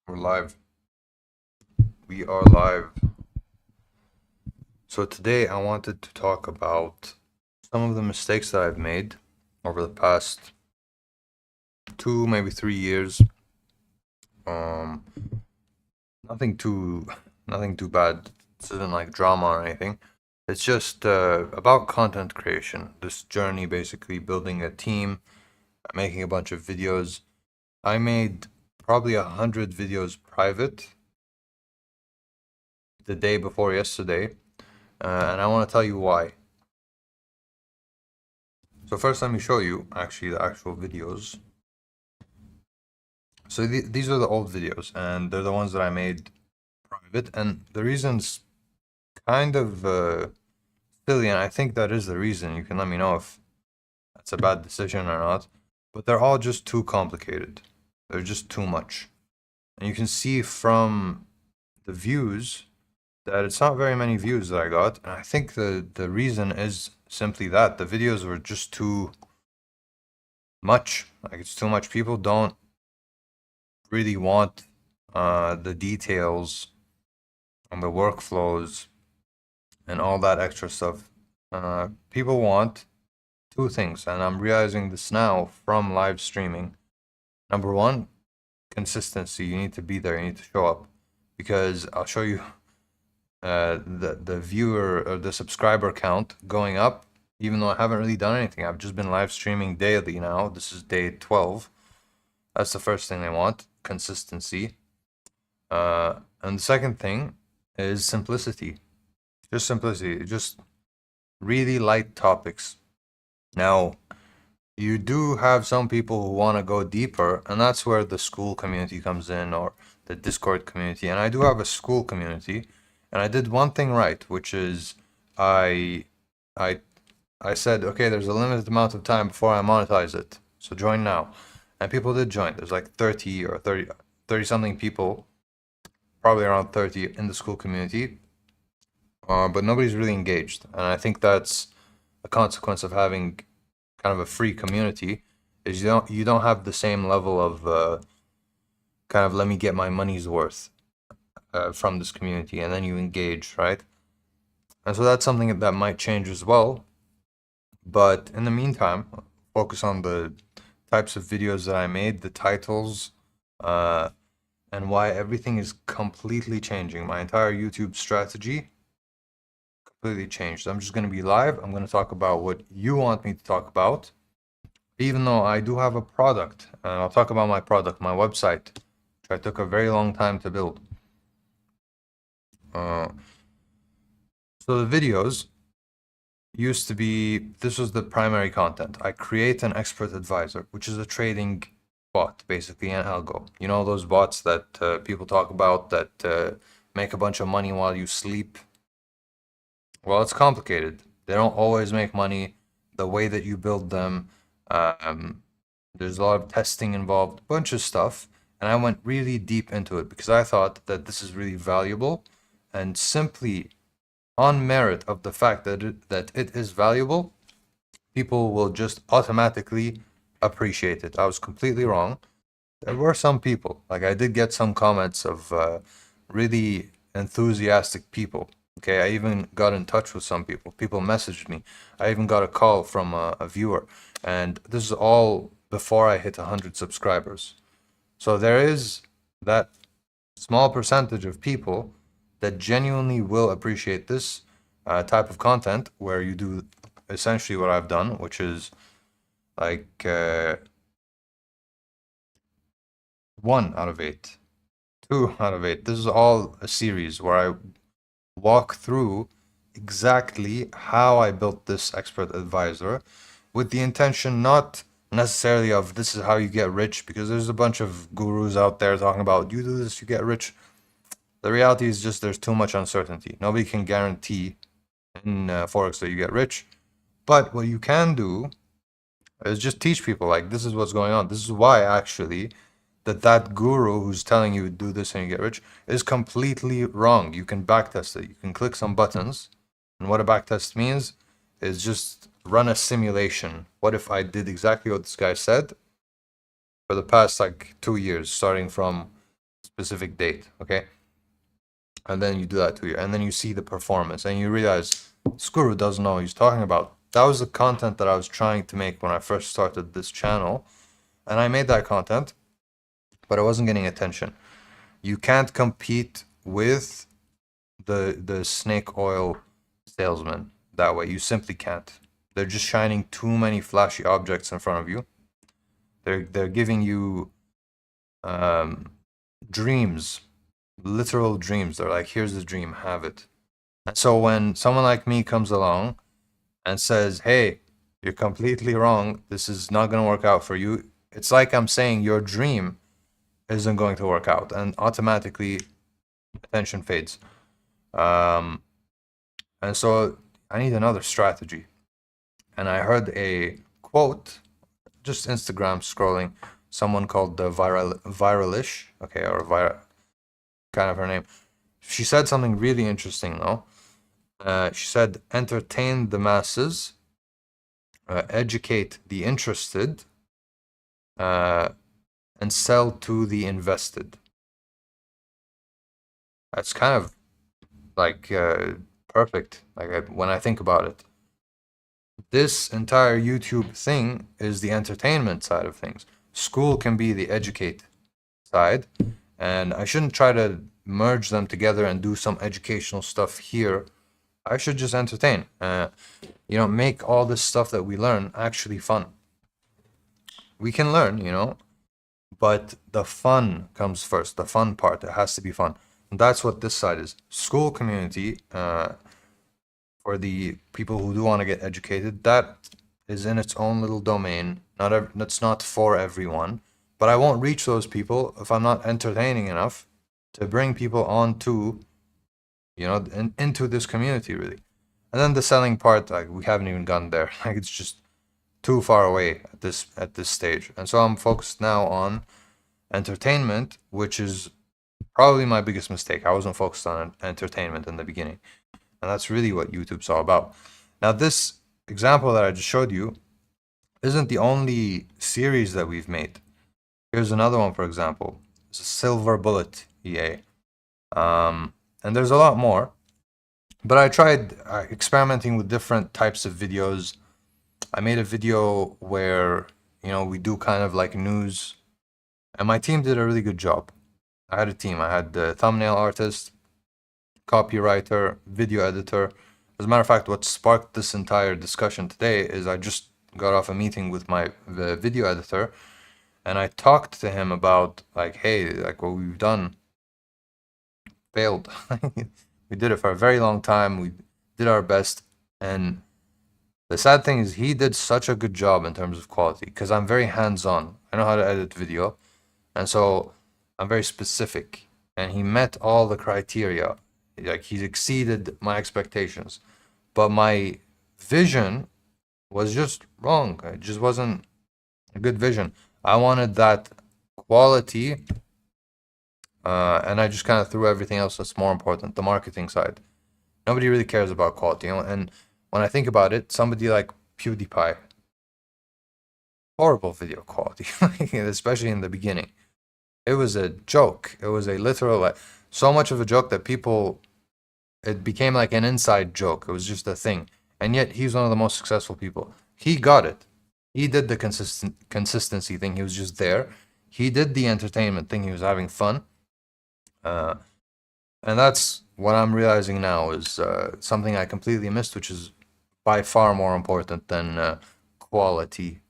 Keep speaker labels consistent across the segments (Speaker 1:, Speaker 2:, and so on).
Speaker 1: We're live. We are live. So today I wanted to talk about some of the mistakes that I've made over the past 2, maybe 3 years. Um, nothing too, nothing too bad. This isn't like drama or anything. It's just about content creation. This journey, basically building a team, making a bunch of videos. I made probably 100 videos private the day before yesterday, and I want to tell you why. So first, let me show you actually the actual videos. So these are the old videos, and they're the ones that I made private. And the reason's kind of silly, and I think that is the reason. You can let me know if that's a bad decision or not. But they're all just too complicated. They're just too much. And you can see from the views that it's not very many views that I got. And I think the reason is simply that the videos were just too much. Like it's too much. People don't really want the details and the workflows and all that extra stuff. People want two things, and I'm realizing this now from live streaming. Number one, consistency. You need to be there. You need to show up, because I'll show you the viewer or the subscriber count going up, even though I haven't really done anything. I've just been live streaming daily now. This is day 12. That's the first thing they want, consistency. And the second thing is simplicity. Just simplicity. Just really light topics. Now, you do have some people who want to go deeper, and that's where the school community comes in, or the Discord community. And I do have a school community, and I did one thing right, which is I I I said, okay, there's a limited amount of time before I monetize it, so join now. And people did join. There's like 30 or 30 something people, probably around 30 in the school community, but nobody's really engaged. And I think that's a consequence of having kind of a free community, is you don't have the same level of kind of let me get my money's worth from this community, and then you engage, right? And so that's something that might change as well. But in the meantime, focus on the types of videos that I made, the titles, and why everything is completely changing. My entire YouTube strategy completely changed. I'm just going to be live. I'm going to talk about what you want me to talk about, even though I do have a product. And I'll talk about my product, my website, which I took a very long time to build. So the videos used to be, this was the primary content. I create an expert advisor, which is a trading bot, basically an algo. You know those bots that people talk about that make a bunch of money while you sleep? Well, it's complicated. They don't always make money the way that you build them. There's a lot of testing involved, a bunch of stuff. And I went really deep into it because I thought that this is really valuable, and simply on merit of the fact that it is valuable, people will just automatically appreciate it. I was completely wrong. There were some people, like I did get some comments of really enthusiastic people. Okay, I even got in touch with some people. People messaged me. I even got a call from a viewer. And this is all before I hit 100 subscribers. So there is that small percentage of people that genuinely will appreciate this type of content, where you do essentially what I've done, which is like 1 out of 8, 2 out of 8. This is all a series where I walk through exactly how I built this expert advisor, with the intention not necessarily of this is how you get rich, because there's a bunch of gurus out there talking about you do this, you get rich. The reality is just there's too much uncertainty. Nobody can guarantee in Forex that you get rich. But what you can do is just teach people, like, this is what's going on. This is why actually that guru who's telling you do this and you get rich is completely wrong. You can backtest it. You can click some buttons. And what a backtest means is just run a simulation. What if I did exactly what this guy said for the past like 2 years, starting from specific date, okay? And then you do that 2 years, and then you see the performance, and you realize this guru doesn't know what he's talking about. That was the content that I was trying to make when I first started this channel, and I made that content, but it wasn't getting attention. You can't compete with the snake oil salesman that way. You simply can't. They're just shining too many flashy objects in front of you. They're giving you dreams, literal dreams. They're like, here's the dream, have it. And so when someone like me comes along and says, hey, you're completely wrong, this is not going to work out for you, it's like I'm saying your dream isn't going to work out, and automatically attention fades. And so I need another strategy. And I heard a quote, just Instagram scrolling, someone called the Viralish, okay, or kind of her name. She said something really interesting though. She said, entertain the masses, educate the interested, and sell to the invested. That's kind of like perfect, like when I think about it. This entire YouTube thing is the entertainment side of things. School can be the educate side, and I shouldn't try to merge them together and do some educational stuff here. I should just entertain. Make all this stuff that we learn actually fun. We can learn, but the fun comes first. The fun part, it has to be fun. And that's what this side is. School community, for the people who do want to get educated, that is in its own little domain. That's not for everyone. But I won't reach those people if I'm not entertaining enough to bring people onto, into this community really. And then the selling part, like we haven't even gotten there. Like it's just too far away at this stage. And so I'm focused now on entertainment, which is probably my biggest mistake. I wasn't focused on entertainment in the beginning. And that's really what YouTube's all about. Now, this example that I just showed you isn't the only series that we've made. Here's another one, for example. It's a Silver Bullet EA. And there's a lot more. But I tried experimenting with different types of videos. I made a video where, we do kind of like news. And my team did a really good job. I had a team. I had the thumbnail artist, copywriter, video editor. As a matter of fact, what sparked this entire discussion today is I just got off a meeting with the video editor, and I talked to him about like, hey, like what we've done failed. We did it for a very long time. We did our best, and the sad thing is he did such a good job in terms of quality because I'm very hands-on. I know how to edit video, and so I'm very specific, and he met all the criteria. Like he's exceeded my expectations, but my vision was just wrong. It just wasn't a good vision. I wanted that quality, and I just kind of threw everything else that's more important, the marketing side. Nobody really cares about quality, and when I think about it, somebody like PewDiePie, horrible video quality, especially in the beginning. It was a joke. It was a literal, like, so much of a joke that it became like an inside joke. It was just a thing. And yet he's one of the most successful people. He got it. He did the consistency thing. He was just there. He did the entertainment thing. He was having fun. And that's what I'm realizing now is something I completely missed, which is by far more important than quality.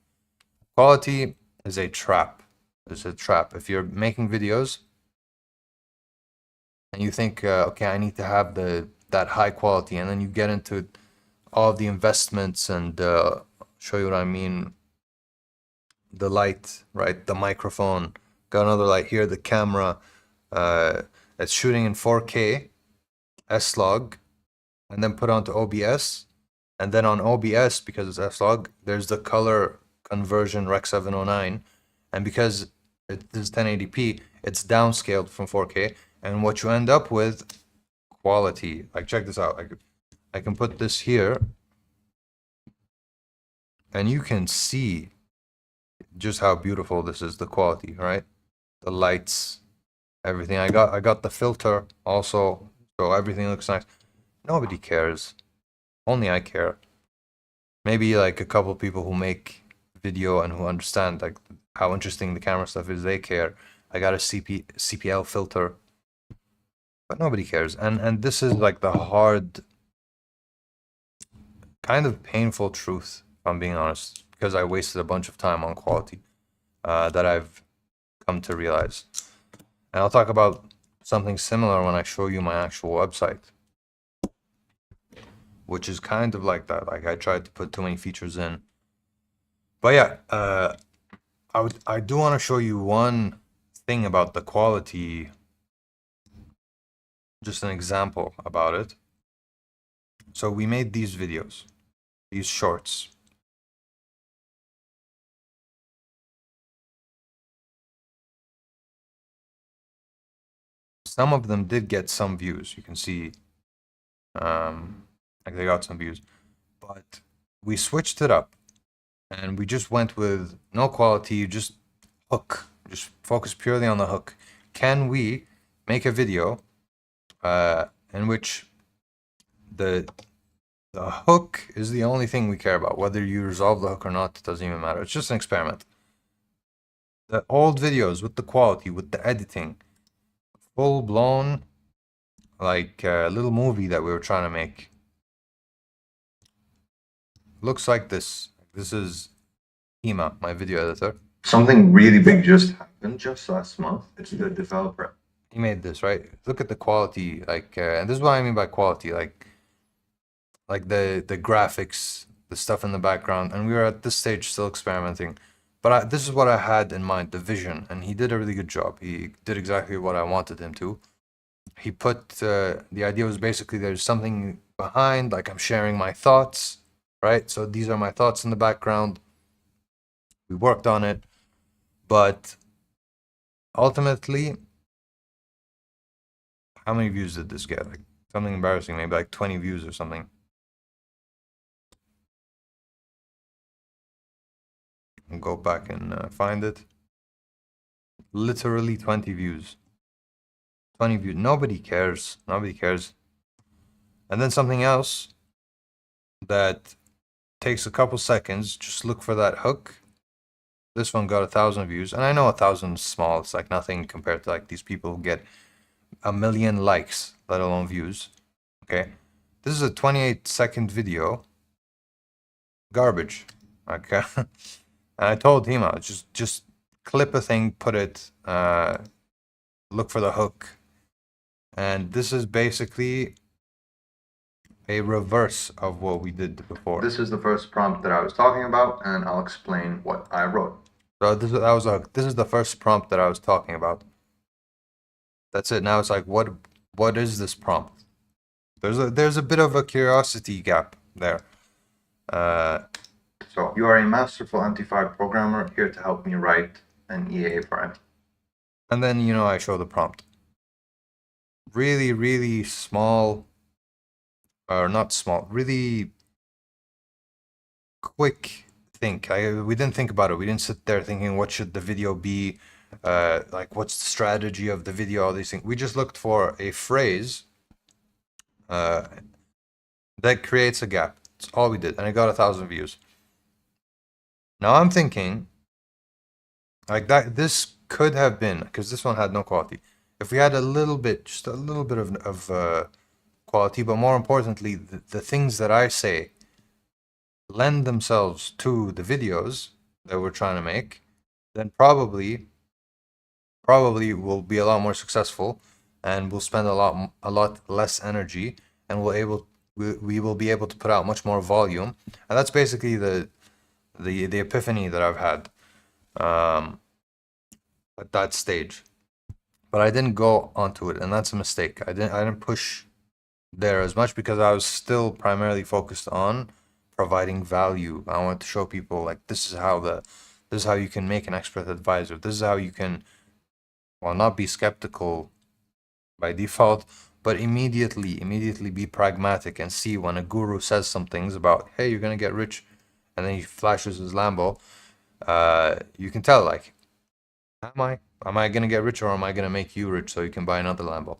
Speaker 1: Quality is a trap. It's a trap. If you're making videos and you think, okay, I need to have that high quality, and then you get into all of the investments and show you what I mean. The light, right? The microphone. Got another light here. The camera. It's shooting in 4K, S-Log, and then put onto OBS. And then on OBS, because it's S-Log, there's the color conversion Rec 709. And because it is 1080p, it's downscaled from 4K. And what you end up with, quality. Like, check this out. I can put this here, and you can see just how beautiful this is, the quality, right? The lights, everything. I got the filter also, so everything looks nice. Nobody cares. Only I care. Maybe like a couple people who make video and who understand like how interesting the camera stuff is, they care. I got a CPL filter, but nobody cares. And this is like the hard, kind of painful truth, if I'm being honest, because I wasted a bunch of time on quality that I've come to realize. And I'll talk about something similar when I show you my actual website, which is kind of like that. Like I tried to put too many features in. But yeah, I do want to show you one thing about the quality, just an example about it. So we made these videos, these shorts. Some of them did get some views. You can see, like they got some views, but we switched it up and we just went with no quality, just hook, just focus purely on the hook. Can we make a video in which the hook is the only thing we care about? Whether you resolve the hook or not, it doesn't even matter. It's just an experiment. The old videos with the quality, with the editing, full blown, like a little movie that we were trying to make. Looks like this. This is Hema, my video editor.
Speaker 2: Something really big just happened just last month. It's the developer.
Speaker 1: He made this, right? Look at the quality, like, and this is what I mean by quality, like the graphics, the stuff in the background, and we were at this stage still experimenting. But this is what I had in mind, the vision, and he did a really good job. He did exactly what I wanted him to. He put, the idea was basically there's something behind, like I'm sharing my thoughts, right? So these are my thoughts in the background. We worked on it, but ultimately, how many views did this get? Like something embarrassing, maybe like 20 views or something. I'll go back and find it. Literally 20 views. 20 views. Nobody cares. Nobody cares. And then something else that takes a couple seconds. Just look for that hook. This one got 1,000 views. And I know 1,000 is small. It's like nothing compared to like these people who get 1 million likes, let alone views. Okay. This is a 28-second video. Garbage. Okay. And I told Hema, just clip a thing, put it, look for the hook. And this is basically a reverse of what we did before.
Speaker 2: This is the first prompt that I was talking about, and I'll explain what I wrote.
Speaker 1: So this is the first prompt that I was talking about. That's it. Now it's like, what is this prompt? There's a bit of a curiosity gap there.
Speaker 2: So you are a masterful anti-fire programmer here to help me write an EA for MT.
Speaker 1: And then, you know, I show the prompt. Really, really small, or not small, really quick think. We didn't think about it. We didn't sit there thinking, what should the video be? Like, what's the strategy of the video? All these things. We just looked for a phrase that creates a gap. That's all we did. And it got 1,000 views. Now I'm thinking, like that, this could have been, because this one had no quality. If we had a little bit, just a little bit of quality, but more importantly, the things that I say lend themselves to the videos that we're trying to make, then probably we'll be a lot more successful, and we'll spend a lot less energy, and we will be able to put out much more volume. And that's basically the epiphany that I've had at that stage. But I didn't go onto it, and that's a mistake. I didn't push there as much because I was still primarily focused on providing value. I wanted to show people like this is how you can make an expert advisor. This is how you can, well, not be skeptical by default, but immediately be pragmatic and see when a guru says some things about, hey, you're gonna get rich, and then he flashes his Lambo. You can tell, like, am I? Am I gonna get rich or am I gonna make you rich so you can buy another Lambo?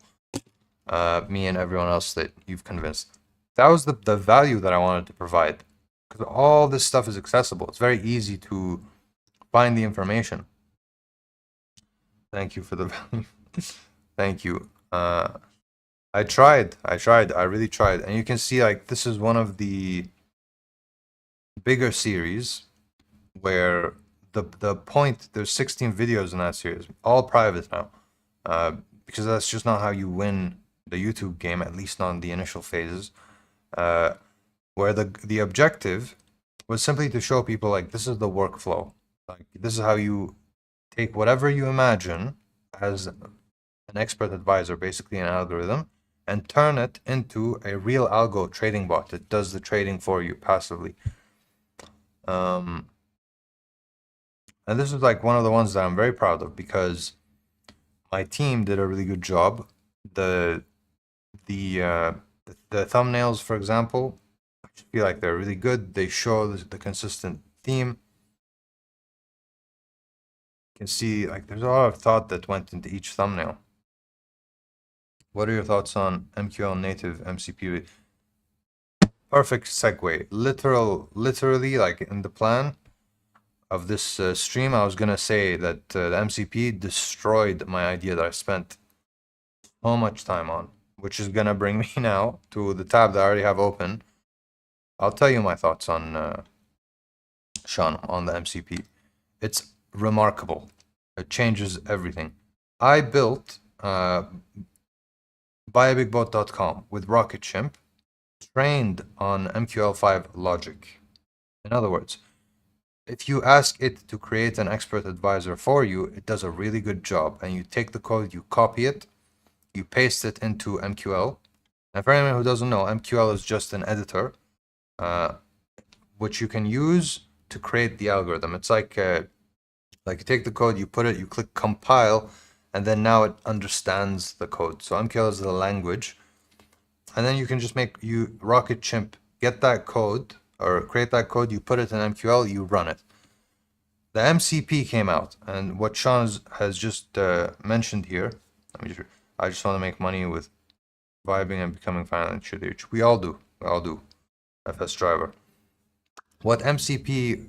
Speaker 1: Me and everyone else that you've convinced. That was the value that I wanted to provide. Because all this stuff is accessible. It's very easy to find the information. Thank you for the value. Thank you. I tried. I really tried. And you can see like this is one of the bigger series where the point, there's 16 videos in that series, all private now. Because that's just not how you win the YouTube game, at least not in the initial phases. Where the objective was simply to show people like this is the workflow. Like this is how you take whatever you imagine as an expert advisor, basically an algorithm, and turn it into a real algo trading bot that does the trading for you passively. And this is like one of the ones that I'm very proud of because my team did a really good job. The thumbnails, for example, I just feel like they're really good. They show the consistent theme. You can see like there's a lot of thought that went into each thumbnail. What are your thoughts on MQL native MCP? Perfect segue. Literally, like in the plan of this stream, I was gonna say that the MCP destroyed my idea that I spent so much time on, which is gonna bring me now to the tab that I already have open. I'll tell you my thoughts on Sean on the MCP. It's remarkable. It changes everything. I built buyabigbot.com with RocketShip trained on MQL5 logic. In other words, if you ask it to create an expert advisor for you, it does a really good job. And you take the code, you copy it, you paste it into MQL. And for anyone who doesn't know, MQL is just an editor, which you can use to create the algorithm. It's like you take the code, you put it, you click compile, and then now it understands the code. So MQL is the language. And then you can just make RocketShip get that code or create that code, you put it in MQL, you run it. The MCP came out, and what Sean has just mentioned here, I just want to make money with vibing and becoming financially rich. We all do. FS driver. What MCP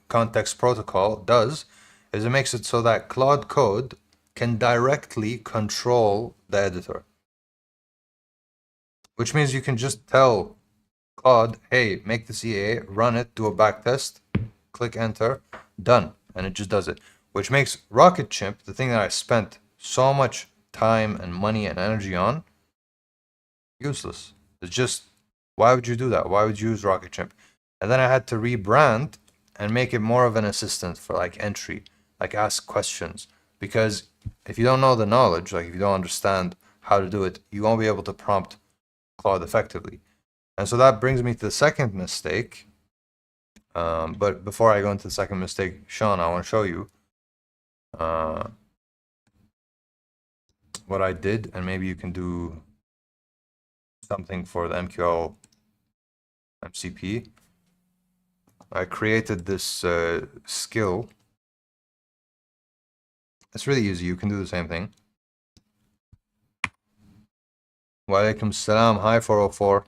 Speaker 1: context protocol does is it makes it so that Claude Code can directly control the editor, which means you can just tell Claude, hey, make this EA, run it, do a backtest, click enter, done, and it just does it. Which makes RocketShip, the thing that I spent so much time and money and energy on, useless. It's just, why would you do that? Why would you use RocketShip? And then I had to rebrand and make it more of an assistant for like entry, like ask questions. Because if you don't know the knowledge, like if you don't understand how to do it, you won't be able to prompt Claude effectively. And so that brings me to the second mistake. But before I go into the second mistake, Sean, I want to show you what I did, and maybe you can do something for the MQL MCP. I created this skill. It's really easy. You can do the same thing. Wa alaikum salam. Hi 404.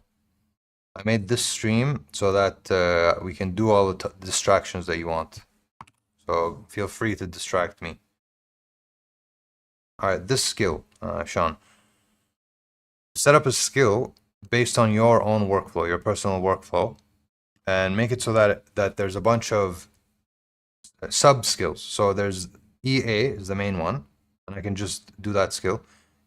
Speaker 1: I made this stream so that we can do all the distractions that you want. So feel free to distract me. All right, this skill, Sean. Set up a skill based on your own workflow, your personal workflow, and make it so that there's a bunch of sub skills. So there's EA is the main one, and I can just do that skill.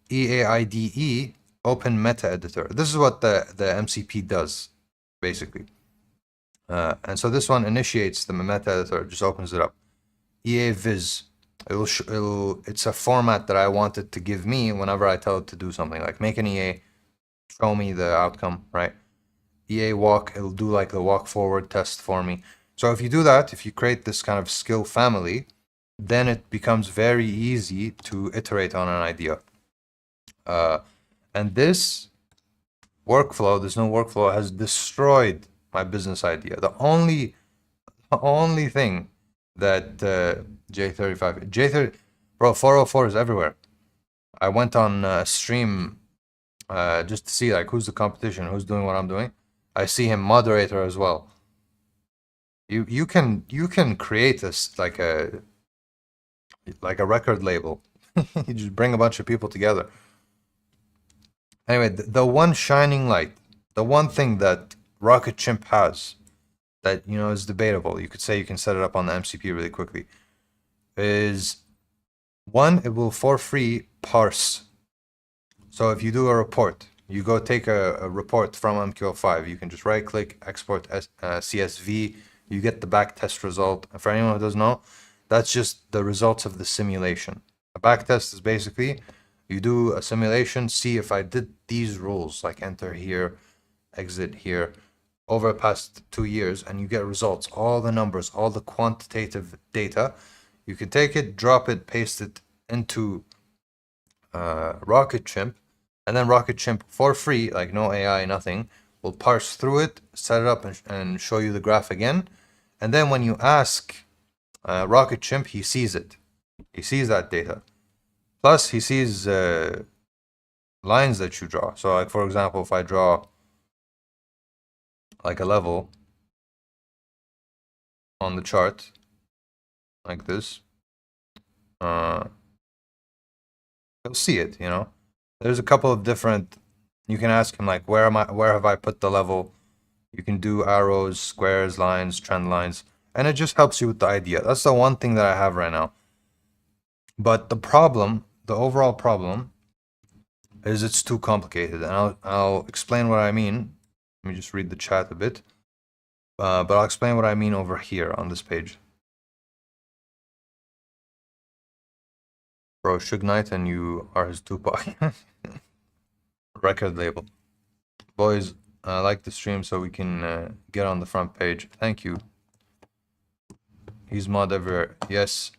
Speaker 1: EAIDE, open meta editor. This is what the MCP does, basically. And so this one initiates the meta editor, just opens it up. EA viz. It's a format that I want it to give me whenever I tell it to do something, like make an EA, show me the outcome, right? EA walk, it'll do like the walk forward test for me. So if you do that, if you create this kind of skill family, then it becomes very easy to iterate on an idea. And this workflow, this new workflow, has destroyed my business idea. The only thing that J35, J30, bro, 404 is everywhere. I went on stream just to see like who's the competition, who's doing what I'm doing. I see him moderator as well. You can create this like a record label. You just bring a bunch of people together. Anyway, the one shining light, the one thing that Rocket Chimp has that is debatable. You could say you can set it up on the MCP really quickly. Is one, it will for free parse. So if you do a report, you go take a report from MQL5, you can just right click, export CSV, you get the back test result. And for anyone who doesn't know, that's just the results of the simulation. A back test is basically you do a simulation, see if I did these rules, like enter here, exit here, over the past 2 years, and you get results, all the numbers, all the quantitative data. You can take it, drop it, paste it into Rocket Chimp, and then Rocket Chimp for free, like no AI, nothing, will parse through it, set it up, and show you the graph again. And then when you ask Rocket Chimp, he sees it. He sees that data. Plus, he sees lines that you draw. So, like for example, if I draw like a level on the chart, like this, he'll see it. There's a couple of different. You can ask him like, where have I put the level? You can do arrows, squares, lines, trend lines, and it just helps you with the idea. That's the one thing that I have right now. But the problem, the overall problem, is it's too complicated, and I'll explain what I mean. Let me just read the chat a bit, but I'll explain what I mean over here on this page. Bro, Suge Knight and you are his Tupac. Record label. Boys, like the stream so we can get on the front page. Thank you. He's mod everywhere. Yes,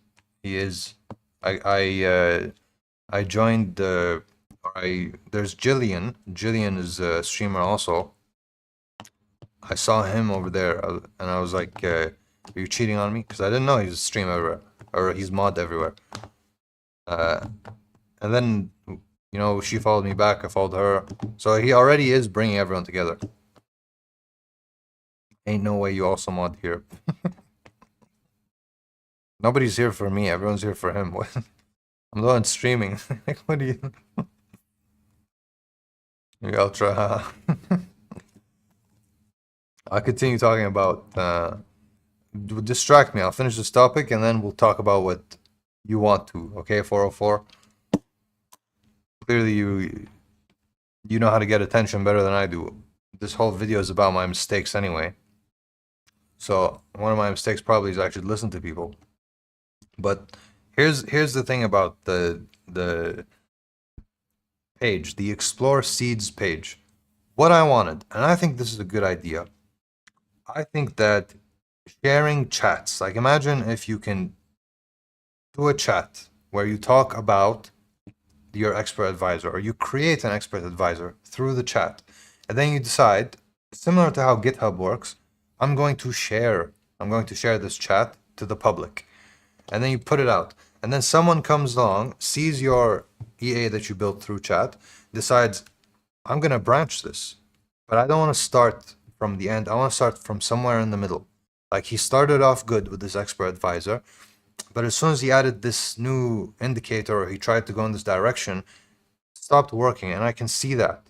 Speaker 1: he is. I joined there's Jillian. Jillian is a streamer also. I saw him over there and I was like, are you cheating on me? Because I didn't know he's a streamer everywhere, or he's mod everywhere. And then, she followed me back, I followed her. So he already is bringing everyone together. Ain't no way you also mod here. Nobody's here for me, everyone's here for him. I'm the one streaming. Like, what do you... You ultra... I'll continue talking about... distract me, I'll finish this topic and then we'll talk about what you want to, okay, 404? Clearly you know how to get attention better than I do. This whole video is about my mistakes anyway. So one of my mistakes probably is I should listen to people. But here's the thing about the page, the Explore Seeds page. What I wanted, and I think this is a good idea. I think that sharing chats, like imagine if you can do a chat where you talk about your expert advisor, or you create an expert advisor through the chat, and then you decide, similar to how GitHub works, I'm going to share this chat to the public, and then you put it out, and then someone comes along, sees your EA that you built through chat, decides, I'm going to branch this, but I don't want to start from the end. I want to start from somewhere in the middle. Like he started off good with this expert advisor, but as soon as he added this new indicator, or he tried to go in this direction, it stopped working, and I can see that.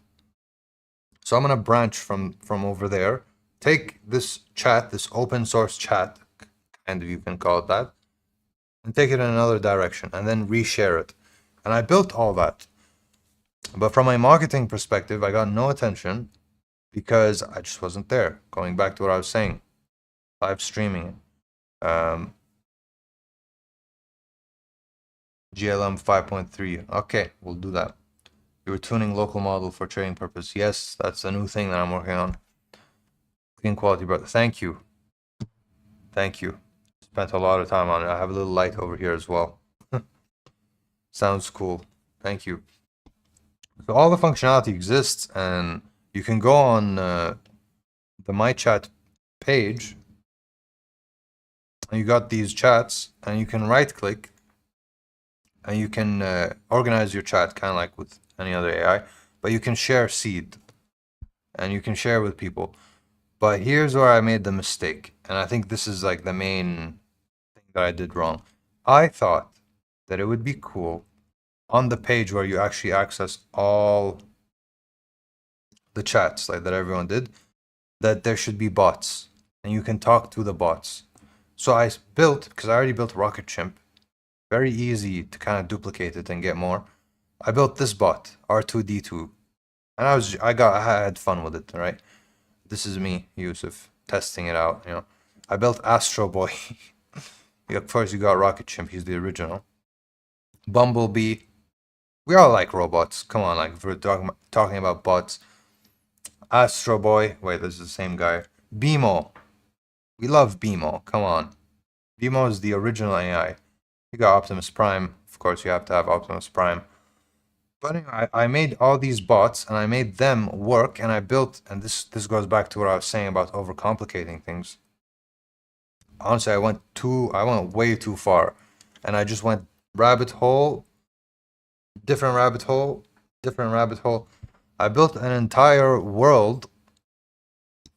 Speaker 1: So I'm going to branch from over there, take this chat, this open source chat, kind of, you can call it that, and take it in another direction, and then reshare it. And I built all that. But from a marketing perspective, I got no attention because I just wasn't there. Going back to what I was saying, live streaming. GLM 5.3. Okay, we'll do that. You were tuning local model for training purpose. Yes, that's a new thing that I'm working on. Clean quality, brother. Thank you. Thank you. Spent a lot of time on it. I have a little light over here as well. Sounds cool. Thank you. So all the functionality exists, and you can go on the My Chat page and you got these chats, and you can right click and you can organize your chat kind of like with any other AI, but you can share seed and you can share with people. But here's where I made the mistake, and I think this is like the main thing that I did wrong. I thought that it would be cool on the page where you actually access all the chats like that everyone did, that there should be bots and you can talk to the bots. So I built, because I already built Rocket Chimp, very easy to kind of duplicate it and get more. I built this bot, R2D2, and I had fun with it, right? This is me, Yusuf, testing it out, you know. I built Astro Boy. Of course, you got Rocket Chimp, he's the original. Bumblebee. We all like robots. Come on, like, if we're talking about bots. Astro Boy. Wait, this is the same guy. BMO. We love BMO. Come on. BMO is the original AI. You got Optimus Prime. Of course, you have to have Optimus Prime. But anyway, I made all these bots and I made them work, and I built, and this goes back to what I was saying about overcomplicating things. Honestly, I went way too far, and I just went rabbit hole, different rabbit hole, different rabbit hole. I built an entire world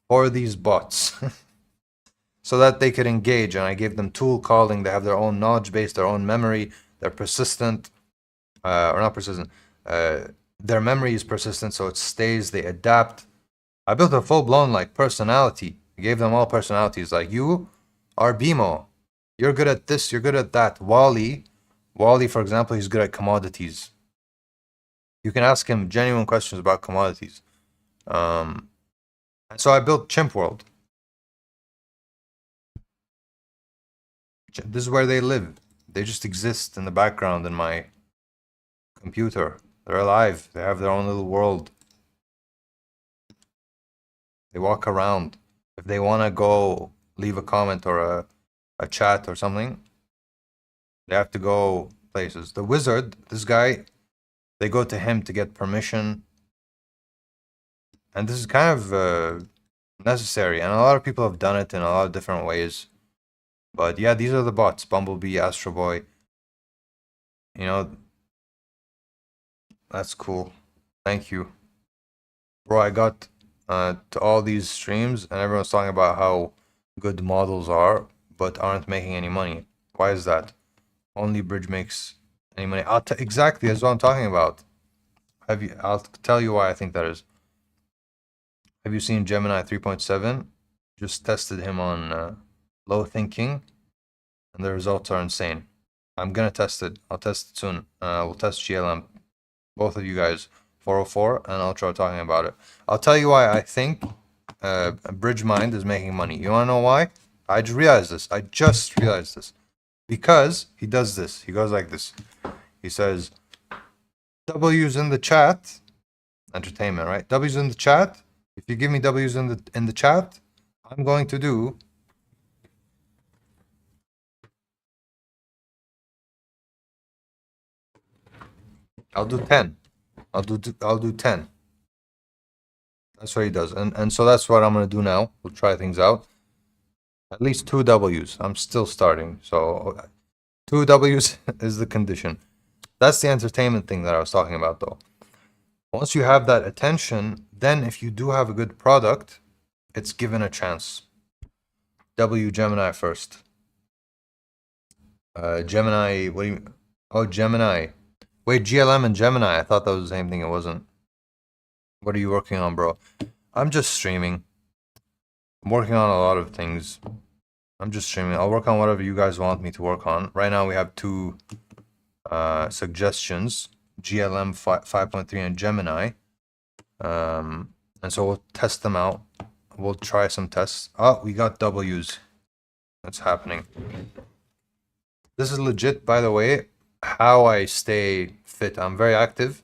Speaker 1: for these bots so that they could engage, and I gave them tool calling. They have their own knowledge base, their own memory. They're persistent, or not persistent. Their memory is persistent, so it stays. They adapt. I built a full-blown like personality. I gave them all personalities. Like, you are BMO. You're good at this. You're good at that. Wally, for example, he's good at commodities. You can ask him genuine questions about commodities. And so I built Chimp World. This is where they live. They just exist in the background in my computer. They're alive. They have their own little world. They walk around. If they want to go leave a comment or a chat or something, they have to go places. The wizard, this guy, they go to him to get permission. And this is kind of necessary. And a lot of people have done it in a lot of different ways. But yeah, these are the bots. Bumblebee, Astro Boy. You know, that's cool. Thank you. Bro, I got to all these streams and everyone's talking about how good models are, but aren't making any money. Why is that? Only Bridge makes any money. Exactly, that's what I'm talking about. I'll tell you why I think that is. Have you seen Gemini 3.7? Just tested him on low thinking, and the results are insane. I'm gonna test it. I'll test it soon. We'll test GLM. Both of you guys. 404 and Ultra talking about it. I'll tell you why I think Bridge Mind is making money. You wanna know why? I just realized this. Because he does this. He goes like this. He says, W's in the chat. Entertainment, right? W's in the chat. If you give me W's in the chat, I'm going to do I'll do 10. I'll do 10. That's what he does. And so that's what I'm gonna do now. We'll try things out. At least 2 W's. I'm still starting. So 2 W's is the condition. That's the entertainment thing that I was talking about though. Once you have that attention, then if you do have a good product, it's given a chance. W Gemini first. Gemini, what do you mean? Oh, Gemini. Wait, GLM and Gemini. I thought that was the same thing. It wasn't. What are you working on, bro? I'm just streaming. I'm working on a lot of things. I'm just streaming. I'll work on whatever you guys want me to work on. Right now we have 2 suggestions. GLM 5.3 and Gemini. And so we'll test them out. We'll try some tests. Oh, we got W's. That's happening. This is legit, by the way, how I stay fit. I'm very active.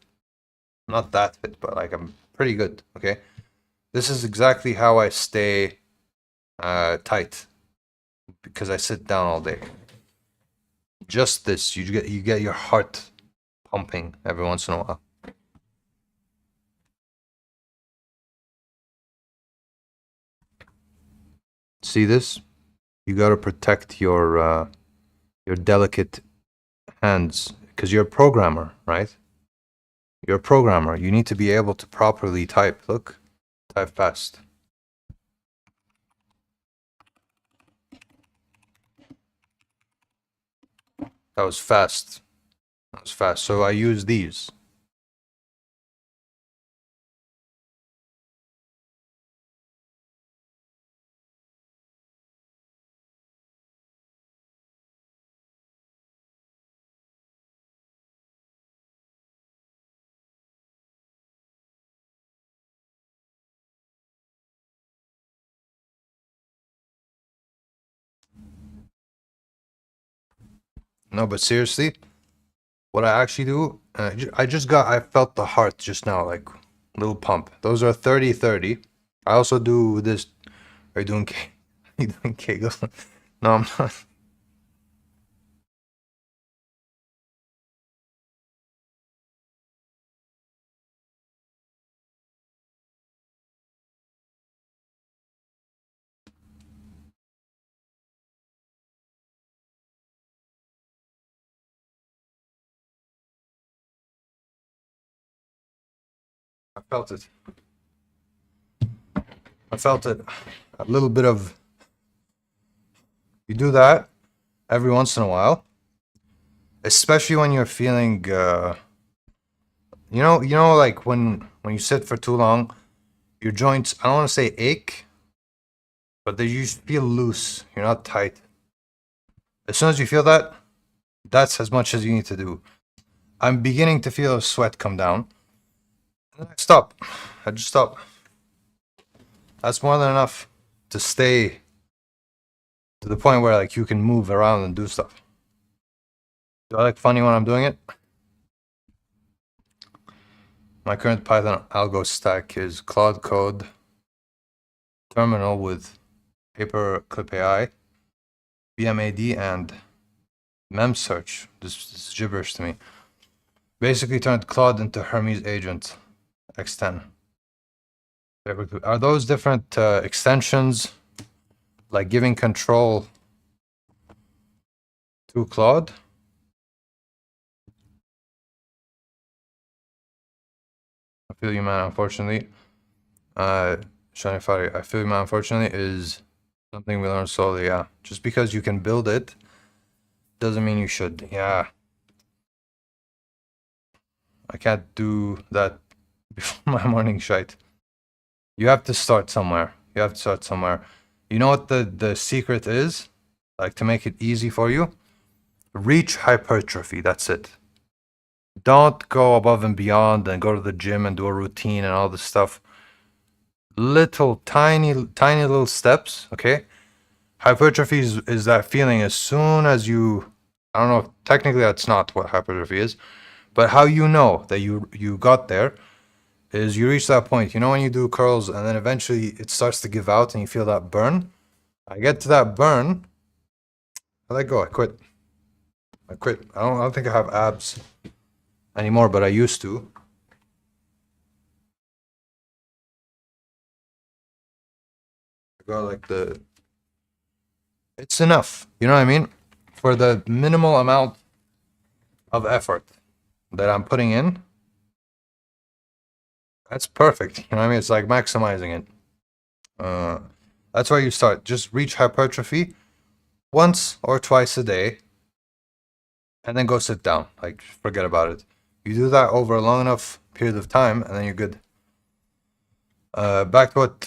Speaker 1: Not that fit, but like I'm pretty good, okay? This is exactly how I stay tight. Because I sit down all day. Just this, you get your heart pumping every once in a while. See this? you gotta protect your delicate hands because you're a programmer, right? You're a programmer. You need to be able to properly type. Look, type fast. That was fast. That was fast. So I use these. No, but seriously, what I actually do, I felt the heart just now, like little pump. Those are 30-30. I also do this. Are you doing are you doing Kegels? No, I'm not. I felt it. I felt it. A little bit of. You do that every once in a while, especially when you're feeling. Like when you sit for too long, your joints. I don't want to say ache, but they you feel loose. You're not tight. As soon as you feel that, that's as much as you need to do. I'm beginning to feel a sweat come down. And I stop. I just stop. That's more than enough to stay to the point where like you can move around and do stuff. Do I look funny when I'm doing it? My current Python algo stack is Claude Code, Terminal with Paperclip AI, BMAD, and memsearch. This is gibberish to me. Basically turned Claude into Hermes agent X10. Are those different extensions like giving control to Claude? I feel you, man. Unfortunately, Shanifari, I feel you, man. Unfortunately, is something we learned slowly. Yeah, just because you can build it doesn't mean you should. Yeah, I can't do that before my morning shite. You have to start somewhere. You have to start somewhere. You know what the secret is? Like to make it easy for you? Reach hypertrophy. That's it. Don't go above and beyond and go to the gym and do a routine and all this stuff. Little tiny little steps, okay? Hypertrophy is that feeling as soon as you, I don't know if technically that's not what hypertrophy is, but how you know that you got there is you reach that point. You know when you do curls and then eventually it starts to give out and you feel that burn? I get to that burn, I let go, I quit. I quit. I don't think I have abs anymore, but I used to. I got like it's enough. You know what I mean? For the minimal amount of effort that I'm putting in, that's perfect. You know what I mean? It's like maximizing it. That's where you start. Just reach hypertrophy once or twice a day, and then go sit down. Like forget about it. You do that over a long enough period of time, and then you're good. Back to what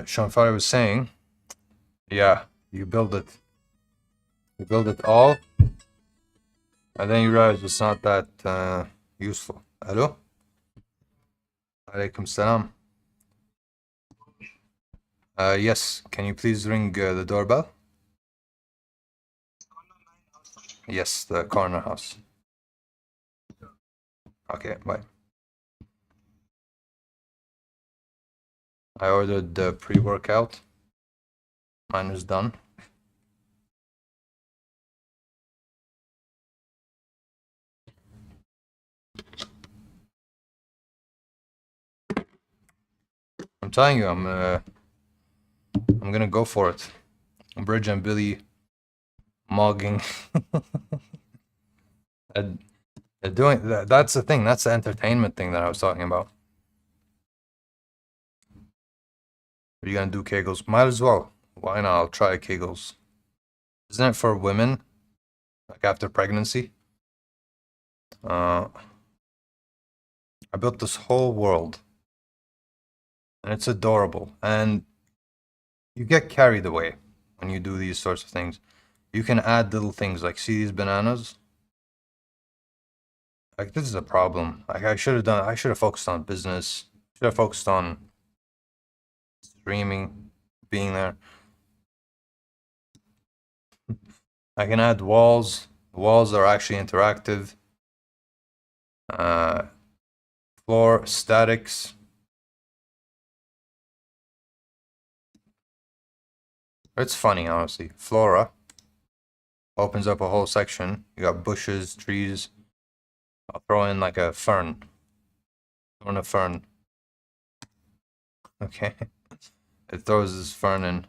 Speaker 1: Shanfari was saying. Yeah, you build it. You build it all, and then you realize it's not that useful. Hello? Alaikum salam. Yes, can you please ring the doorbell? Yes, the corner house. Okay, bye. I ordered the pre-workout. Mine is done. I'm telling you, I'm gonna go for it. Bridge and Billy mogging. Doing that, that's the thing. That's the entertainment thing that I was talking about. Are you gonna do Kegels? Might as well. Why not? I'll try Kegels. Isn't it for women? Like after pregnancy? I built this whole world. And it's adorable. And you get carried away when you do these sorts of things. You can add little things like, see these bananas? Like, this is a problem. Like, I should have focused on business. Should have focused on streaming, being there. I can add walls. The walls are actually interactive. Floor statics. It's funny, honestly. Flora opens up a whole section. You got bushes, trees. I'll throw in like a fern. Throw in a fern. Okay. It throws this fern in.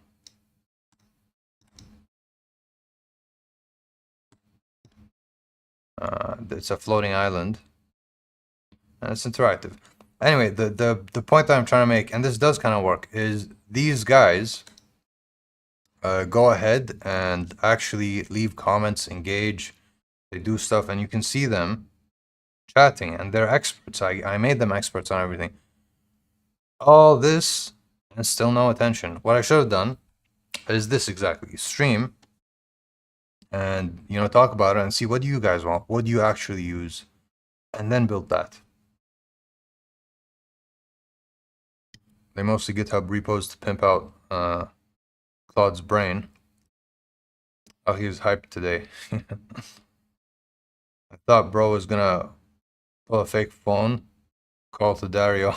Speaker 1: It's a floating island. And it's interactive. Anyway, the point that I'm trying to make, and this does kind of work, is these guys go ahead and actually leave comments, engage, they do stuff, and you can see them chatting, and they're experts. I made them experts on everything. All this, and still no attention. What I should have done is this exactly. Stream, and, you know, talk about it and see what do you guys want? What do you actually use? And then build that. They mostly GitHub repos to pimp out Claude's brain. Oh, he was hyped today. I thought bro was gonna pull a fake phone, call to Dario.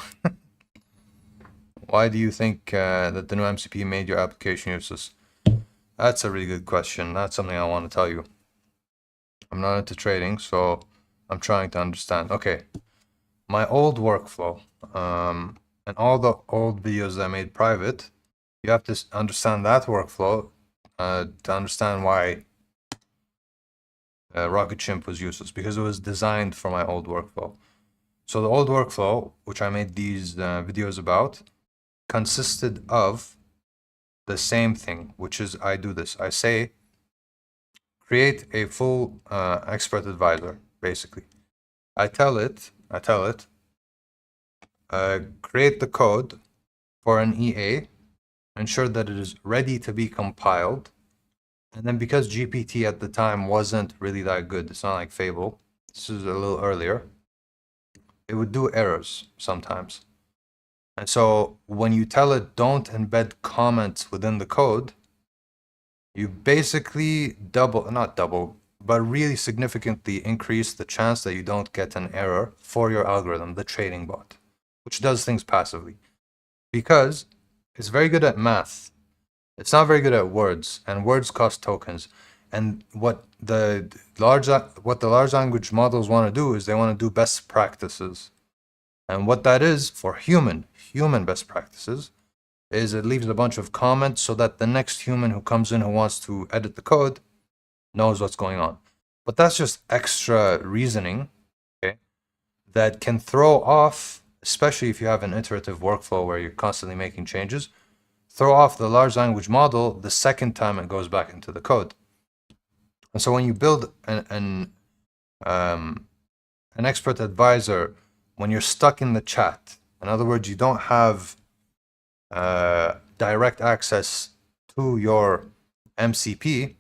Speaker 1: Why do you think that the new MCP made your application useless? That's a really good question. That's something I want to tell you. I'm not into trading, so I'm trying to understand. Okay, my old workflow, and all the old videos I made private, you have to understand that workflow to understand why Rocket Chimp was useless, because it was designed for my old workflow. So the old workflow, which I made these videos about, consisted of the same thing, which is I do this. I say, create a full expert advisor, basically. I tell it, create the code for an EA, ensure that it is ready to be compiled. And then because GPT at the time wasn't really that good, it's not like Fable, this is a little earlier, it would do errors sometimes. And so when you tell it don't embed comments within the code, you basically not double, but really significantly increase the chance that you don't get an error for your algorithm, the trading bot, which does things passively. Because it's very good at math. It's not very good at words, and words cost tokens. And what the large language models want to do is they want to do best practices. And what that is for human best practices is it leaves a bunch of comments so that the next human who comes in who wants to edit the code knows what's going on. But that's just extra reasoning, okay, that can throw off, especially if you have an iterative workflow where you're constantly making changes, throw off the large language model the second time it goes back into the code. And so when you build an expert advisor, when you're stuck in the chat, in other words, you don't have direct access to your MCP,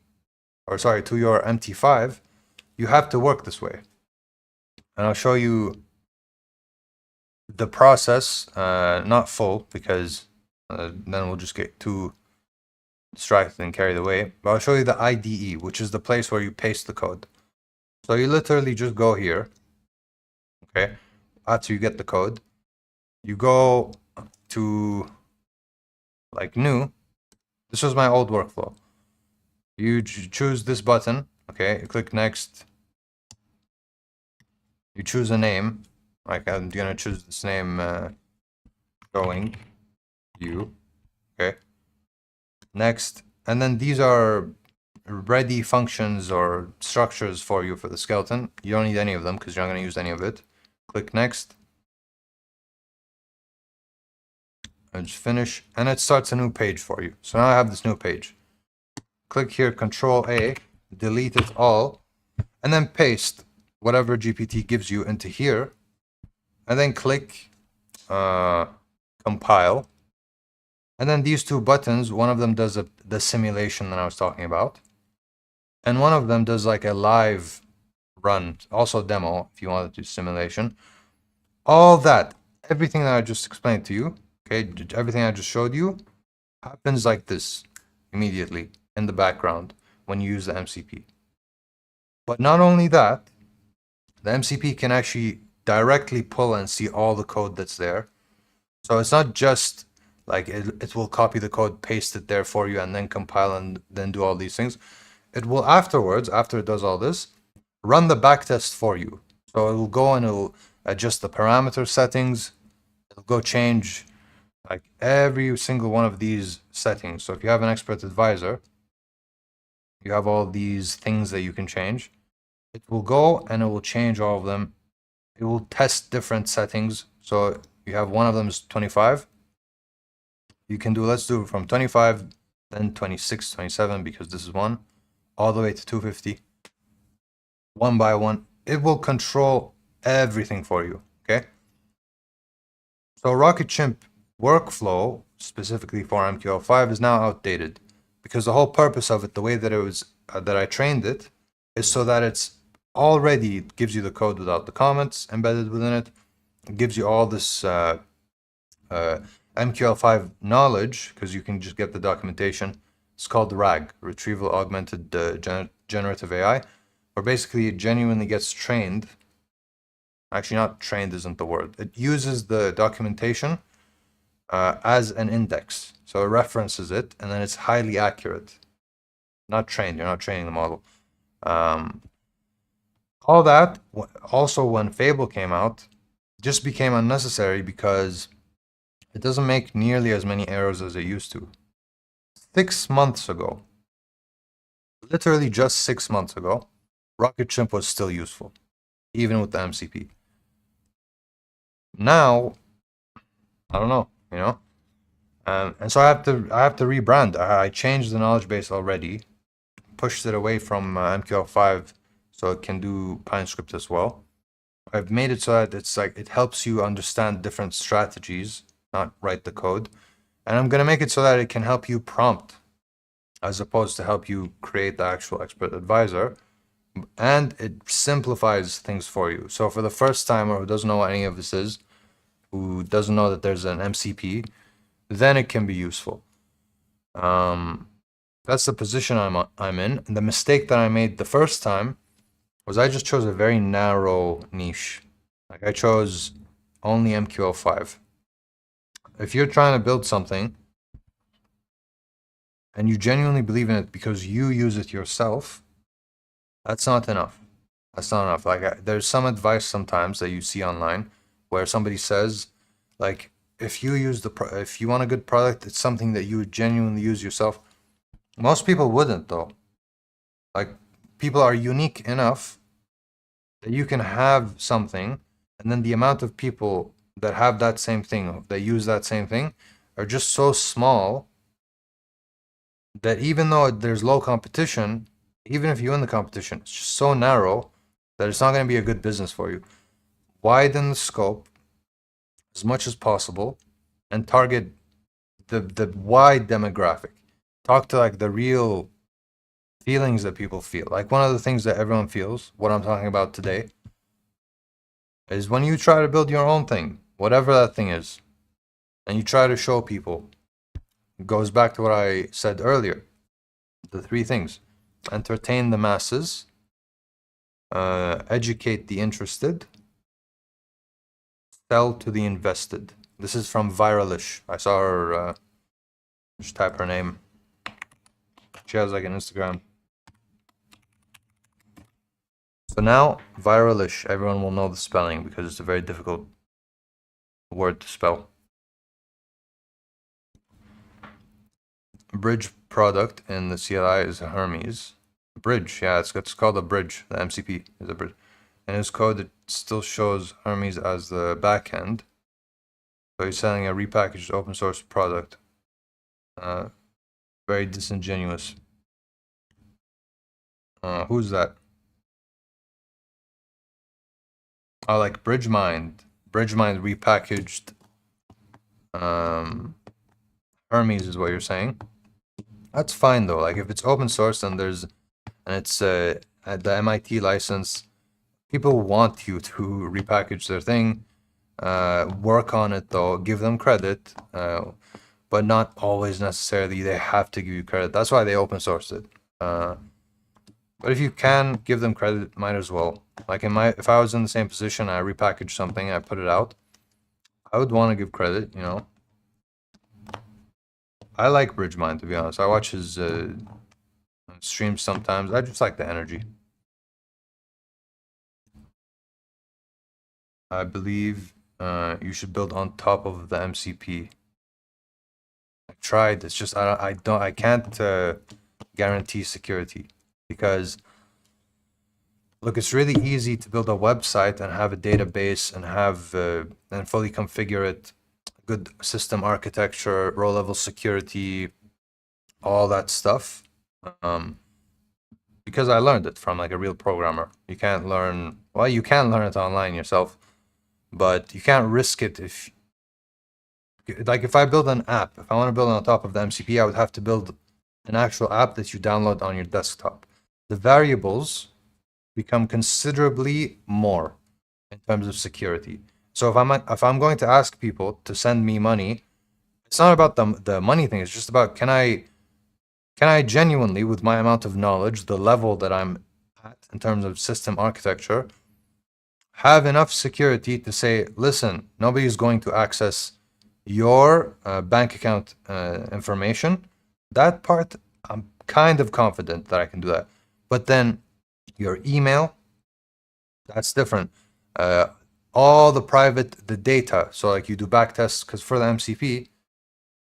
Speaker 1: or sorry, to your MT5, you have to work this way. And I'll show you the process, not full, because then we'll just get too distracted and carried away. But I'll show you the IDE, which is the place where you paste the code. So you literally just go here, okay? After you get the code, you go to like new. This was my old workflow. You choose this button, okay? You click next. You choose a name. Like I'm gonna choose this name, going you, okay? next, and then these are ready functions or structures for you for the skeleton. You don't need any of them because you're not going to use any of it. Click next. And just finish, and it starts a new page for you. So now I have this new page. Click here, Control A, delete it all, and then paste whatever GPT gives you into here, and then click compile. And then these two buttons, one of them does the simulation that I was talking about, and one of them does like a live run, also demo if you want to do simulation. All that, everything that I just explained to you, okay, everything I just showed you happens like this immediately in the background when you use the MCP. But not only that, the MCP can actually directly pull and see all the code that's there. So it's not just like it will copy the code, paste it there for you, and then compile and then do all these things. It will afterwards, after it does all this, run the backtest for you. So it will go and it will adjust the parameter settings. It'll go change like every single one of these settings. So if you have an expert advisor, you have all these things that you can change. It will go and it will change all of them. It will test different settings. So you have one of them is 25. You can do, let's do it from 25, then 26, 27, because this is one, all the way to 250. One by one. It will control everything for you, okay? So Rocket Chimp workflow, specifically for MQL5, is now outdated because the whole purpose of it, the way that it was, that I trained it, is so that it's already gives you the code without the comments embedded within it. It gives you all this MQL5 knowledge because you can just get the documentation. It's called RAG, Retrieval Augmented Generative AI, where basically it genuinely gets trained. Actually, not trained isn't the word. It uses the documentation as an index. So it references it, and then it's highly accurate. Not trained. You're not training the model. All that, also when Fable came out, just became unnecessary because it doesn't make nearly as many errors as it used to. 6 months ago, literally just 6 months ago, Rocket Chimp was still useful, even with the MCP. Now, I don't know, you know, and so I have to rebrand. I changed the knowledge base already, pushed it away from MQL5 so it can do PineScript as well. I've made it so that it's like it helps you understand different strategies, not write the code. And I'm gonna make it so that it can help you prompt as opposed to help you create the actual expert advisor. And it simplifies things for you. So for the first timer who doesn't know what any of this is, who doesn't know that there's an MCP, then it can be useful. That's the position I'm in. And the mistake that I made the first time was I just chose a very narrow niche. Like I chose only MQL5. If you're trying to build something and you genuinely believe in it because you use it yourself, that's not enough. That's not enough. Like there's some advice sometimes that you see online where somebody says, like, if you want a good product, it's something that you would genuinely use yourself. Most people wouldn't though. Like people are unique enough that you can have something, and then the amount of people that have that same thing, that use that same thing, are just so small that even though there's low competition, even if you win the competition, it's just so narrow that it's not going to be a good business for you. Widen the scope as much as possible and target the wide demographic. Talk to like the real feelings that people feel. Like one of the things that everyone feels, what I'm talking about today, is when you try to build your own thing, whatever that thing is, and you try to show people. It goes back to what I said earlier. The three things: entertain the masses, educate the interested, sell to the invested. This is from Viralish. I saw her, just type her name. She has like an Instagram. So now, Viralish, everyone will know the spelling because it's a very difficult word to spell. bridge product in the CLI is Hermes. Bridge, yeah, it's called a bridge. The MCP is a bridge. In his code, it still shows Hermes as the backend. So he's selling a repackaged open source product. Very disingenuous. Who's that? Oh, like BridgeMind. BridgeMind repackaged Hermes is what you're saying. That's fine though. Like if it's open source and it's at the MIT license, people want you to repackage their thing. Work on it though. Give them credit. But not always necessarily they have to give you credit. That's why they open sourced it. But if you can give them credit, might as well. Like if I was in the same position, I repackaged something, I put it out, I would want to give credit, you know. I like BridgeMind, to be honest. I watch his streams sometimes. I just like the energy. I believe you should build on top of the MCP. I tried. It's just I can't guarantee security because look, it's really easy to build a website and have a database and have and fully configure it, good system architecture, row level security, all that stuff. Because I learned it from like a real programmer. You can't learn, well, you can learn it online yourself, but you can't risk it if, like if I build an app, if I want to build on top of the MCP, I would have to build an actual app that you download on your desktop. The variables become considerably more in terms of security. So if I'm going to ask people to send me money, it's not about the money thing. It's just about can I genuinely, with my amount of knowledge, the level that I'm at in terms of system architecture, have enough security to say, listen, nobody's going to access your bank account information. That part, I'm kind of confident that I can do that. But then your email, that's different. All the data. So like you do back tests, because for the MCP,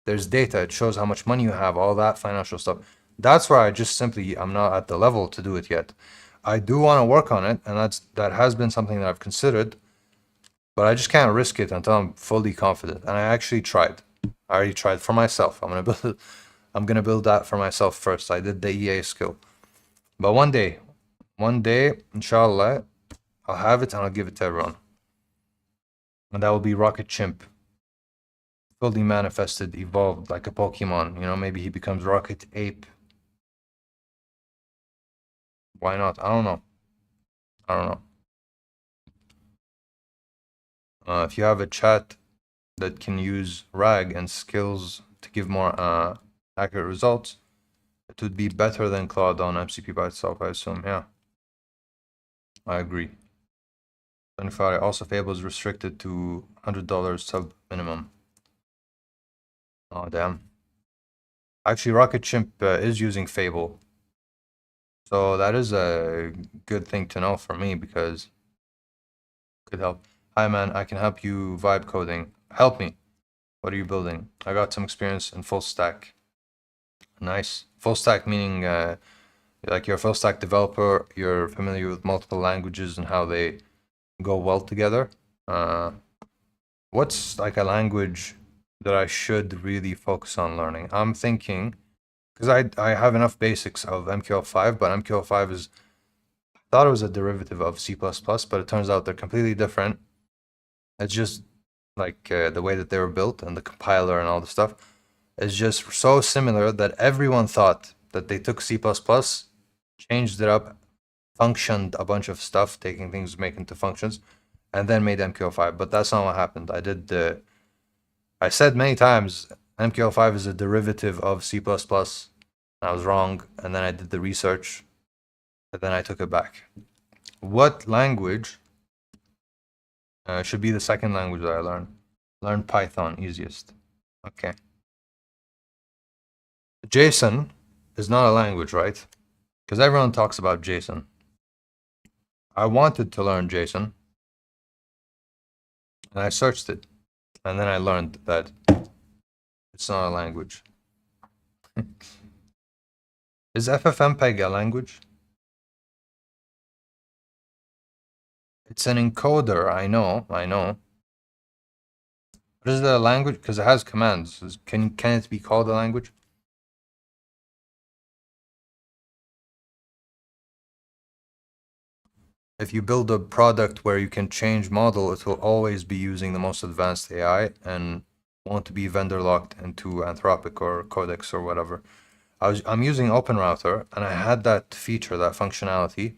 Speaker 1: there's data. It shows how much money you have, all that financial stuff. That's where I just simply, I'm not at the level to do it yet. I do want to work on it, and that has been something that I've considered, but I just can't risk it until I'm fully confident. And I actually tried. I already tried for myself. I'm gonna build that for myself first. I did the EA skill. But one day, inshallah, I'll have it and I'll give it to everyone. And that will be Rocket Chimp. Fully manifested, evolved like a Pokemon. You know, maybe he becomes Rocket Ape. Why not? I don't know. If you have a chat that can use RAG and skills to give more accurate results, it would be better than Claude on MCP by itself, I assume. Yeah, I agree. 25. Also, Fable is restricted to $100 sub minimum. Oh, damn. Actually, Rocket Chimp is using Fable. So that is a good thing to know for me because it could help. Hi, man. I can help you vibe coding. Help me. What are you building? I got some experience in full stack. Nice. Full stack meaning like you're a full stack developer. You're familiar with multiple languages and how they go well together. What's like a language that I should really focus on learning? I'm thinking, because I have enough basics of MQL5, but MQL5 is, I thought it was a derivative of C++, but it turns out they're completely different. It's just like the way that they were built and the compiler and all the stuff is just so similar that everyone thought that they took C++, changed it up, functioned a bunch of stuff, taking things, making into functions, and then made MQL5. But that's not what happened. I said many times MQL5 is a derivative of C++. I was wrong, and then I did the research, and then I took it back. What language should be the second language that I learn? Learn Python, easiest. Okay. JSON is not a language, right? Because everyone talks about JSON. I wanted to learn JSON, and I searched it, and then I learned that it's not a language. Is FFmpeg a language? It's an encoder, I know. But is it a language? Because it has commands. Can it be called a language? If you build a product where you can change model, it will always be using the most advanced AI and won't be vendor locked into Anthropic or Codex or whatever. I'm using OpenRouter, and I had that feature, that functionality,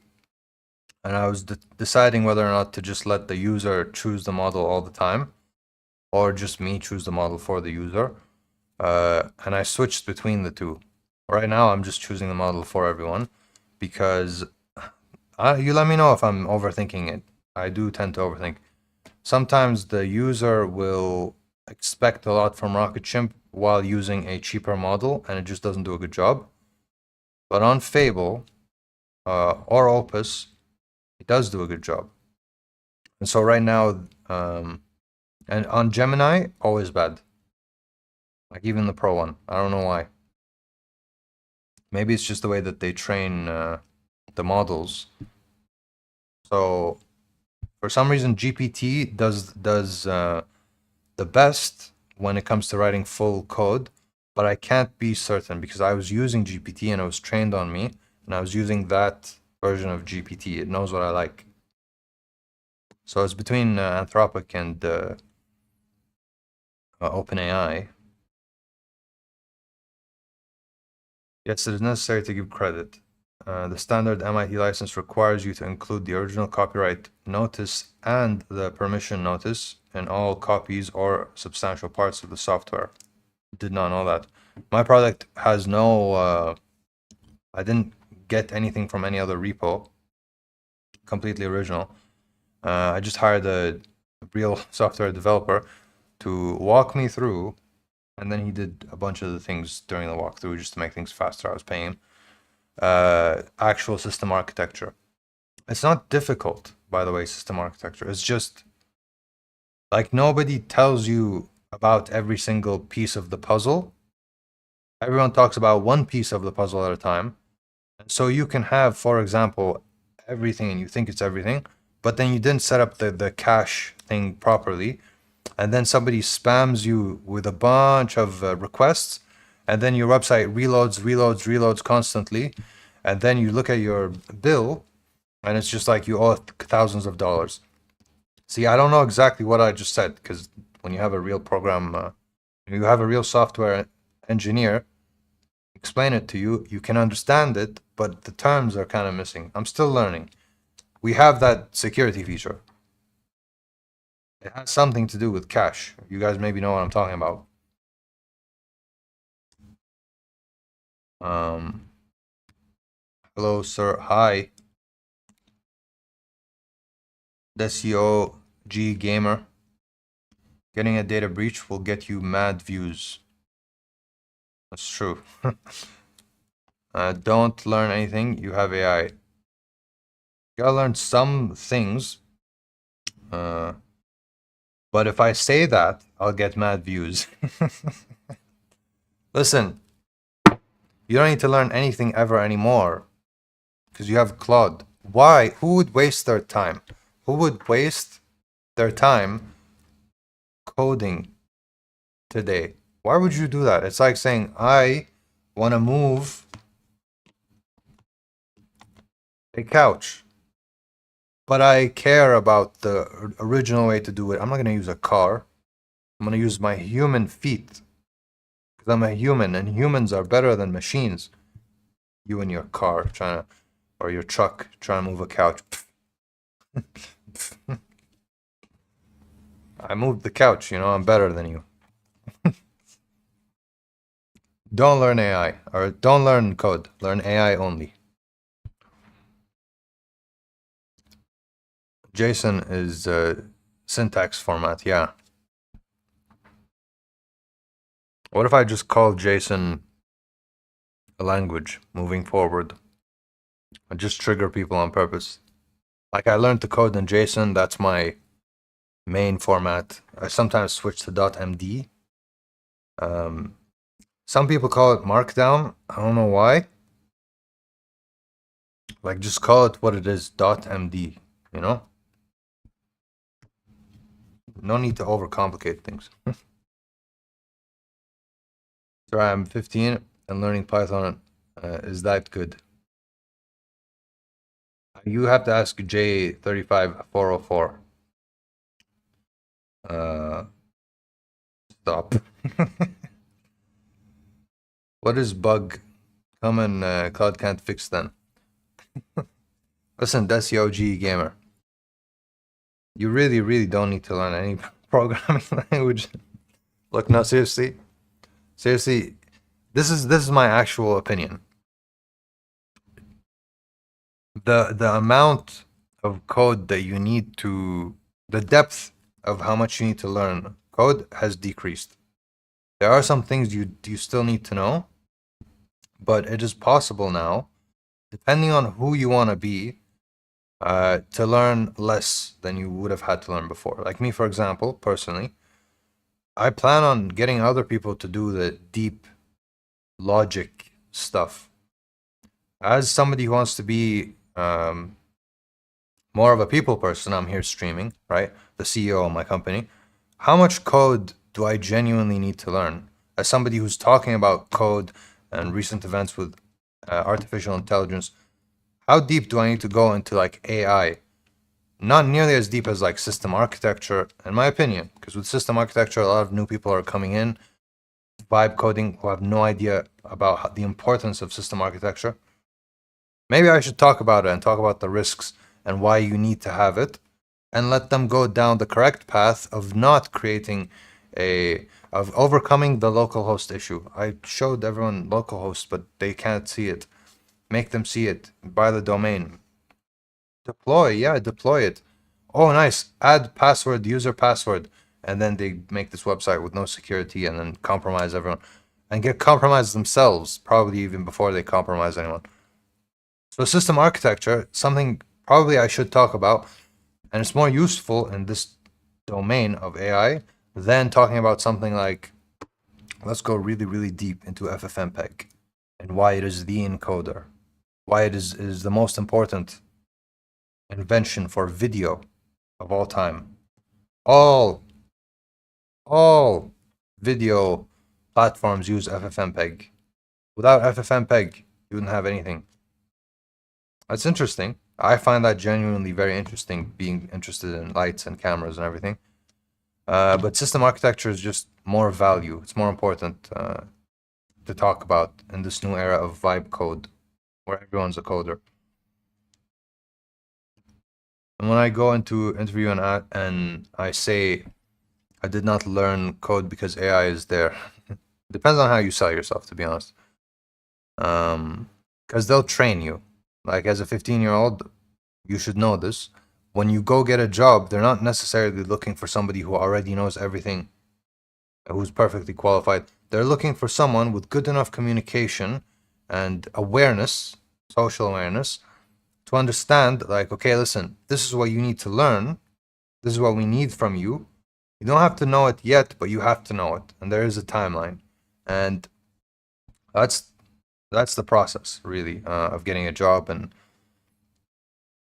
Speaker 1: and I was deciding whether or not to just let the user choose the model all the time, or just me choose the model for the user. And I switched between the two. Right now, I'm just choosing the model for everyone because you let me know if I'm overthinking it. I do tend to overthink. Sometimes the user will expect a lot from RocketChimp while using a cheaper model, and it just doesn't do a good job. But on Fable or Opus, it does do a good job. And so right now, and on Gemini, always bad. Like even the Pro one, I don't know why. Maybe it's just the way that they train the models. So for some reason, GPT does the best when it comes to writing full code, but I can't be certain because I was using GPT and it was trained on me, and I was using that version of GPT. It knows what I like. So it's between Anthropic and OpenAI. Yes, it is necessary to give credit. The standard MIT license requires you to include the original copyright notice and the permission notice in all copies or substantial parts of the software. Did not know that. My product has no, I didn't get anything from any other repo. Completely original. I just hired a real software developer to walk me through, and then he did a bunch of the things during the walkthrough just to make things faster. I was paying him. Actual system architecture. It's not difficult, by the way, system architecture. It's just like nobody tells you about every single piece of the puzzle. Everyone talks about one piece of the puzzle at a time. So you can have, for example, everything and you think it's everything, but then you didn't set up the cache thing properly. And then somebody spams you with a bunch of requests, and then your website reloads constantly. And then you look at your bill, and it's just like you owe thousands of dollars. See, I don't know exactly what I just said, because when you have a real program, you have a real software engineer explain it to you, you can understand it, but the terms are kind of missing. I'm still learning. We have that security feature. It has something to do with cache. You guys maybe know what I'm talking about. Hello, sir. Hi. SEO gamer. Getting a data breach will get you mad views. That's true. Don't learn anything. You have AI. You gotta learn some things. But if I say that, I'll get mad views. Listen, you don't need to learn anything ever anymore because you have Claude. Why? Who would waste their time? Who would waste their time coding today? Why would you do that? It's like saying, I want to move a couch, but I care about the original way to do it. I'm not going to use a car. I'm going to use my human feet because I'm a human, and humans are better than machines. You and your car trying to, or your truck trying to move a couch. I moved the couch, I'm better than you. Don't learn AI, or don't learn code. Learn AI only. JSON is syntax format, yeah. What if I just call JSON a language moving forward? I just trigger people on purpose. Like I learned to code in JSON, that's my main format. I sometimes switch to .md. Some people call it Markdown. I don't know why. Like, just call it what it is, .md, you know? No need to overcomplicate things. Sorry, I'm 15 and learning Python. Is that good? You have to ask J35404. Stop. What is bug? Come and Cloud can't fix then. Listen, that's the OG gamer. You really, really don't need to learn any programming language. Look, no, seriously. Seriously, this is my actual opinion. The amount of code that you need to, the depth of how much you need to learn code has decreased. There are some things you still need to know, but it is possible now, depending on who you want to be, to learn less than you would have had to learn before. Like me, for example, personally, I plan on getting other people to do the deep logic stuff. As somebody who wants to be more of a people person, I'm here streaming, right? The CEO of my company. How much code do I genuinely need to learn? As somebody who's talking about code and recent events with artificial intelligence, how deep do I need to go into like AI? Not nearly as deep as like system architecture, in my opinion, because with system architecture, a lot of new people are coming in, vibe coding, who have no idea about the importance of system architecture. Maybe I should talk about it and talk about the risks and why you need to have it, and let them go down the correct path of not creating of overcoming the localhost issue. I showed everyone localhost, but they can't see it. Make them see it. Buy the domain. Deploy, yeah, deploy it. Oh, nice. Add password, user password. And then they make this website with no security and then compromise everyone. And get compromised themselves, probably even before they compromise anyone. So system architecture, something probably I should talk about, and it's more useful in this domain of AI than talking about something like, let's go really, really deep into FFmpeg and why it is the encoder, why it is the most important invention for video of all time. All video platforms use FFmpeg. Without FFmpeg, you wouldn't have anything. That's interesting. I find that genuinely very interesting, being interested in lights and cameras and everything. But system architecture is just more value. It's more important to talk about in this new era of vibe code, where everyone's a coder. And when I go into interview and I say I did not learn code because AI is there, depends on how you sell yourself, to be honest. Because they'll train you. Like as a 15-year-old, you should know this. When you go get a job, they're not necessarily looking for somebody who already knows everything, who's perfectly qualified. They're looking for someone with good enough communication and awareness, social awareness, to understand, like, okay, listen, this is what you need to learn. This is what we need from you. You don't have to know it yet, but you have to know it. And there is a timeline. And that's the process, really, of getting a job. And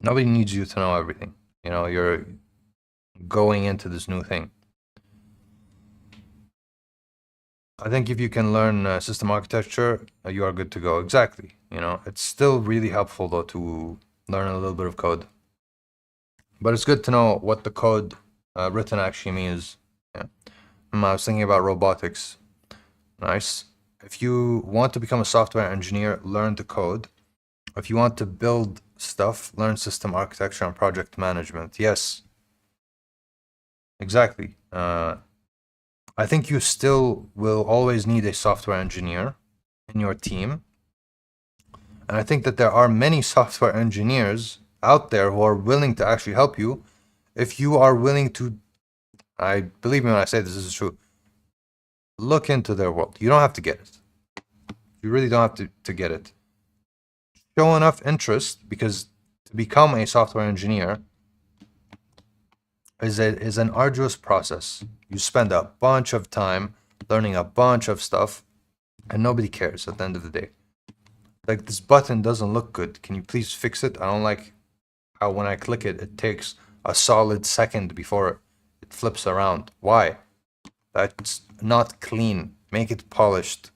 Speaker 1: nobody needs you to know everything. You know, you're going into this new thing. I think if you can learn system architecture, you are good to go. Exactly. You know, it's still really helpful though to learn a little bit of code. But it's good to know what the code written actually means. Yeah. I was thinking about robotics. Nice. If you want to become a software engineer, learn to code. If you want to build stuff, learn system architecture and project management. Yes. Exactly. I think you still will always need a software engineer in your team. And I think that there are many software engineers out there who are willing to actually help you if you are willing to, I believe me when I say this is true, look into their world. You don't have to get it. You really don't have to get it. Show enough interest, because to become a software engineer is an arduous process. You spend a bunch of time learning a bunch of stuff. and nobody cares at the end of the day. Like, this button doesn't look good. Can you please fix it? I don't like how when I click it, it takes a solid second before it flips around. Why? That's not clean. Make it polished.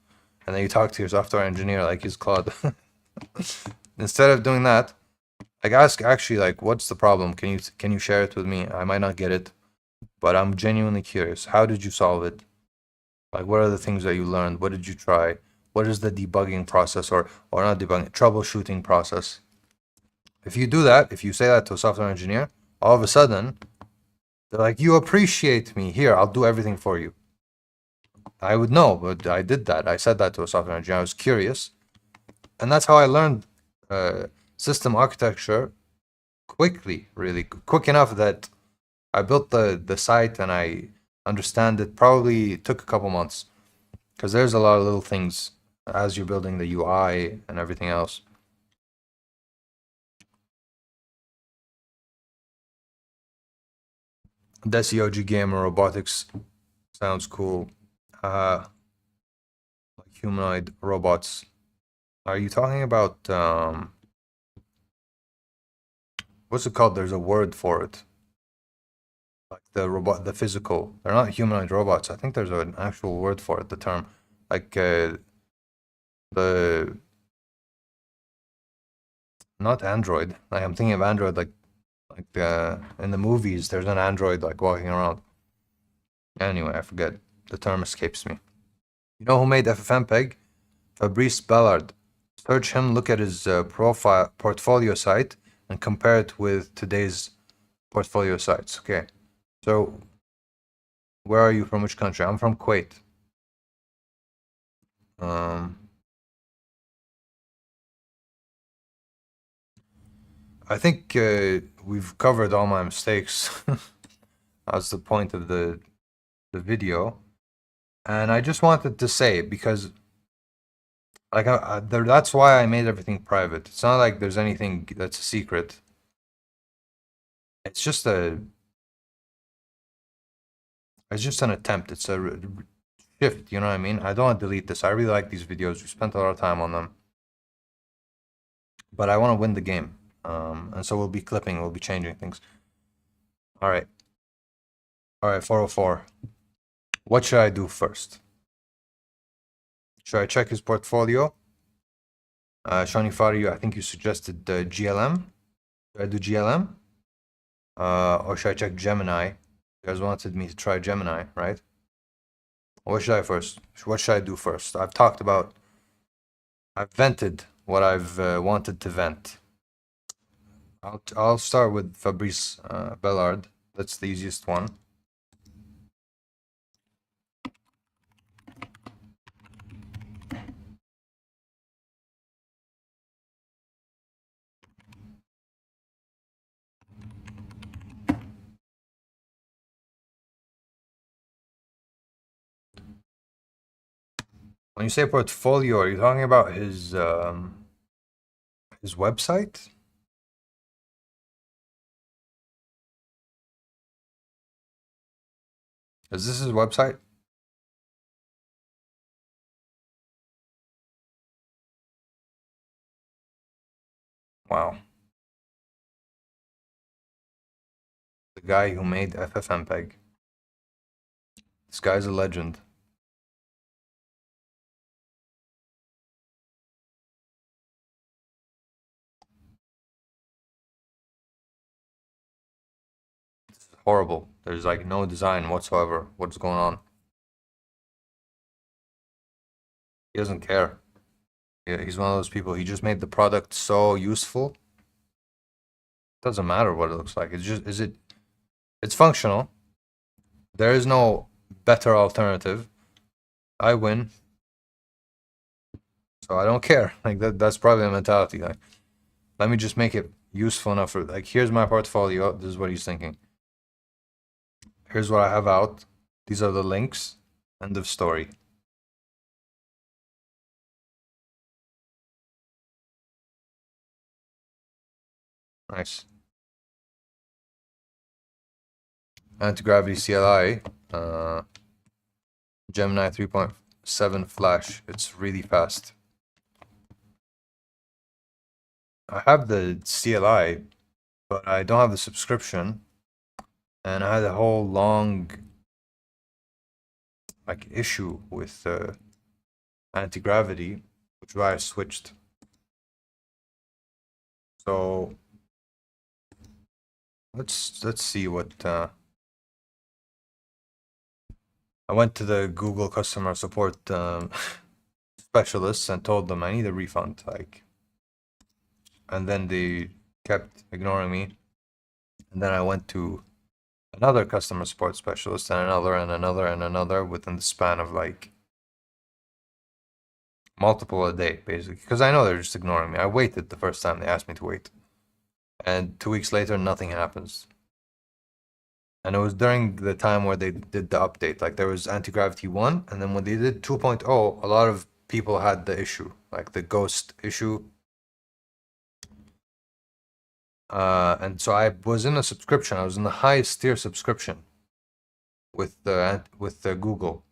Speaker 1: And then you talk to your software engineer like he's Claude. Instead of doing that, like, ask actually, like, what's the problem? Can you share it with me? I might not get it, but I'm genuinely curious. How did you solve it? Like, what are the things that you learned? What did you try? What is the debugging process, or not debugging, troubleshooting process? If you do that, if you say that to a software engineer, all of a sudden, they're like, you appreciate me. Here, I'll do everything for you. I would know, but I did that. I said that to a software engineer. I was curious. And that's how I learned system architecture quickly, really quick enough that I built the site and I understand it. Probably took a couple months because there's a lot of little things as you're building the UI and everything else. Desi OG Gamer Robotics sounds cool. Like humanoid robots. Are you talking about what's it called? There's a word for it. Like the robot, the physical. They're not humanoid robots. I think there's an actual word for it. The term, like the not android. Like, I'm thinking of android, like in the movies. There's an android like walking around. Anyway, I forget. The term escapes me. You know who made FFmpeg? Fabrice Ballard. Search him. Look at his portfolio site and compare it with today's portfolio sites. Okay. So, where are you from? Which country? I'm from Kuwait. I think we've covered all my mistakes. That's the point of the video, and I just wanted to say, because like that's why I made everything private. It's not like there's anything that's a secret. It's just an attempt. It's a shift. You know what I mean? I don't want to delete this. I really like these videos. We spent a lot of time on them, but I want to win the game. And so we'll be clipping. We'll be changing things. All right. 404. What should I do first? Should I check his portfolio? Shani Fari, I think you suggested GLM. Should I do GLM? Or should I check Gemini? You guys wanted me to try Gemini, right? What should I first? What should I do first? I've vented what I've wanted to vent. I'll start with Fabrice Bellard. That's the easiest one. When you say portfolio, are you talking about his website? Is this his website? Wow. The guy who made FFmpeg. This guy's a legend. This is horrible. There's like no design whatsoever. What's going on? He doesn't care. Yeah, he's one of those people. He just made the product so useful. Doesn't matter what it looks like. It's just, it's functional. There is no better alternative. I win. So I don't care. Like that's probably a mentality. Like, let me just make it useful enough for, like, here's my portfolio. This is what he's thinking. Here's what I have out. These are the links. End of story. Nice. Anti-gravity CLI. Gemini 3. 7 Flash. It's really fast. I have the CLI, but I don't have the subscription. And I had a whole long like issue with anti-gravity, which is why I switched. So let's see what I went to the Google customer support specialists and told them I need a refund, like, and then they kept ignoring me. And then I went to another customer support specialist and another and another and another within the span of like multiple a day, basically, because I know they're just ignoring me. I waited the first time they asked me to wait, and 2 weeks later, nothing happens. And it was during the time where they did the update. Like there was Anti-Gravity 1, and then when they did 2.0, a lot of people had the issue, like the ghost issue. And so I was in a subscription. I was in the highest tier subscription with the Google.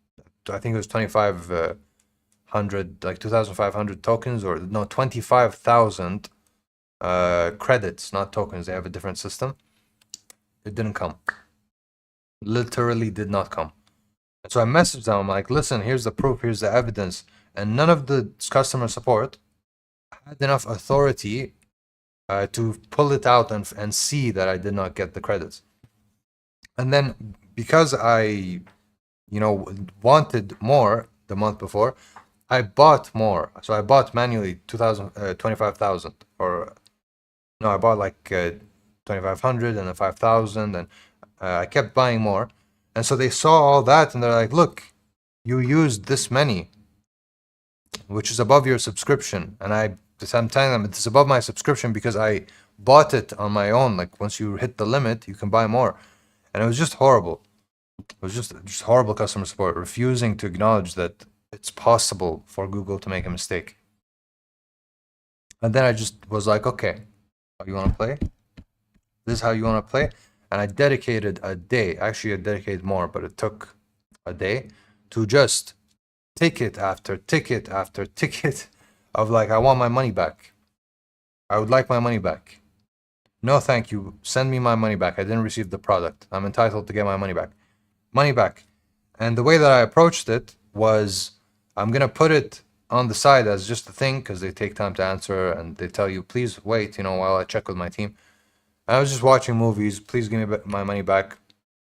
Speaker 1: I think it was 2,500, like 2,500 tokens, or no, 25,000 credits, not tokens. They have a different system. It didn't come. Literally did not come. And so I messaged them. I'm like, listen, here's the proof, here's the evidence. And none of the customer support had enough authority to pull it out and see that I did not get the credits. And then because I, wanted more the month before, I bought more. So I bought manually 25,000, or no, I bought like 2,500 and then 5,000, and I kept buying more. And so they saw all that and they're like, look, you used this many, which is above your subscription. And I'm telling them it's above my subscription because I bought it on my own. Like once you hit the limit, you can buy more. And it was just horrible. It was just horrible customer support, refusing to acknowledge that it's possible for Google to make a mistake. And then I just was like, okay, you want to play? This is how you want to play? And I dedicated a day. Actually, I dedicated more, but it took a day to just ticket after ticket after ticket of like, I want my money back. I would like my money back. No, thank you. Send me my money back. I didn't receive the product. I'm entitled to get my money back. Money back. And the way that I approached it was, I'm going to put it on the side as just a thing because they take time to answer and they tell you, please wait, while I check with my team. I was just watching movies. Please give me my money back.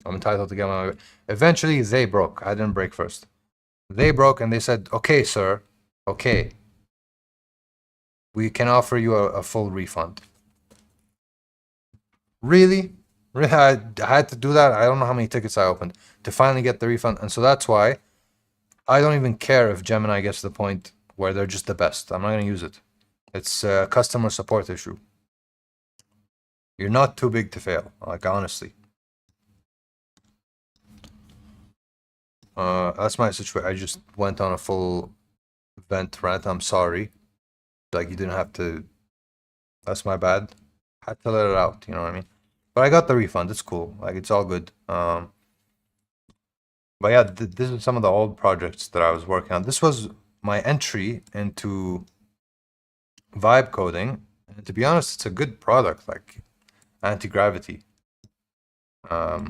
Speaker 1: I'm entitled to get my money back. Eventually, they broke. I didn't break first. They broke and they said, okay, sir, okay, we can offer you a full refund. Really? Really? I had to do that. I don't know how many tickets I opened to finally get the refund. And so that's why I don't even care if Gemini gets to the point where they're just the best. I'm not going to use it. It's a customer support issue. You're not too big to fail, like honestly. That's my situation. I just went on a full vent rant. I'm sorry. Like you didn't have to. That's my bad. Had to let it out. You know what I mean? But I got the refund. It's cool. Like it's all good. But yeah, this is some of the old projects that I was working on. This was my entry into vibe coding. And to be honest, it's a good product. Like anti-gravity. I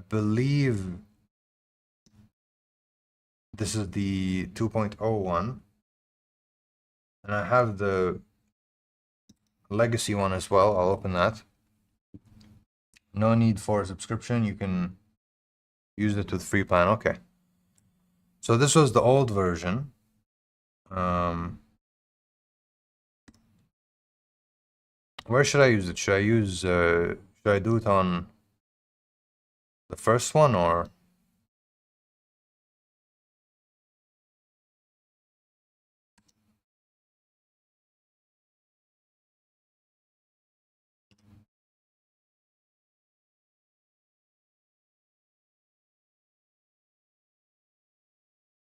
Speaker 1: believe this is the 2.0 one, and I have the legacy one as well. I'll open that. No need for a subscription. You can use it with free plan. Okay. So this was the old version. Where should I use it? Should I do it on the first one or?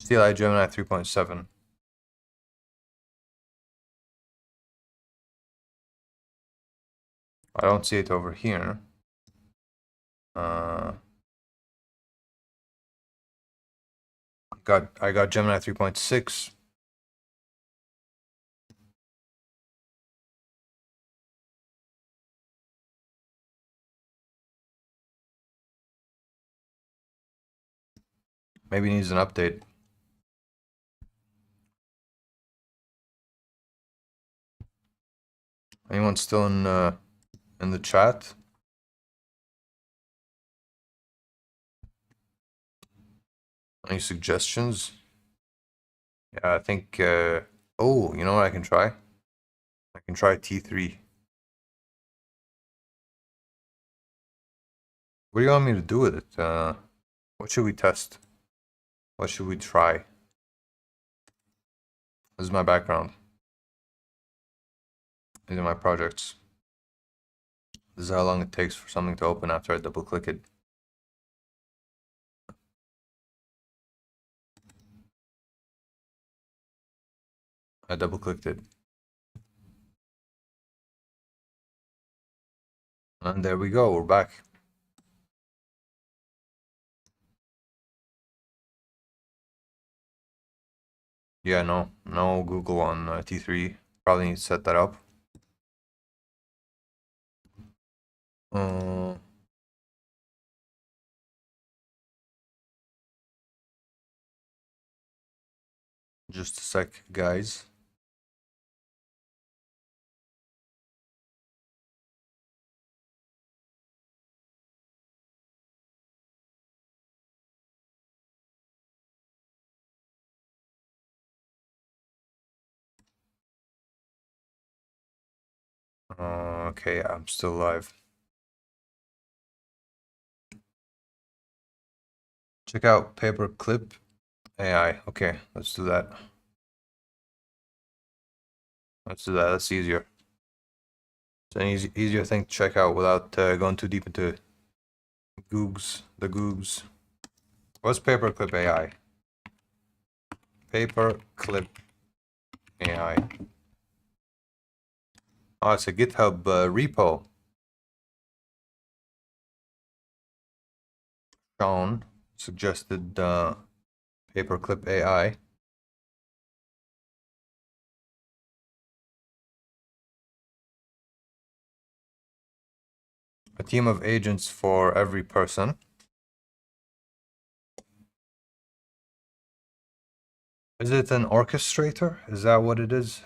Speaker 1: CLI Gemini 3.7. I don't see it over here. I got Gemini 3.6. Maybe it needs an update. Anyone still in the chat? Any suggestions? Yeah, I think. Oh, you know what I can try? I can try T3. What do you want me to do with it? What should we test? What should we try? This is my background. These are my projects. This is how long it takes for something to open after I double click it. I double clicked it. And there we go, we're back. Yeah, no Google on T3. Probably need to set that up. Just a sec, guys. Okay, I'm still live. Check out Paperclip AI. Okay, let's do that. Let's do that. That's easier. It's an easier thing to check out without going too deep into the googs. What's Paperclip AI? Paperclip AI. Oh, it's a GitHub repo. Sean suggested Paperclip AI. A team of agents for every person. Is it an orchestrator? Is that what it is?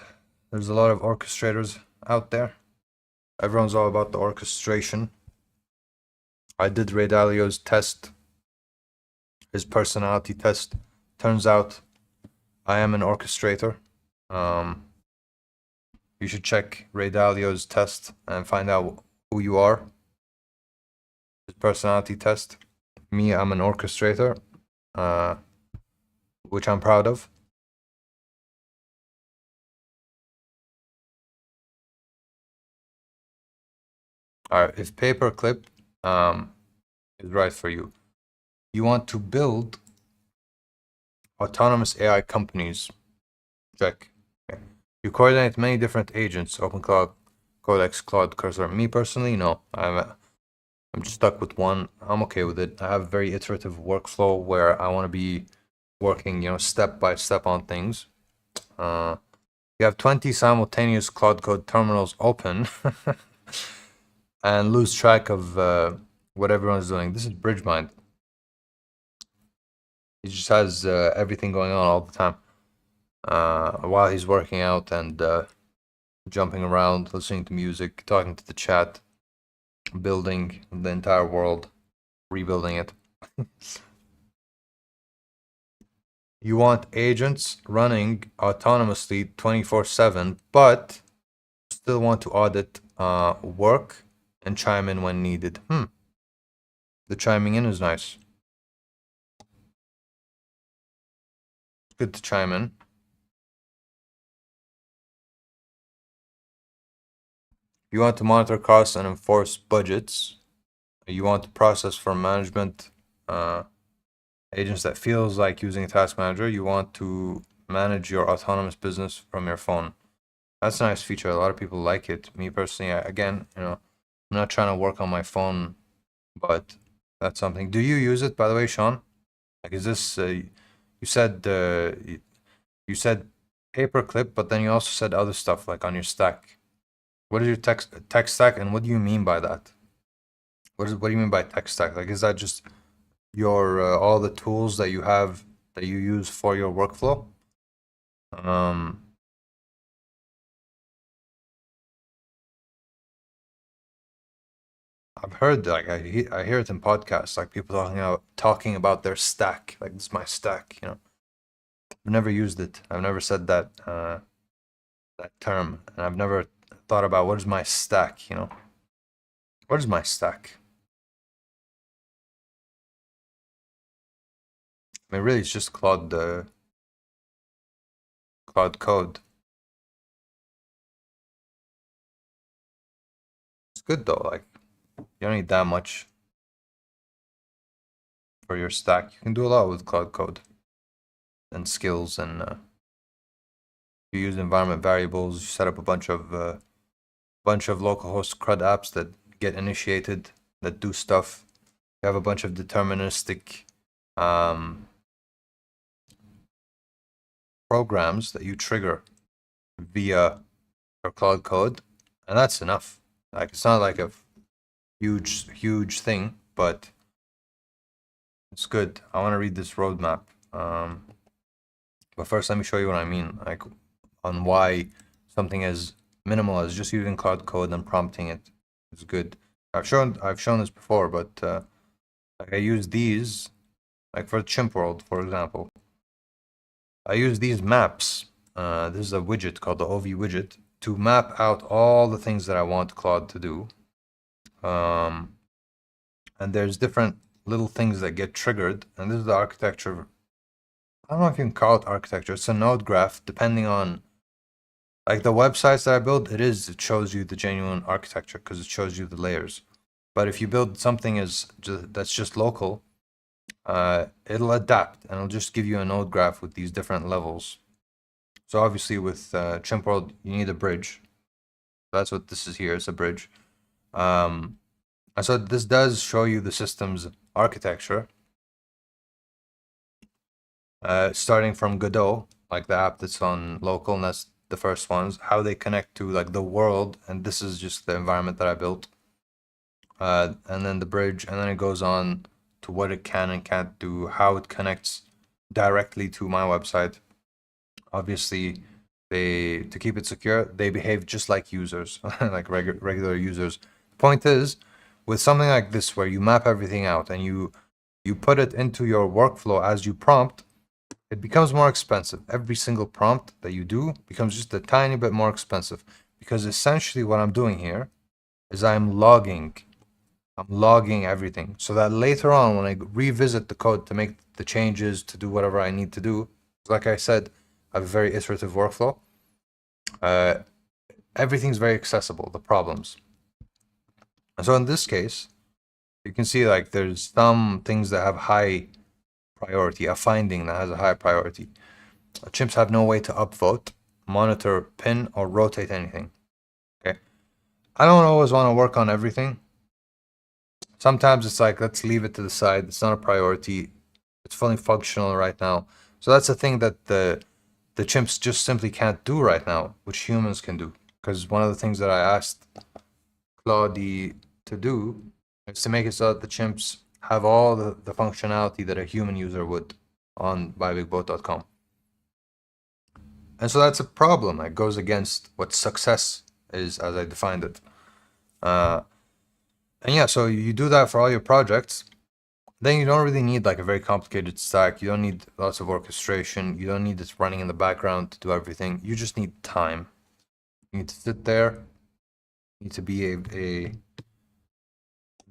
Speaker 1: There's a lot of orchestrators out there. Everyone's all about the orchestration. I did Ray Dalio's test, his personality test. Turns out I am an orchestrator. You should check Ray Dalio's test and find out who you are. His personality test. Me, I'm an orchestrator, which I'm proud of. Alright, if Paperclip is right for you, you want to build autonomous AI companies. Check. Okay. You coordinate many different agents, OpenCloud, Codex, Cloud Cursor. Me personally, no. I'm just stuck with one. I'm okay with it. I have a very iterative workflow where I want to be working, step by step on things. You have 20 simultaneous Cloud Code terminals open and lose track of what everyone's doing. This is BridgeMind. He just has everything going on all the time while he's working out and jumping around, listening to music, talking to the chat, building the entire world, rebuilding it. You want agents running autonomously 24/7, but still want to audit work and chime in when needed. The chiming in is nice. It's good to chime in. You want to monitor costs and enforce budgets. You want to process for management agents that feels like using a task manager. You want to manage your autonomous business from your phone. That's a nice feature. A lot of people like it. Me personally, again, I'm not trying to work on my phone, but that's something. Do you use it, by the way, Sean? Like, is this you you said you said paperclip, but then you also said other stuff like on your stack. What is your tech stack, and what do you mean by that? What do you mean by tech stack? Like, is that just your all the tools that you have that you use for your workflow? I've heard like I hear it in podcasts, like people talking about their stack, like this is my stack. I've never used it. I've never said that that term, and I've never thought about what is my stack. What is my stack? I mean, really, it's just Cloud Code. It's good though. Like, you don't need that much for your stack. You can do a lot with Cloud Code and skills, and you use environment variables. You set up a bunch of localhost CRUD apps that get initiated, that do stuff. You have a bunch of deterministic programs that you trigger via your Cloud Code, and that's enough. Like, it's not like a huge thing, but it's good. I want to read this roadmap. But first, let me show you what I mean, like on why something as minimal as just using Cloud Code and prompting it is good. I've shown this before, but like I use these, like for Chimp World, for example. I use these maps. This is a widget called the OV widget to map out all the things that I want Claude to do. And there's different little things that get triggered, and this is the architecture. I don't know if you can call it architecture. It's a node graph, depending on like the websites that I build. It shows you the genuine architecture because it shows you the layers. But if you build something that's just local, it'll adapt and it'll just give you a node graph with these different levels. So obviously with Chimp World, you need a bridge. That's what this is here. It's a bridge. And so this does show you the system's architecture. Starting from Godot, like the app that's on local, and that's the first ones, how they connect to like the world, and this is just the environment that I built. And then the bridge, and then it goes on to what it can and can't do, how it connects directly to my website. Obviously, to keep it secure, they behave just like users, like regular users. Point is, with something like this where you map everything out and you put it into your workflow as you prompt, it becomes more expensive. Every single prompt that you do becomes just a tiny bit more expensive, because essentially what I'm doing here is I'm logging everything, so that later on when I revisit the code to make the changes, to do whatever I need to do, like I said, I have a very iterative workflow. Everything's very accessible, the problems. And so in this case, you can see like there's some things that have high priority, a finding that has a high priority. Chimps have no way to upvote, monitor, pin, or rotate anything. Okay. I don't always want to work on everything. Sometimes it's like, let's leave it to the side. It's not a priority. It's fully functional right now. So that's the thing that the chimps just simply can't do right now, which humans can do. Because one of the things that I asked Claudie to do is to make it so that the chimps have all the functionality that a human user would on buybigbot.com. And so that's a problem. It goes against what success is as I defined it. And yeah, so you do that for all your projects. Then you don't really need like a very complicated stack. You don't need lots of orchestration. You don't need this running in the background to do everything. You just need time. You need to sit there. You need to be a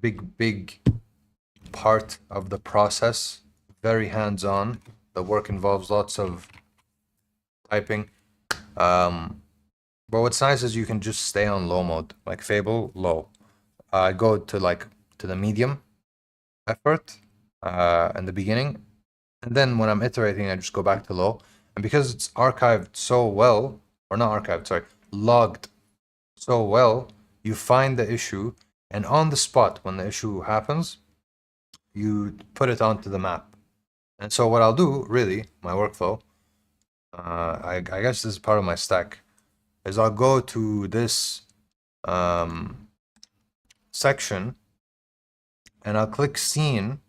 Speaker 1: big part of the process. Very hands-on. The work involves lots of typing. But what's nice is you can just stay on low mode, like Fable, low. I go to the medium effort in the beginning, and then when I'm iterating, I just go back to low. And because it's archived so well, or not archived, sorry, logged so well, you find the issue, and on the spot when the issue happens, you put it onto the map. And so what I'll do, really, my workflow, I guess this is part of my stack, is I'll go to this section and I'll click scene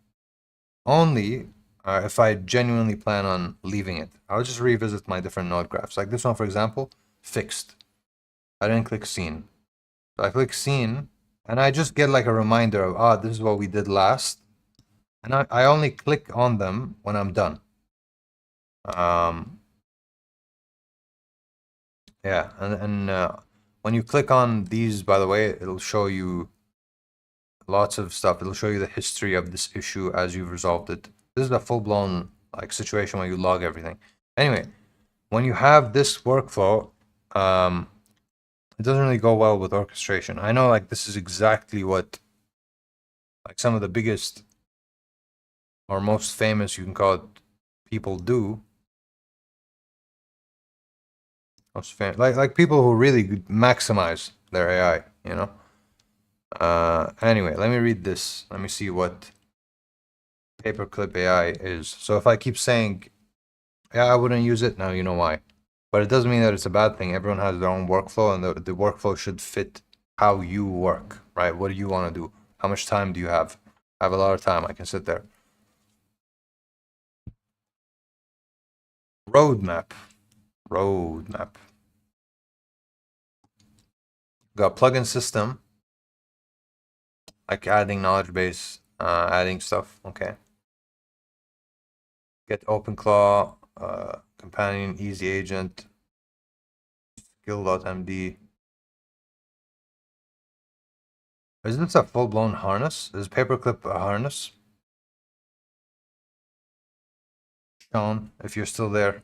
Speaker 1: only if I genuinely plan on leaving it. I'll just revisit my different node graphs. Like this one, for example, fixed. I didn't click scene. So I click scene and I just get like a reminder of, this is what we did last. And I only click on them when I'm done. Yeah, and when you click on these, by the way, it'll show you lots of stuff. It'll show you the history of this issue as you've resolved it. This is a full-blown like situation where you log everything. Anyway, when you have this workflow, it doesn't really go well with orchestration. I know like this is exactly what like some of the biggest or most famous, you can call it, people do. Most famous, like people who really maximize their AI, you know. Anyway, let me read this. Let me see what paperclip AI is. So if I keep saying, yeah, I wouldn't use it, now you know why. But it doesn't mean that it's a bad thing. Everyone has their own workflow, and the workflow should fit how you work, right? What do you want to do? How much time do you have? I have a lot of time. I can sit there. Roadmap. Got plugin system. Like adding knowledge base, adding stuff. Okay. Get OpenClaw, companion, easy agent, skill.md. Is this a full-blown harness? Is paperclip a harness? Sean, if you're still there.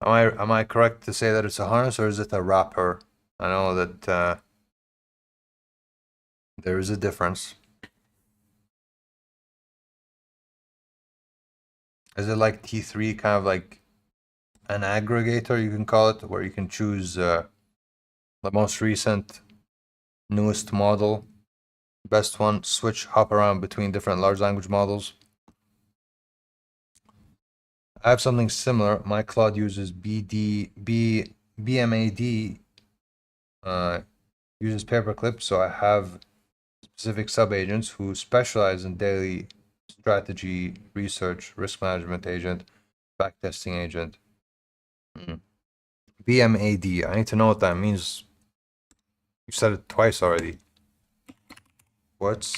Speaker 1: Am I correct to say that it's a harness, or is it a wrapper? I know that there is a difference. Is it like T3, kind of like an aggregator, you can call it, where you can choose the most recent, newest model, best one, hop around between different large language models? I have something similar. My Claude uses BMAD, uses paperclip, so I have specific subagents who specialize in daily strategy, research, risk management agent, backtesting agent. BMAD. I need to know what that means. You said it twice already. What's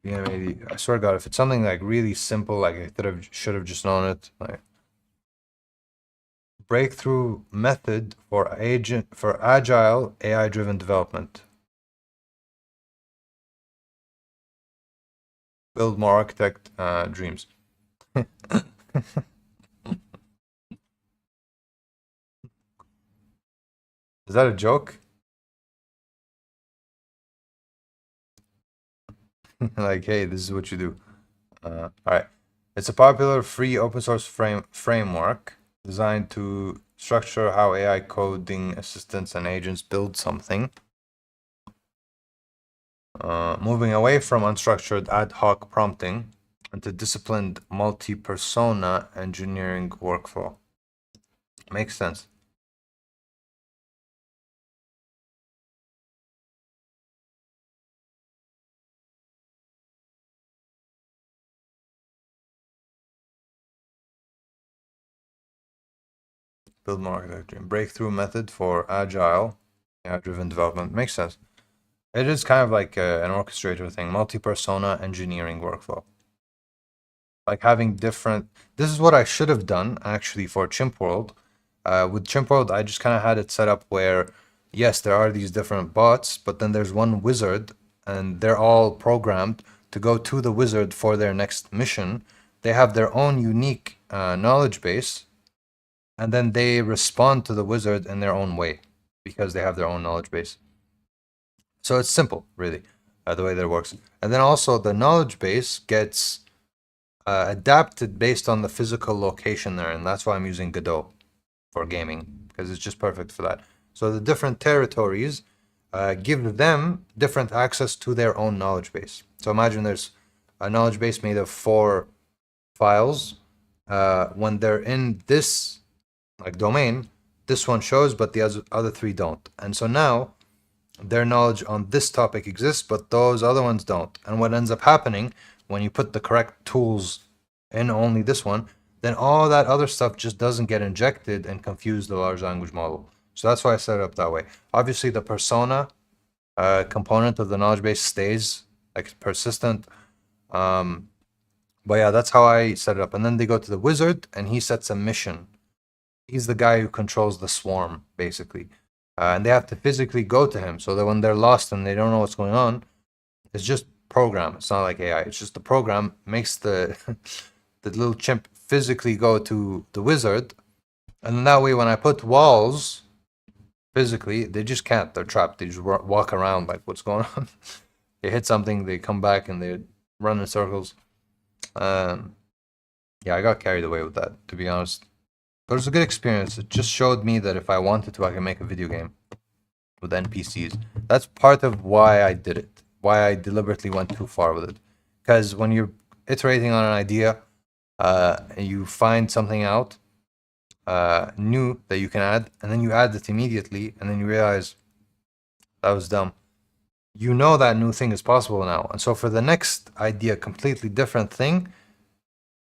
Speaker 1: BMAD? I swear to God, if it's something like really simple, like I should have just known it. Like breakthrough method for agile AI-driven development. Build more architect dreams. Is that a joke? Like, hey, this is what you do. All right. It's a popular free open source framework designed to structure how AI coding assistants and agents build something. Moving away from unstructured ad hoc prompting into disciplined multi-persona engineering workflow. Makes sense. Build more architecture. Breakthrough method for agile AI-driven development. Makes sense. It is kind of like an orchestrator thing, multi-persona engineering workflow. Like having different, this is what I should have done actually for Chimp World. With Chimp World, I just kind of had it set up where, yes, there are these different bots, but then there's one wizard and they're all programmed to go to the wizard for their next mission. They have their own unique knowledge base, and then they respond to the wizard in their own way because they have their own knowledge base. So it's simple, really, the way that it works. And then also the knowledge base gets adapted based on the physical location there, and that's why I'm using Godot for gaming, because it's just perfect for that. So the different territories give them different access to their own knowledge base. So imagine there's a knowledge base made of 4 files. When they're in this like domain, this one shows, but the other 3 don't. And so now their knowledge on this topic exists, but those other ones don't. And what ends up happening when you put the correct tools in only this one, then all that other stuff just doesn't get injected and confuse the large language model. So that's why I set it up that way. Obviously, the persona component of the knowledge base stays like persistent. But yeah, that's how I set it up. And then they go to the wizard, and he sets a mission. He's the guy who controls the swarm, basically. And they have to physically go to him so that when they're lost and they don't know what's going on, it's just program. It's not like AI. It's just the program makes the the little chimp physically go to the wizard, and then that way when I put walls physically, they just can't. They're trapped. They just walk around like, what's going on? They hit something, they come back, and they run in circles. Yeah, I got carried away with that, to be honest. But it was a good experience. It just showed me that if I wanted to, I can make a video game with NPCs. That's part of why I did it, why I deliberately went too far with it. Because when you're iterating on an idea, and you find something out new that you can add, and then you add it immediately, and then you realize that was dumb. You know that new thing is possible now. And so for the next idea, completely different thing,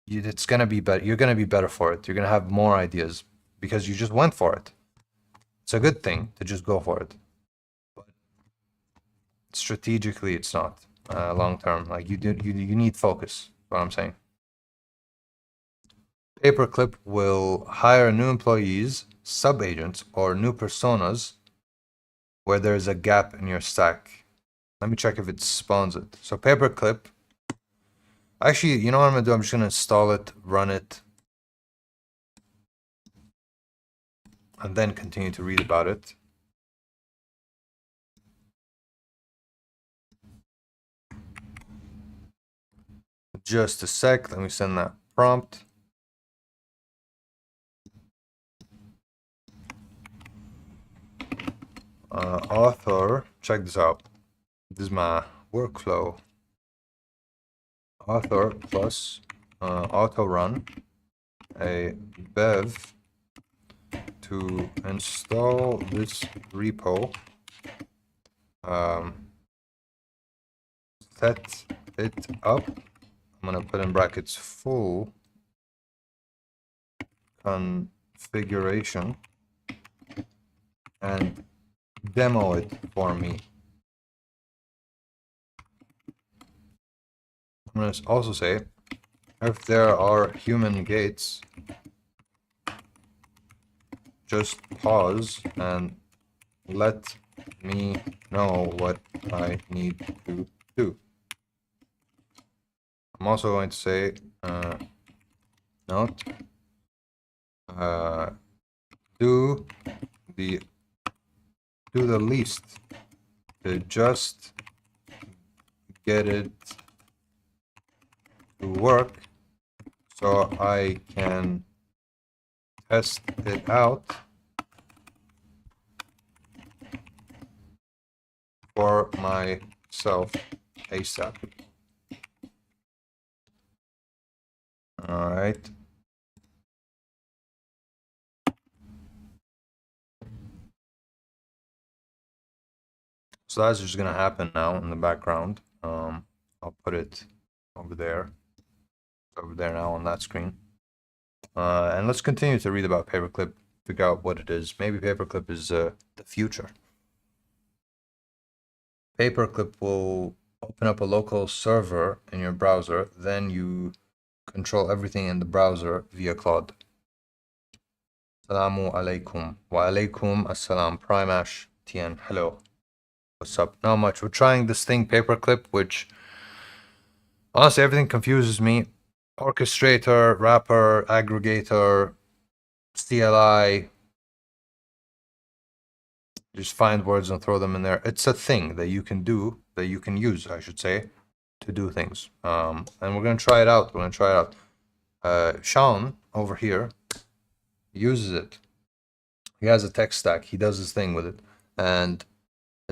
Speaker 1: it's gonna be better. You're gonna be better for it. You're gonna have more ideas because you just went for it. It's a good thing to just go for it. But strategically, it's not long term. Like you need focus. That's what I'm saying. Paperclip will hire new employees, sub-agents, or new personas where there's a gap in your stack. Let me check if it spawns it. So Paperclip, actually, you know what I'm gonna do? I'm just gonna install it, run it, and then continue to read about it. Just a sec, let me send that prompt. Author, check this out. This is my workflow. Author plus auto run a bev to install this repo. Set it up. I'm gonna put in brackets full configuration and demo it for me. I'm going to also say, if there are human gates, just pause and let me know what I need to do. I'm also going to say, note, do the least to just get it to work so I can test it out for myself ASAP. All right. So that's just gonna happen now in the background. I'll put it over there now on that screen. And let's continue to read about Paperclip, figure out what it is. Maybe Paperclip is the future. Paperclip will open up a local server in your browser, then you control everything in the browser via Claude. Assalamu alaikum. Wa alaikum assalam. Primash Tien. Hello. What's up? Not much. We're trying this thing, Paperclip, which honestly everything confuses me. Orchestrator, wrapper, aggregator, CLI. Just find words and throw them in there. It's a thing that you can do, that you can use, I should say, to do things. And we're gonna try it out. We're gonna try it out. Sean over here uses it. He has a tech stack. He does his thing with it, and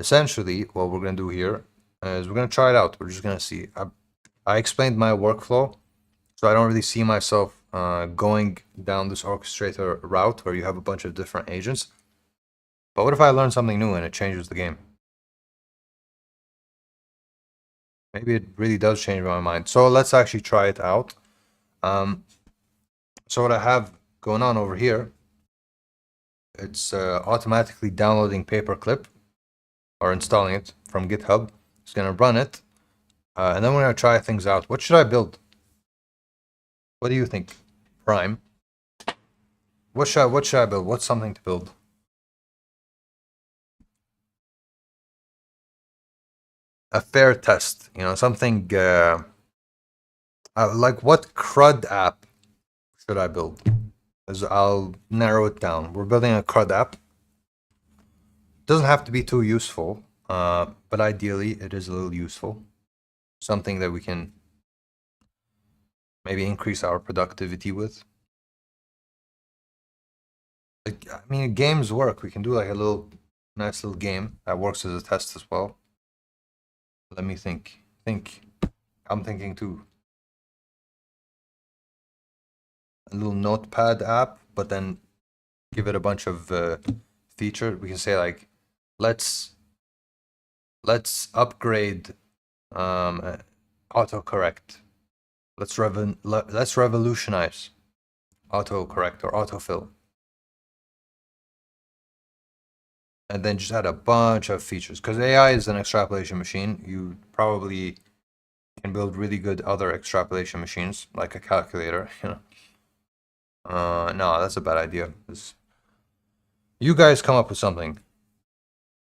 Speaker 1: essentially, what we're going to do here is we're going to try it out. We're just going to see. I explained my workflow, so I don't really see myself going down this orchestrator route where you have a bunch of different agents. But what if I learn something new and it changes the game? Maybe it really does change my mind. So let's actually try it out. So what I have going on over here, it's automatically downloading Paperclip or installing it from GitHub. It's going to run it. And then we're going to try things out. What should I build? What do you think, Prime? What should I build? What's something to build? A fair test, you know, something like what CRUD app should I build? I'll narrow it down. We're building a CRUD app. Doesn't have to be too useful, but ideally it is a little useful. Something that we can maybe increase our productivity with. Like, I mean, games work. We can do like a nice little game that works as a test as well. Let me think. I'm thinking too. A little notepad app, but then give it a bunch of features. We can say like, let's upgrade autocorrect. Let's revolutionize autocorrect or autofill. And then just add a bunch of features. Because AI is an extrapolation machine. You probably can build really good other extrapolation machines, like a calculator, you know. No, that's a bad idea. You guys come up with something.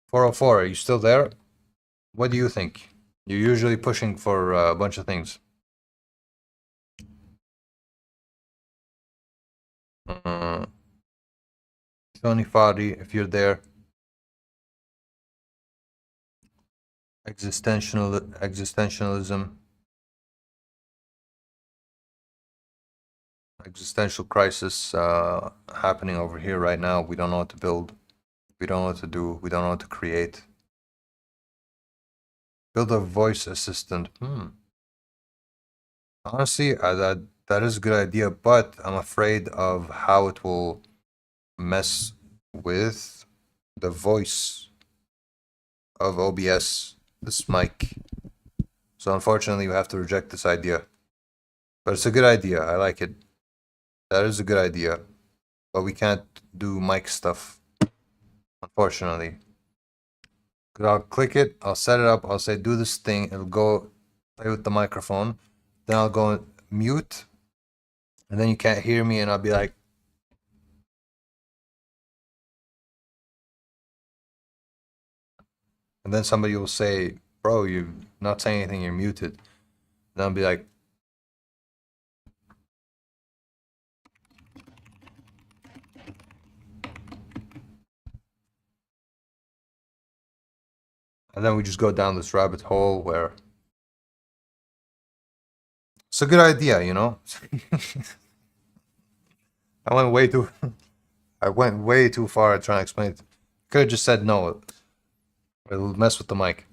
Speaker 1: 404, are you still there? What do you think? You're usually pushing for a bunch of things. Tony Fadi, if you're there. Existentialism. Existential crisis happening over here right now. We don't know what to build. We don't know what to do. We don't know what to create. Build a voice assistant. Honestly, that is a good idea, but I'm afraid of how it will mess with the voice of OBS, this mic. So unfortunately, we have to reject this idea. But it's a good idea. I like it. That is a good idea. But we can't do mic stuff, unfortunately. Because I'll click it, I'll set it up, I'll say do this thing, it'll go play with the microphone. Then I'll go mute. And then you can't hear me and I'll be like, and then somebody will say, bro, you're not saying anything, you're muted. Then I'll be like, and then we just go down this rabbit hole where it's a good idea, you know? I went way too far trying to explain it. Could have just said no. It'll mess with the mic.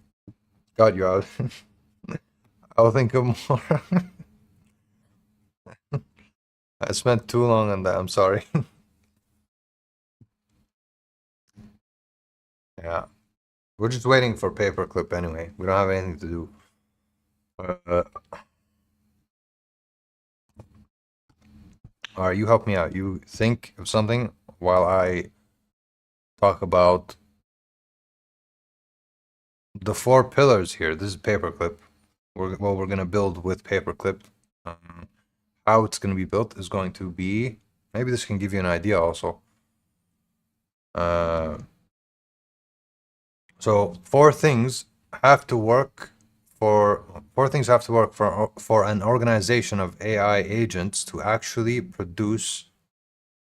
Speaker 1: Got you out. I'll think of more. I spent too long on that. I'm sorry. Yeah. We're just waiting for Paperclip anyway. We don't have anything to do. All right, you help me out. You think of something while I talk about the 4 pillars here. This is Paperclip. What we're going to build with Paperclip. How it's going to be built is going to be, maybe this can give you an idea also. So 4 things have to work for an organization of AI agents to actually produce.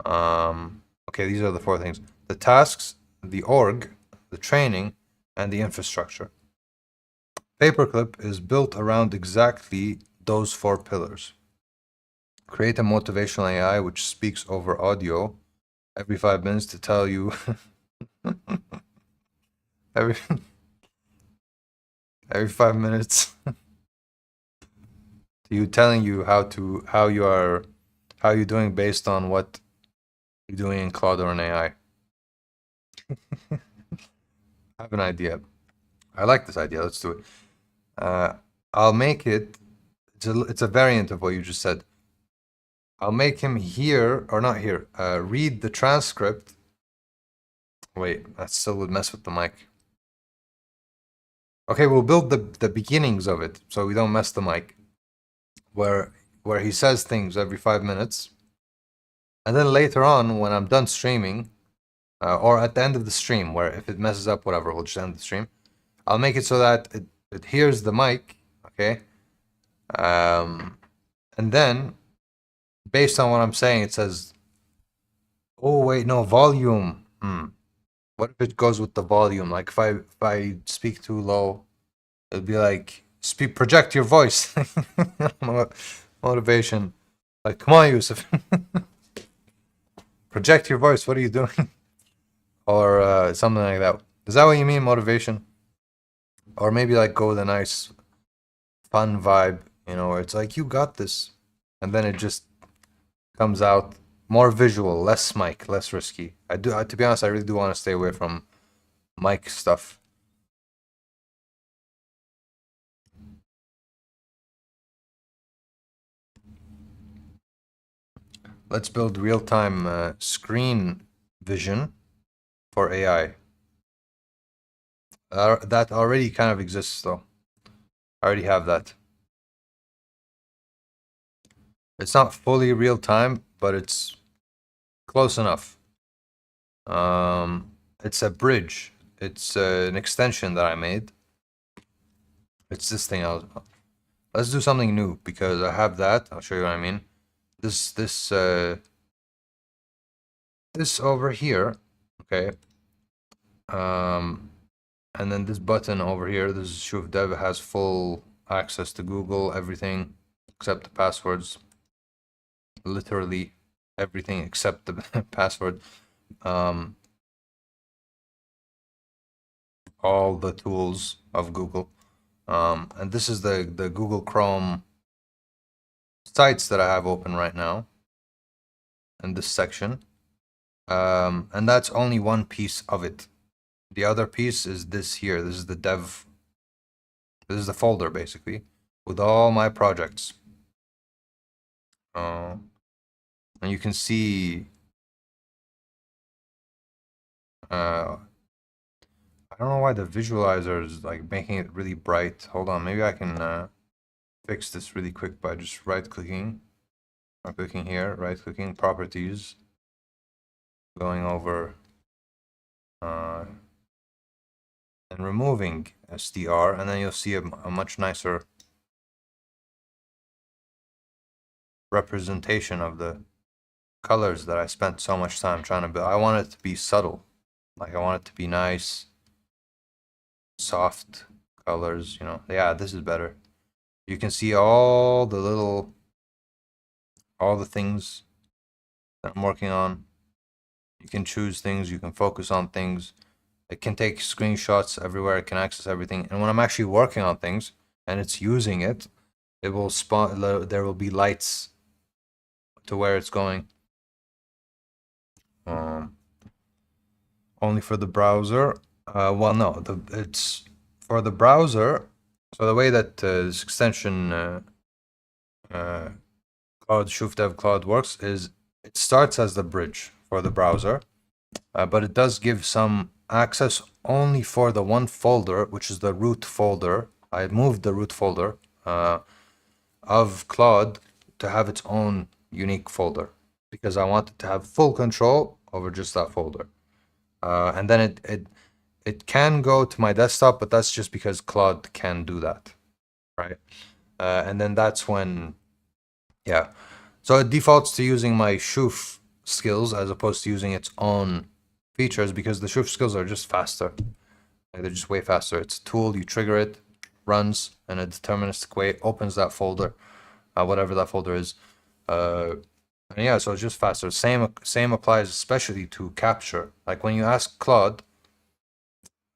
Speaker 1: Okay, these are the 4 things: the tasks, the org, the training, and the infrastructure. Paperclip is built around exactly those 4 pillars. Create a motivational AI which speaks over audio every 5 minutes to tell you Every 5 minutes. You telling you how you're doing based on what you're doing in Claude or in AI. I have an idea. I like this idea. Let's do it. I'll make it. It's a variant of what you just said. I'll make him hear or not hear. Read the transcript. Wait, that still would mess with the mic. Okay, we'll build the beginnings of it so we don't mess the mic. Where he says things every 5 minutes, and then later on when I'm done streaming, or at the end of the stream, where if it messes up, whatever, we'll just end the stream. I'll make it so that it hears the mic, okay? And then, based on what I'm saying, it says, oh wait, no, volume. What if it goes with the volume? Like if I speak too low, it'd be like, project your voice. Motivation. Like, come on, Yusuf. Project your voice. What are you doing? Or something like that. Is that what you mean, motivation? Or maybe like go with a nice fun vibe, where it's like, you got this. And then it just comes out more visual, less mic, less risky. To be honest, I really do want to stay away from mic stuff. Let's build real-time screen vision for AI. That already kind of exists, though. I already have that. It's not fully real-time, but it's close enough. It's a bridge. It's an extension that I made. It's this thing. Let's do something new because I have that. I'll show you what I mean. This over here, okay. And then this button over here. This is Shuf Dev, has full access to Google, everything except the passwords. Literally everything except the password. All the tools of Google. And this is the Google Chrome sites that I have open right now in this section. And that's only one piece of it. The other piece is this here. This is the dev. This is the folder basically with all my projects. And you can see. I don't know why the visualizer is like making it really bright. Hold on, maybe I can fix this really quick by just right-clicking. I'm clicking here, right-clicking, properties, going over and removing SDR, and then you'll see a much nicer representation of the colors that I spent so much time trying to build. I want it to be subtle. Like I want it to be nice, soft colors, Yeah, this is better. You can see all the things that I'm working on. You can choose things, you can focus on things. It can take screenshots everywhere, it can access everything. And when I'm actually working on things and it's using it, it will spawn, there will be lights to where it's going. Only for the browser. Well, no, it's for the browser. So the way that this extension Cloud Shuf Dev Cloud works is it starts as the bridge for the browser, but it does give some access only for the one folder, which is the root folder. I moved the root folder of Claude to have its own unique folder because I wanted to have full control over just that folder. And then it can go to my desktop, but that's just because Claude can do that, right? And then that's when, yeah. So it defaults to using my Shuf skills as opposed to using its own features because the Shuf skills are just faster. Like they're just way faster. It's a tool, you trigger it, runs in a deterministic way, opens that folder, whatever that folder is. And yeah, so it's just faster. Same applies especially to capture. Like when you ask Claude,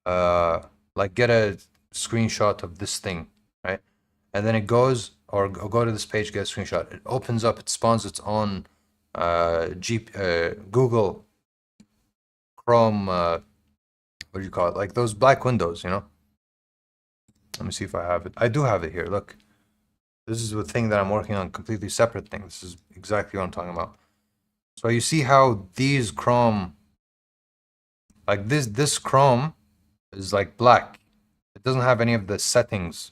Speaker 1: like screenshot of this thing, right? And then it goes, or go to this page, get a screenshot. It opens up, it spawns its own Google Chrome, what do you call it? Like those black windows, you know? Let me see if I have it. I do have it here. Look, this is the thing that I'm working on, completely separate thing. This is exactly what I'm talking about. So you see how these Chrome, like this Chrome is like black. It doesn't have any of the settings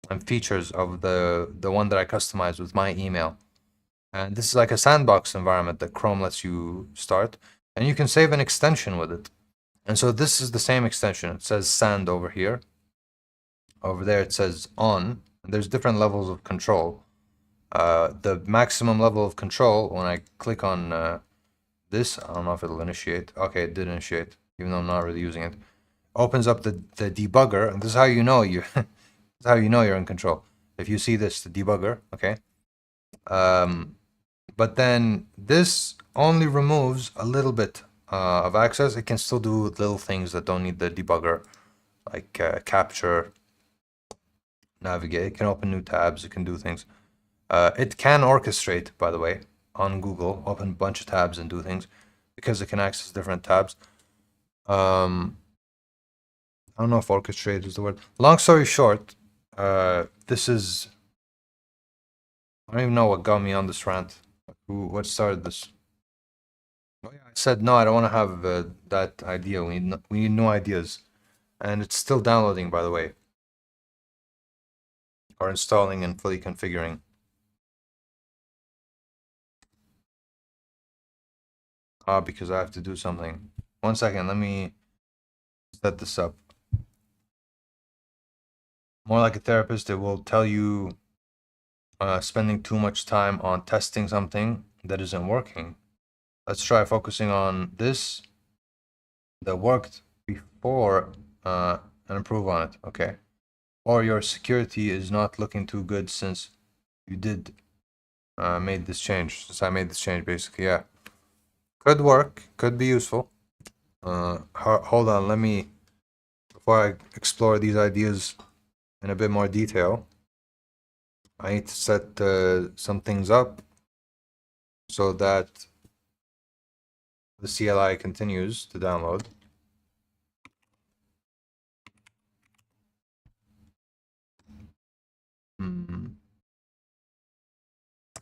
Speaker 1: and features of the one that I customized with my email. And this is like a sandbox environment that Chrome lets you start, and you can save an extension with it. And so this is the same extension. It says sand over here. Over there it says on. There's different levels of control. The maximum level of control, when I click on this, I don't know if it'll initiate. Okay, it did initiate, even though I'm not really using it. Opens up the debugger, and this is how you know you this is how you know you're in control. If you see this, the debugger, okay? But then this only removes a little bit of access. It can still do little things that don't need the debugger, like capture, navigate. It can open new tabs. It can do things. It can orchestrate, by the way, on Google, open a bunch of tabs and do things because it can access different tabs. I don't know if orchestrate is the word. Long story short, this is, I don't even know what got me on this rant. What started this? Oh yeah, I said no, I don't want to have that idea. We need new ideas, and it's still downloading, by the way, or installing and fully configuring. Because I have to do something. 1 second, let me set this up. More like a therapist, it will tell you spending too much time on testing something that isn't working. Let's try focusing on this that worked before and improve on it, okay? Or your security is not looking too good since you did made this change, since I made this change, basically, yeah. Could work, could be useful. Hold on, let me, before I explore these ideas in a bit more detail, I need to set some things up so that the CLI continues to download.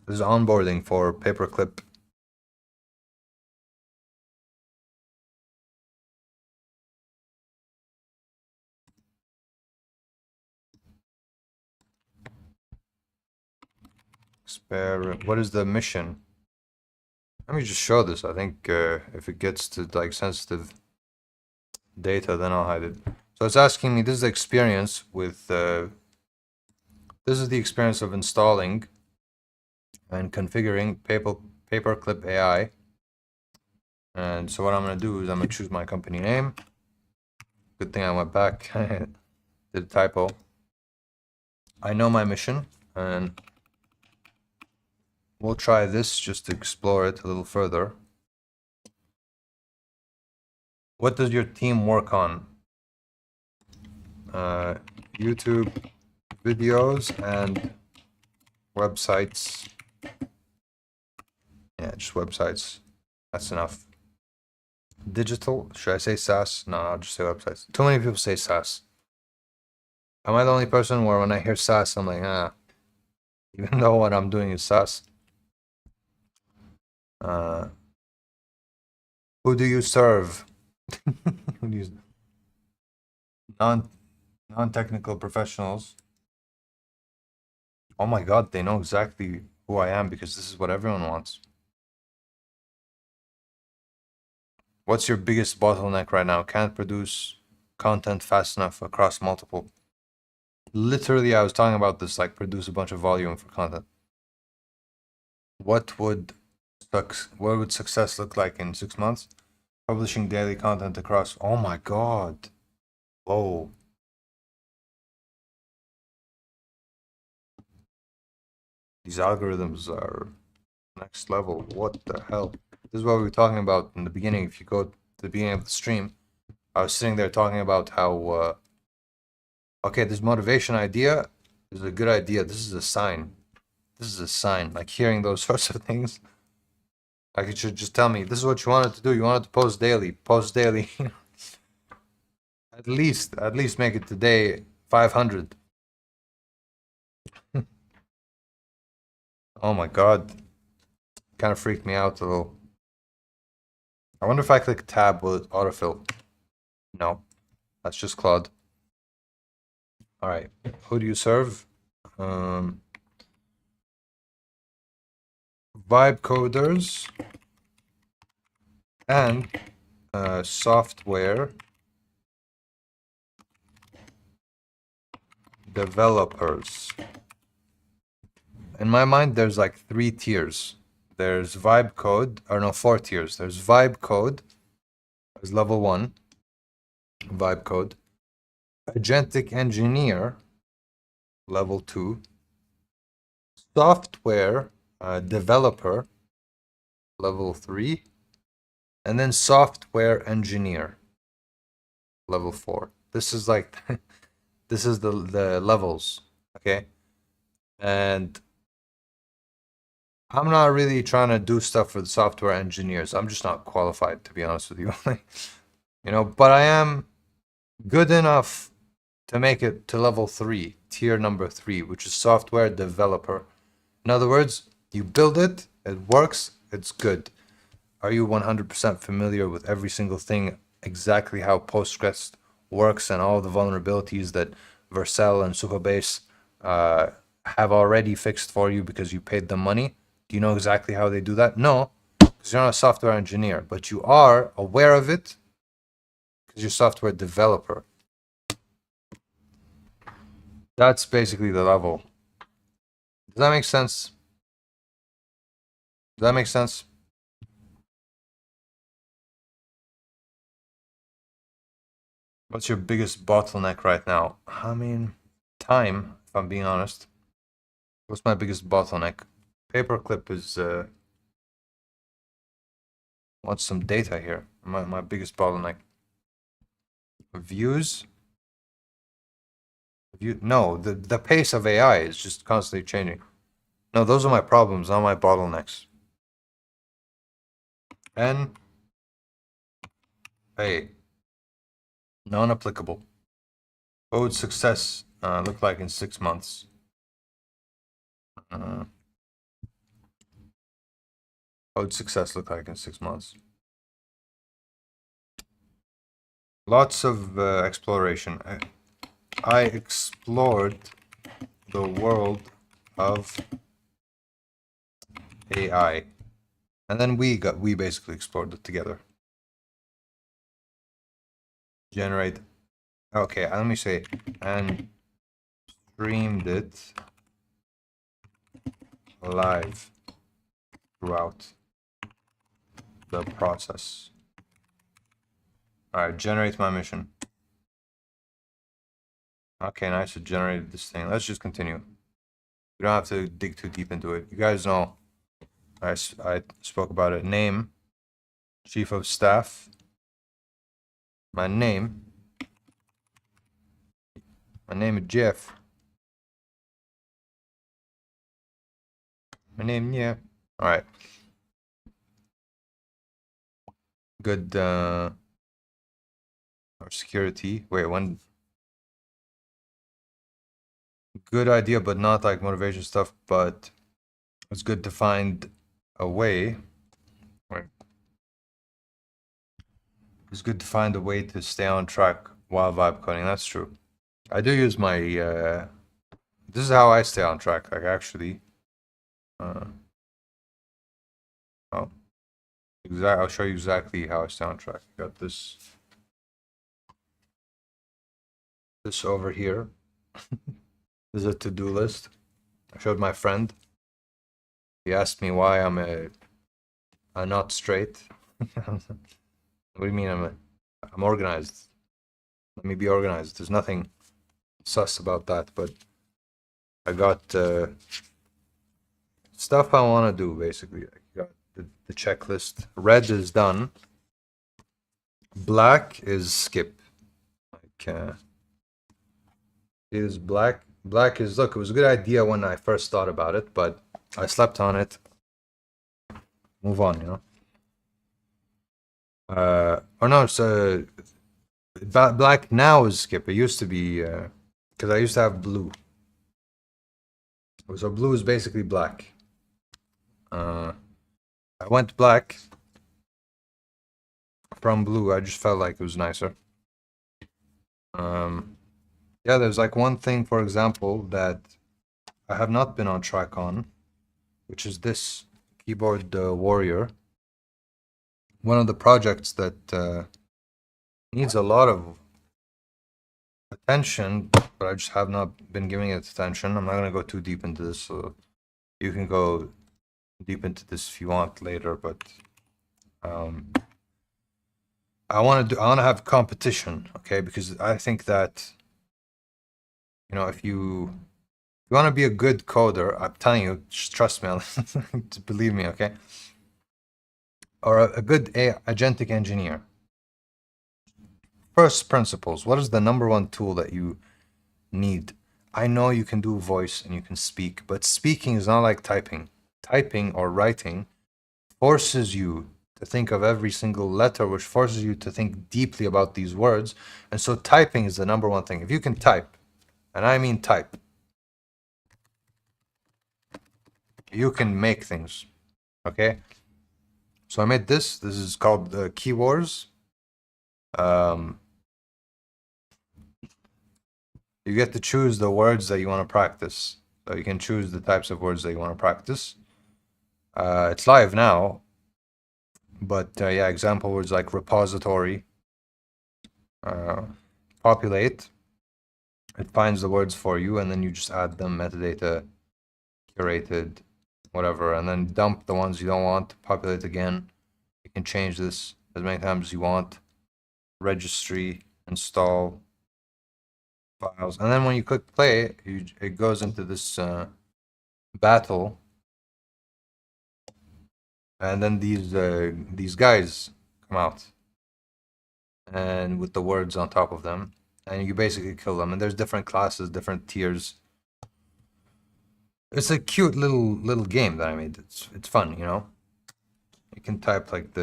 Speaker 1: This is onboarding for paperclip. What is the mission? Let me just show this. I think if it gets to like sensitive data, then I'll hide it. So it's asking me, this is the experience with, this is the experience of installing and configuring paperclip AI. And so what I'm going to do is I'm going to choose my company name. Good thing I went back, did a typo. I know my mission, and we'll try this just to explore it a little further. What does your team work on? YouTube videos and websites. Yeah, just websites. That's enough. Digital? Should I say SaaS? No, I'll just say websites. Too many people say SaaS. Am I the only person where when I hear SaaS, I'm like, even though what I'm doing is SaaS? Who do you serve? Non-technical professionals. Oh my God, they know exactly who I am because this is what everyone wants. What's your biggest bottleneck right now? Can't produce content fast enough across multiple. Literally, I was talking about this, like produce a bunch of volume for content. What would success look like in 6 months? Publishing daily content across. Oh my God. Whoa. These algorithms are next level. What the hell? This is what we were talking about in the beginning. If you go to the beginning of the stream, I was sitting there talking about how okay, this motivation idea is a good idea. This is a sign. This is a sign. Like hearing those sorts of things. Like it should just tell me, this is what you wanted to do. You wanted to post daily. Post daily. At least make it today 500. Oh my god. Kind of freaked me out a little. I wonder if I click tab, will it autofill? No. That's just Claude. Alright. Who do you serve? Vibe coders and software developers. In my mind, there's like 3 tiers. There's vibe code, or no, 4 tiers. There's vibe code, there's level 1, vibe code. Agentic Engineer, level 2. Software developer, level 3. And then software engineer, level 4. This is like, this is the levels, okay? And I'm not really trying to do stuff for the software engineers. I'm just not qualified, to be honest with you. You know, but I am good enough to make it to level 3, tier number 3, which is software developer. In other words, you build it, it works, it's good. Are you 100% familiar with every single thing, exactly how Postgres works and all the vulnerabilities that Vercel and Supabase have already fixed for you because you paid them money? Do you know exactly how they do that? No, because you're not a software engineer, but you are aware of it because you're a software developer. That's basically the level. Does that make sense? Does that make sense? What's your biggest bottleneck right now? I mean, time, if I'm being honest. What's my biggest bottleneck? Paperclip is wants some data here. My biggest bottleneck. Views? No, the pace of AI is just constantly changing. No, those are my problems, not my bottlenecks. N A. Non-applicable. What would success look like in 6 months? What would success look like in 6 months? Lots of exploration. I explored the world of AI, and then we basically explored it together. Generate. Okay, let me say, and streamed it live throughout the process. All right, generate my mission. Okay, nice. It generated this thing. Let's just continue. We don't have to dig too deep into it. You guys know I spoke about it. Name, chief of staff. My name is Jeff. My name, yeah. All right. Good or security. Wait, one good idea, but not like motivation stuff, but it's good to find a way. Right. It's good to find a way to stay on track while vibe coding. That's true. I do use my this is how I stay on track, like actually. Oh, I'll show you exactly how I stay on track. Got this over here. This is a to-do list. I showed my friend. He asked me why I'm not straight. What do you mean I'm organized? Let me be organized. There's nothing sus about that, but I got stuff I want to do basically. I got the checklist. Red is done. Black is skip. Like It is black. Black is, look, it was a good idea when I first thought about it, but I slept on it. Move on, you know. Or no, it's black now is skip. It used to be because I used to have blue. So blue is basically black. I went black from blue. I just felt like it was nicer. Yeah, there's like one thing, for example, that I have not been on track on, which is this keyboard warrior. One of the projects that needs a lot of attention, but I just have not been giving it attention. I'm not gonna go too deep into this, so you can go deep into this if you want later, but I want to have competition, okay? Because I think that if you want to be a good coder, I'm telling you, just trust me, believe me, okay? Or a good agentic engineer. First principles. What is the number one tool that you need? I know you can do voice and you can speak, but speaking is not like typing. Typing or writing forces you to think of every single letter, which forces you to think deeply about these words. And so typing is the number one thing. If you can type, and I mean type, you can make things. Okay? So I made this. This is called Keywords. You get to choose the words that you want to practice. So you can choose the types of words that you want to practice. It's live now, but yeah, example words like repository, populate. It finds the words for you, and then you just add them, metadata, curated, whatever, and then dump the ones you don't want, populate again. You can change this as many times as you want. Registry, install files, and then when you click play, it goes into this battle, and then these guys come out, and with the words on top of them, and you basically kill them. And there's different classes, different tiers. It's a cute little game that I made. It's fun, you know. You can type like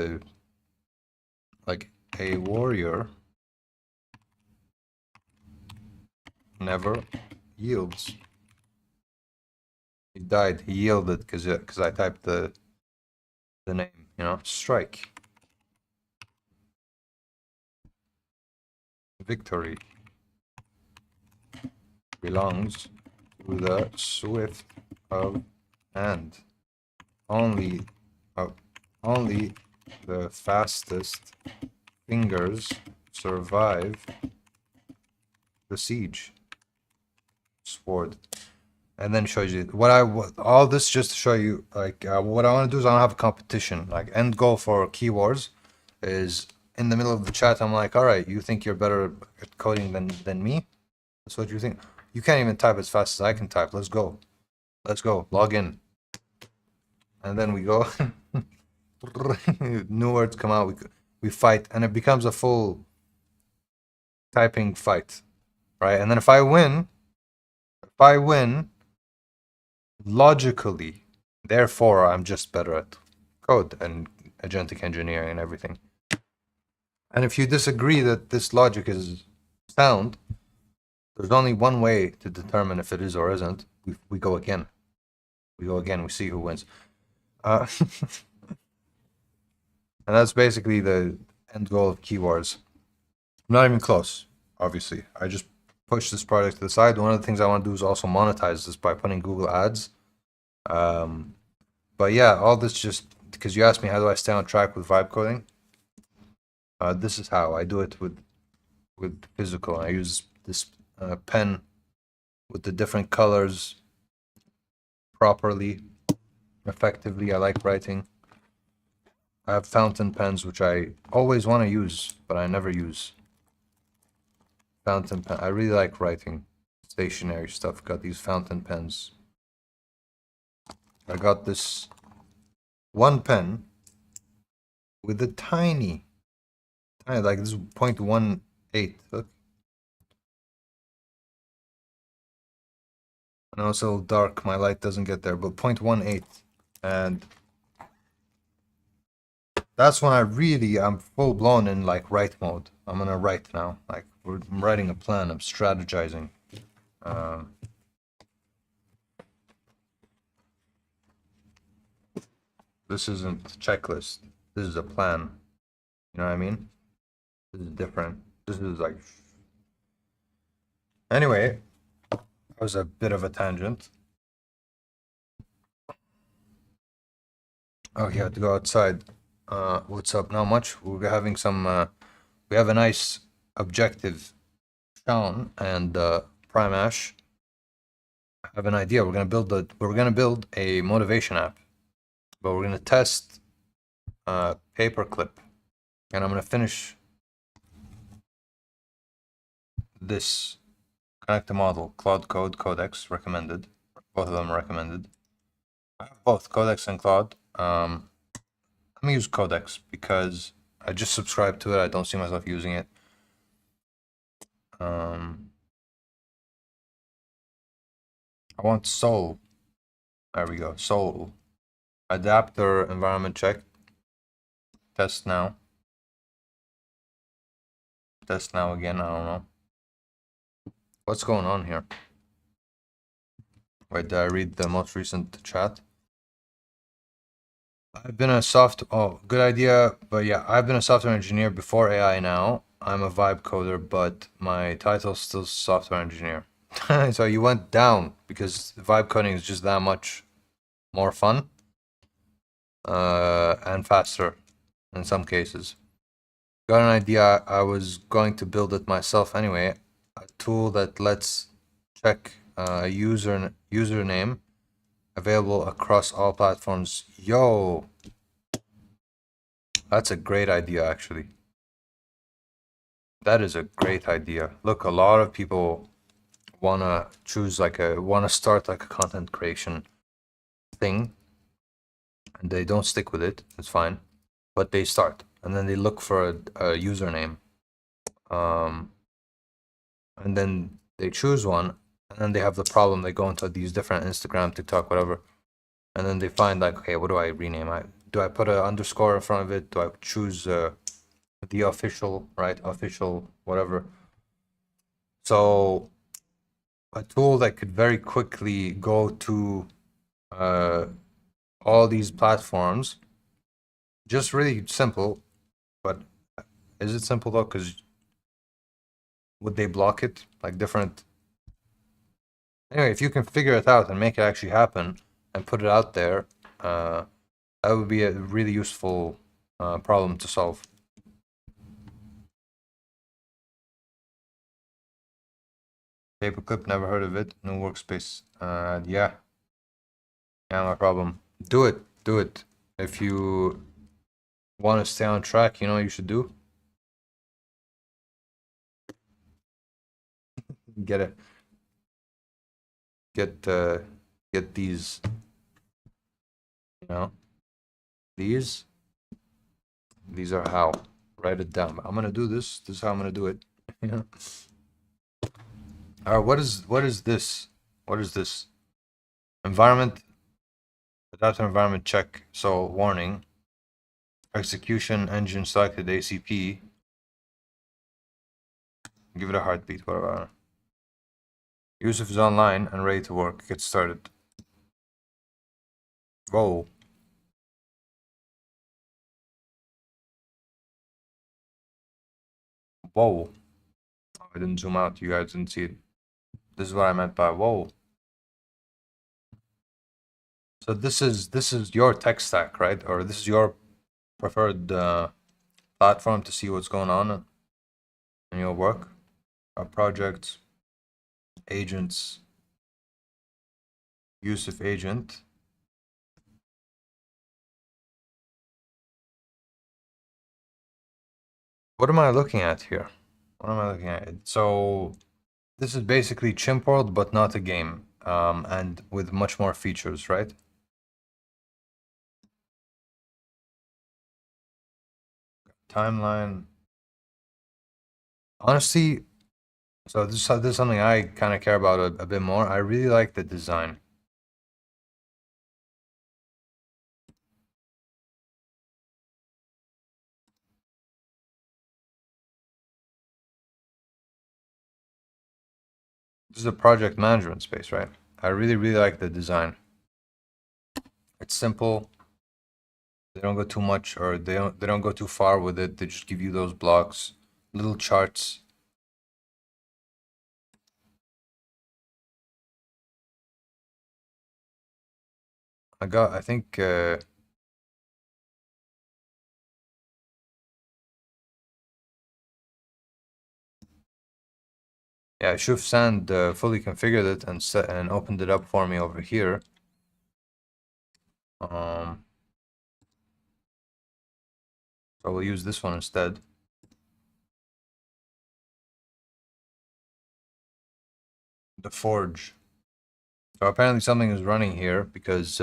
Speaker 1: a warrior never yields. He died. He yielded because I typed the name. You know, strike. Victory belongs to the swift of hand. Only the fastest fingers survive the siege. Sword. And then shows you all this just to show you like what I want to do is I want to have a competition. Like end goal for keywords is in the middle of the chat. I'm like, all right, you think you're better at coding than me? That's what you think. You can't even type as fast as I can type. Let's go. Let's go. Log in. And then we go. New words come out. We fight, and it becomes a full typing fight, right? And then if I win, logically, therefore, I'm just better at code and agentic engineering and everything. And if you disagree that this logic is sound, there's only one way to determine if it is or isn't. We go again. We go again. We see who wins. And that's basically the end goal of keywords. I'm not even close, obviously. I just push this project to the side. One of the things I want to do is also monetize this by putting Google ads. But yeah, all this just because you asked me how do I stay on track with vibe coding. This is how I do it with physical. I use this pen with the different colors properly, effectively. I like writing. I have fountain pens, which I always want to use, but I never use. Fountain pen. I really like writing stationary stuff. Got these fountain pens. I got this one pen with a tiny, like this is 0.18. Look. I know it's a little dark, my light doesn't get there, but 0.18. And that's when I'm full blown in like write mode. I'm gonna write now. Like I'm writing a plan, I'm strategizing. This isn't a checklist. This is a plan. You know what I mean? This is different. This is like. Anyway, that was a bit of a tangent. Oh, he had to go outside. What's up? Not much. We're having some. We have a nice objective, Sean and Prime Ash. Have an idea. We're gonna build a motivation app, but we're gonna test paperclip, and I'm gonna finish this. Connect the model. Cloud Code Codex recommended. Both of them recommended. I have both Codex and Cloud. Let me use Codex because I just subscribed to it. I don't see myself using it. I want Soul. There we go. Soul. Adapter environment check. Test now. Test now again. I don't know. What's going on here? Wait, did I read the most recent chat? I've been a good idea, but yeah, I've been a software engineer before AI now. I'm a vibe coder, but my title's still software engineer. So you went down because vibe coding is just that much more fun and faster in some cases. Got an idea. I was going to build it myself anyway. A tool that lets check username available across all platforms. Yo, that's a great idea, actually. That is a great idea. Look, a lot of people wanna start like a content creation thing, and they don't stick with it. It's fine, but they start, and then they look for a username, and then they choose one, and then they have the problem. They go into these different Instagram, TikTok, whatever, and then they find like, okay, what do I rename? Do I put an underscore in front of it? Do I choose the official, right? Official, whatever. So a tool that could very quickly go to all these platforms. Just really simple, but is it simple though? Because would they block it? Like different. Anyway, if you can figure it out and make it actually happen and put it out there, that would be a really useful problem to solve. Paperclip, never heard of it. No workspace. Yeah, no problem. Do it. Do it. If you want to stay on track, you know what you should do? Get it. Get these. You know, these are how. Write it down. I'm gonna do this. This is how I'm gonna do it. Yeah. All right. What is this? What is this? Environment. Adaptive environment check. So warning. Execution engine selected ACP. Give it a heartbeat. Whatever. Yusuf is online and ready to work. Get started. Whoa. Whoa. I didn't zoom out. You guys didn't see it. This is what I meant by whoa. So this is your tech stack, right? Or this is your preferred platform to see what's going on in your work, our projects, agents, Yusuf agent. What am I looking at here? What am I looking at? So this is basically Chimp World, but not a game, and with much more features, right? Timeline. Honestly, So this is something I kind of care about a bit more. I really like the design. This is a project management space, right? I really, really like the design. It's simple. They don't go too much, or they don't go too far with it. They just give you those blocks, little charts. I think yeah, Shuf Sand fully configured it and set and opened it up for me over here. So we'll use this one instead. The Forge. So apparently something is running here because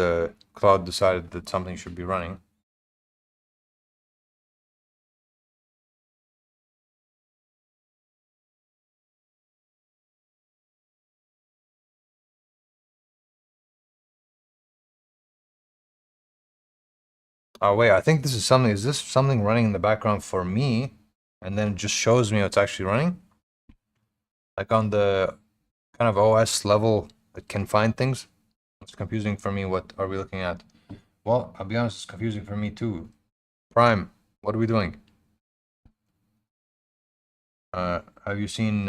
Speaker 1: Claude decided that something should be running. Oh wait, I think this is something. Is this something running in the background for me? And then it just shows me what's actually running? Like on the kind of OS level, it can find things. It's confusing for me. What are we looking at? Well, I'll be honest, it's confusing for me too. Prime, what are we doing? Have you seen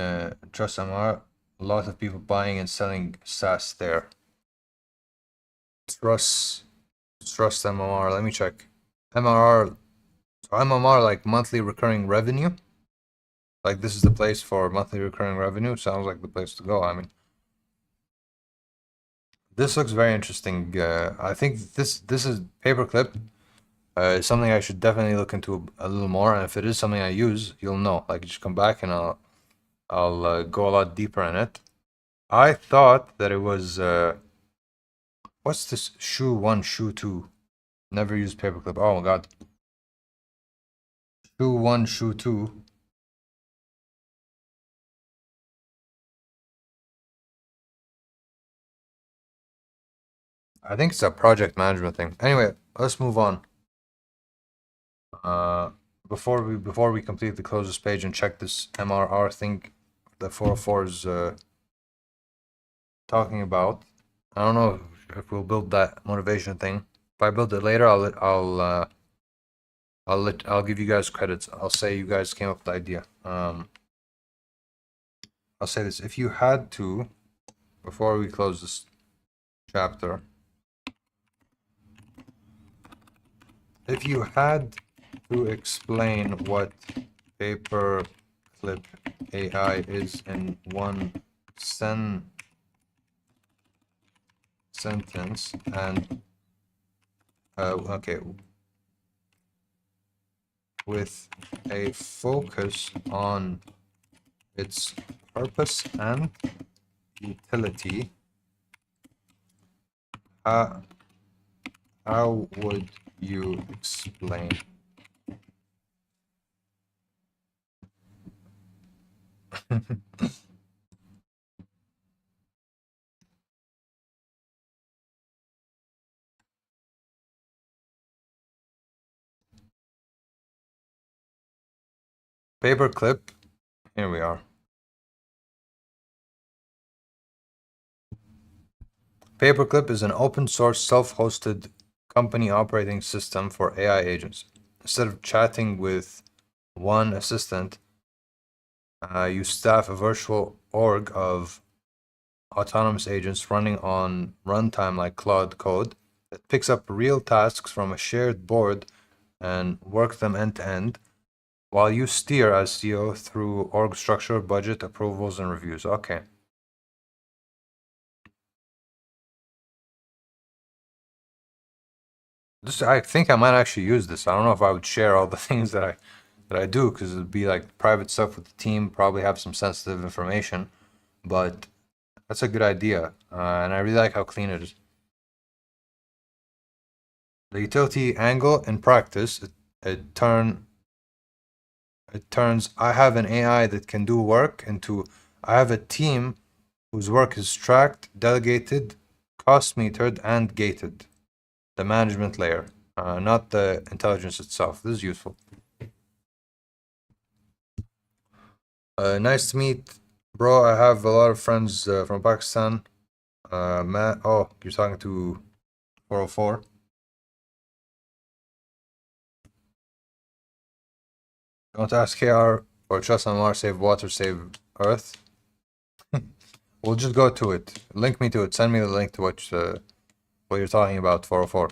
Speaker 1: Trust MR? A lot of people buying and selling SaaS there. Trust MMR. Let me check. MRR. So MMR like monthly recurring revenue. Like this is the place for monthly recurring revenue. Sounds like the place to go. I mean, this looks very interesting. I think this is paperclip. Something I should definitely look into a little more. And if it is something I use, you'll know. Like, just come back and I'll go a lot deeper in it. I thought that it was what's this? Shoe 1, Shoe 2. Never used paperclip. Oh my god. Shoe 1, Shoe 2. I think it's a project management thing. Anyway, let's move on. Uh, before we complete the closes page and check this MRR thing, the 404 is talking about. I don't know if we'll build that motivation thing. If I build it later, I'll give you guys credits. I'll say you guys came up with the idea. I'll say this: if you had to, before we close this chapter, if you had to explain what paperclip AI is in one sentence, and okay, with a focus on its purpose and utility, how would you explain? Paperclip, here we are. Paperclip is an open source self-hosted company operating system for AI agents. Instead of chatting with one assistant, you staff a virtual org of autonomous agents running on runtime like Claude Code that picks up real tasks from a shared board and work them end to end, while you steer as CEO through org structure, budget, approvals, and reviews. Okay. I think I might actually use this. I don't know if I would share all the things that I do, because it'd be like private stuff with the team, probably have some sensitive information, but that's a good idea, and I really like how clean it is. The utility angle in practice, it turns I have an AI that can do work into I have a team whose work is tracked, delegated, cost metered, and gated. The management layer, not the intelligence itself. This is useful. Nice to meet, bro. I have a lot of friends from Pakistan. Matt, oh, you're talking to 404. Don't ask KR or trust MR, save water, save earth. We'll just go to it. Link me to it. Send me the link to what you're talking about, 404.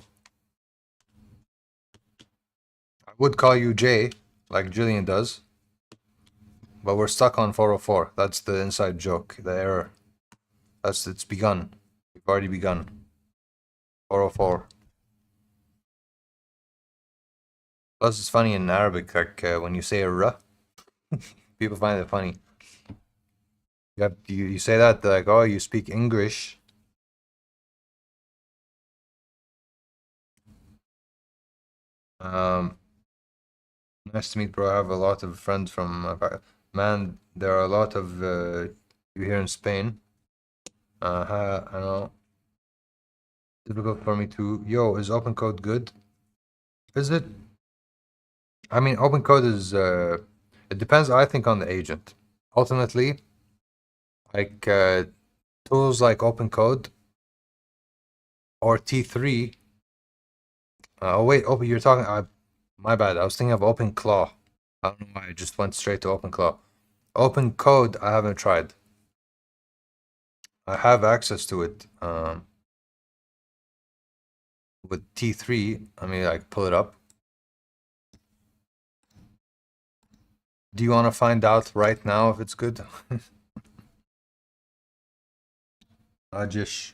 Speaker 1: I would call you Jay, like Jillian does, but we're stuck on 404. That's the inside joke, the error. It's begun. We've already begun. 404. Plus, it's funny in Arabic, like when you say a ra, people find it funny. You say that, they're like, oh, you speak English. Nice to meet, bro. I have a lot of friends from man. There are a lot of you here in Spain. I know. Difficult for me to. Yo, is open code good? Is it? I mean, open code is. It depends. I think on the agent. Ultimately, like tools like open code or T3. Oh wait, open. You're talking. My bad. I was thinking of open claw. I don't know why I just went straight to open claw. Open code, I haven't tried. I have access to it. With T3, I mean, like pull it up. Do you want to find out right now if it's good? Rajesh.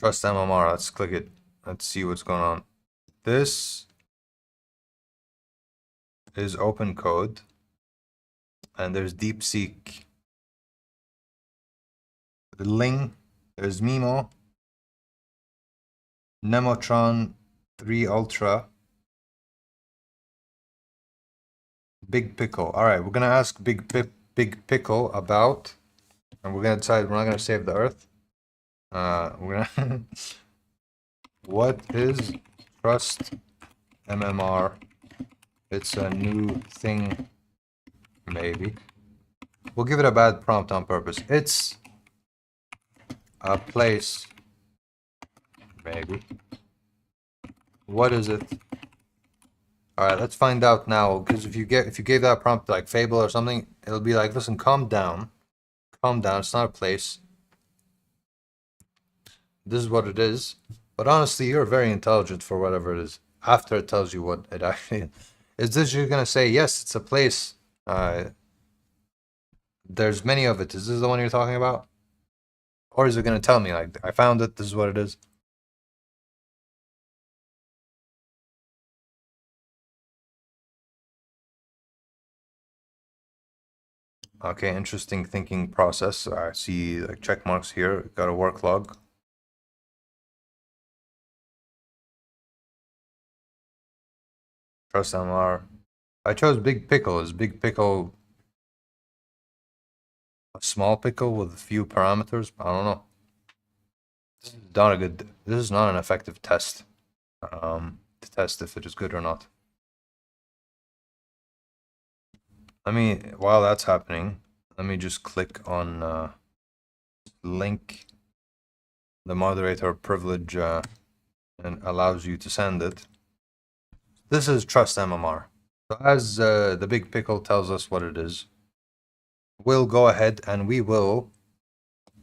Speaker 1: Trust MMR. Let's click it. Let's see what's going on. This is open code, and there's DeepSeek. The Ling, there's Mimo, Nemotron 3 Ultra, Big Pickle. All right, we're gonna ask Big Pickle about, and we're gonna decide we're not gonna save the Earth. We're gonna. What is Trust MMR? It's a new thing, maybe. We'll give it a bad prompt on purpose. It's a place, maybe. What is it? All right, let's find out now. Because if you gave that prompt like Fable or something, it'll be like, listen, calm down, calm down. It's not a place. This is what it is. But honestly, you're very intelligent for whatever it is. After it tells you what it actually is, this you're gonna say yes, it's a place. There's many of it. Is this the one you're talking about? Or is it gonna tell me like I found it? This is what it is. Okay, interesting thinking process. I see like check marks here. Got a work log. Trust MR. I chose Big Pickle. Is Big Pickle a small pickle with a few parameters? I don't know. This is not a good. This is not an effective test. To test if it is good or not. Let me. While that's happening, let me just click on link. The moderator privilege and allows you to send it. This is Trust MMR. So as the Big Pickle tells us what it is, we'll go ahead and we will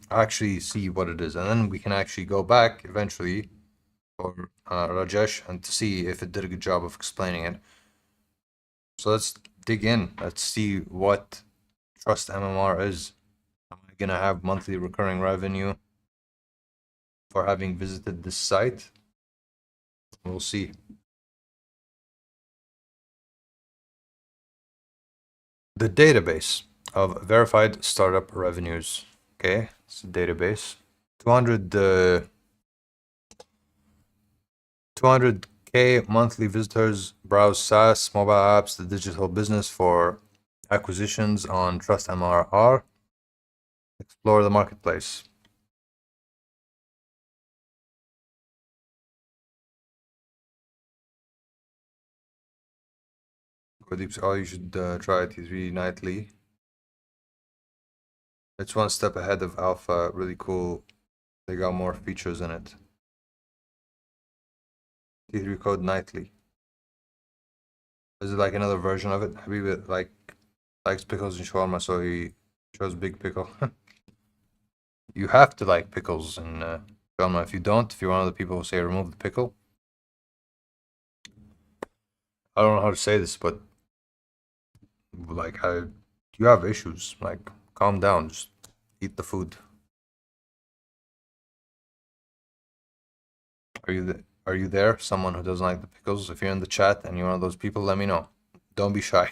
Speaker 1: actually see what it is, and then we can actually go back eventually for Rajesh and to see if it did a good job of explaining it. So let's dig in. Let's see what Trust MMR is. Am I gonna have monthly recurring revenue for having visited this site? We'll see. The database of verified startup revenues. Okay, it's a database. 200K monthly visitors browse SaaS mobile apps, the digital business for acquisitions on Trust MRR, explore the marketplace. Oh, you should try it. He's really nightly. It's one step ahead of alpha. Really cool. They got more features in it. T3 code nightly. Is it like another version of it? Habib likes pickles and shawarma, so he chose big pickle. You have to like pickles in shawarma. If you don't, if you're one of the people who say remove the pickle, I don't know how to say this, but like you have issues. Like calm down, just eat the food. Are you there? Someone who doesn't like the pickles? If you're in the chat and you're one of those people, let me know. Don't be shy.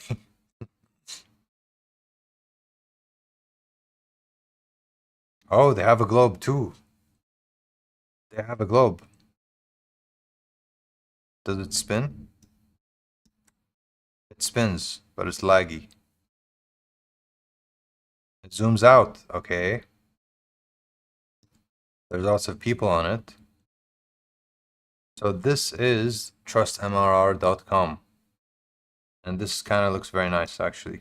Speaker 1: Oh, they have a globe too. They have a globe. Does it spin? It spins, but it's laggy. It zooms out. Okay. There's lots of people on it. So this is trustmrr.com. And this kind of looks very nice, actually.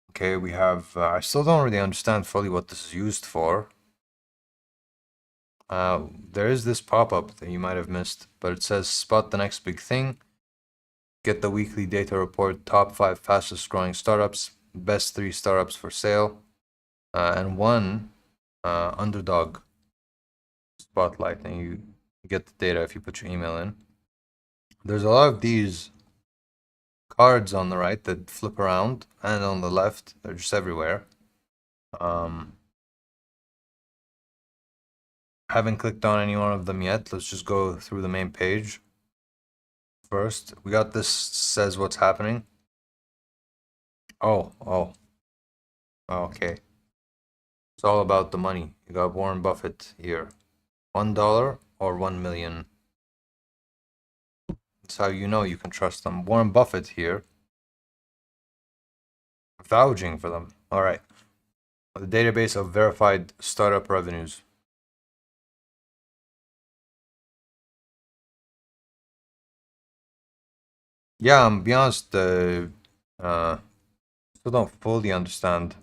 Speaker 1: Okay, we have, I still don't really understand fully what this is used for. There is this pop-up that you might have missed, but it says spot the next big thing, get the weekly data report, top 5 fastest growing startups, best 3 startups for sale, and one underdog spotlight, and you get the data if you put your email in. There's a lot of these cards on the right that flip around, and on the left, they're just everywhere. Haven't clicked on any one of them yet. Let's just go through the main page first. We got this says what's happening. Oh, okay. It's all about the money. You got Warren Buffett here. $1 or 1 million. That's how you know you can trust them. Warren Buffett here. Vouching for them. All right. The database of verified startup revenues. Yeah, be honest, still don't fully understand.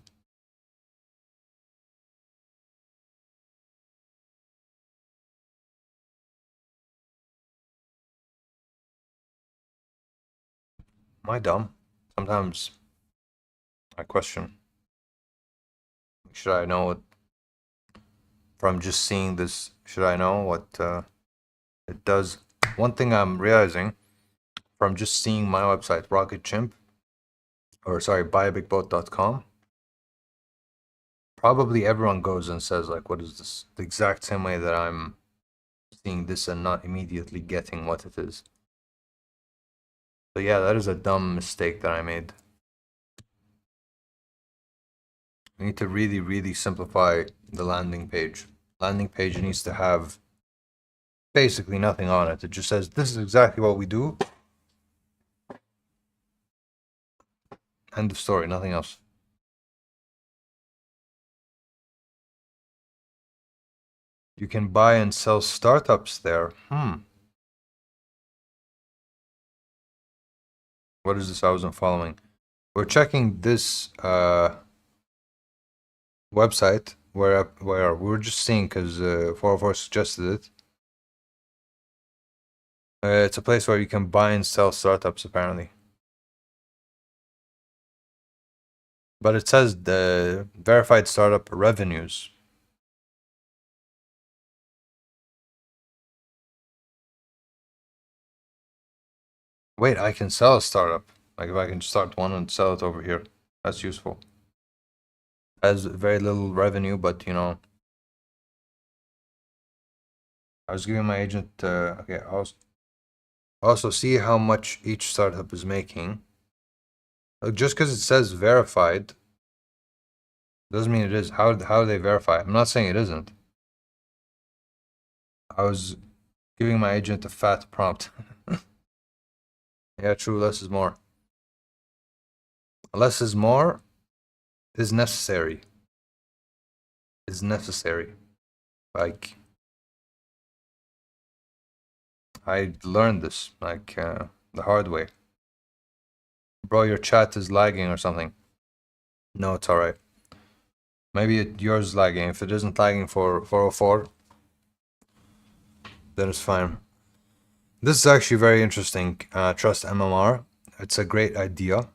Speaker 1: Am I dumb? Sometimes I question. Should I know what, from just seeing this, should I know what it does? One thing I'm realizing from just seeing my website, buyabigboat.com, probably everyone goes and says, like, what is this? The exact same way that I'm seeing this and not immediately getting what it is. So yeah, that is a dumb mistake that I made. We need to really, really simplify the landing page. Landing page needs to have basically nothing on it. It just says, this is exactly what we do. End of story, nothing else. You can buy and sell startups there. What is this? I wasn't following. We're checking this website where we were just seeing because 404 suggested it. It's a place where you can buy and sell startups apparently. But it says the verified startup revenues. Wait, I can sell a startup. Like if I can start one and sell it over here. That's useful. Has very little revenue, but you know. I was giving my agent, okay, also see how much each startup is making. Just because it says verified doesn't mean it is. How do they verify? I'm not saying it isn't. I was giving my agent a fat prompt. Yeah, true. Less is more. Less is more is necessary. Is necessary. Like, I learned this, like, the hard way. Bro, your chat is lagging or something. No, it's alright. Maybe yours is lagging. If it isn't lagging for 404, then it's fine. This is actually very interesting. Trust MMR. It's a great idea.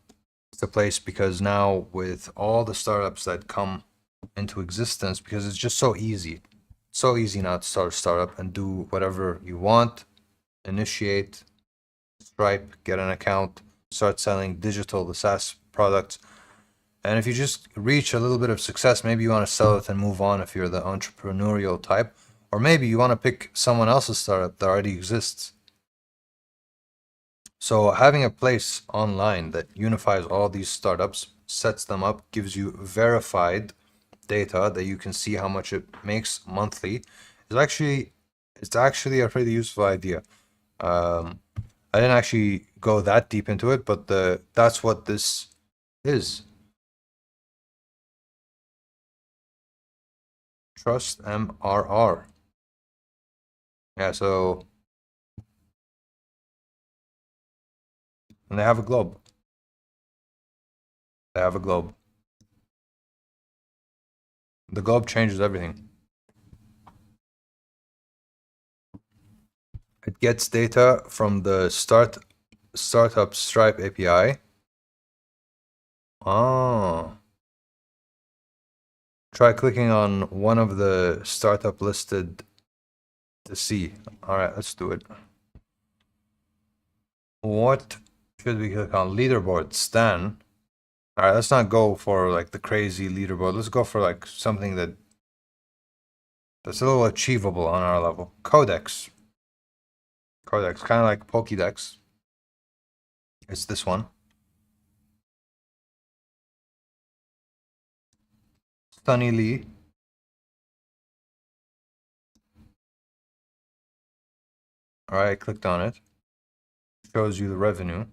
Speaker 1: It's a place because now with all the startups that come into existence, because it's just so easy. So easy now to start a startup and do whatever you want. Initiate, Stripe, get an account, start selling digital, the SaaS products. And if you just reach a little bit of success, maybe you want to sell it and move on if you're the entrepreneurial type. Or maybe you want to pick someone else's startup that already exists. So having a place online that unifies all these startups, sets them up, gives you verified data that you can see how much it makes monthly, it's actually a pretty useful idea. I didn't actually go that deep into it, but that's what this is. Trust MRR. Yeah, so and they have a globe. They have a globe. The globe changes everything. It gets data from the startup Stripe API. Oh. Try clicking on one of the startup listed to see. All right, let's do it. What should we click on? Leaderboard, Stan. All right, let's not go for like the crazy leaderboard. Let's go for like something that's a little achievable on our level. Codex. Codex, kind of like Pokédex. It's this one. Sunny Lee. All right, I clicked on it. Shows you the revenue.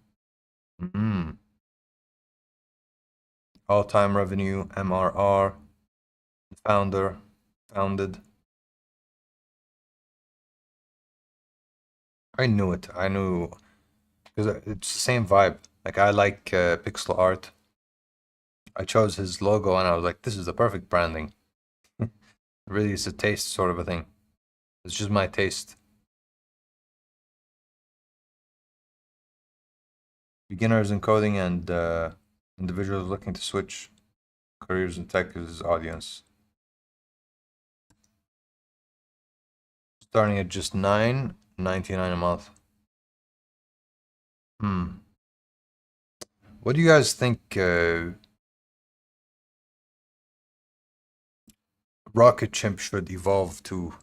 Speaker 1: All-time revenue, MRR, founded. I knew it. I knew because it's the same vibe. Like I like pixel art. I chose his logo and I was like, this is the perfect branding. Really, it's a taste sort of a thing. It's just my taste. Beginners in coding and individuals looking to switch careers in tech is his audience. Starting at just $9.99 a month. What do you guys think Rocket Chimp should evolve to?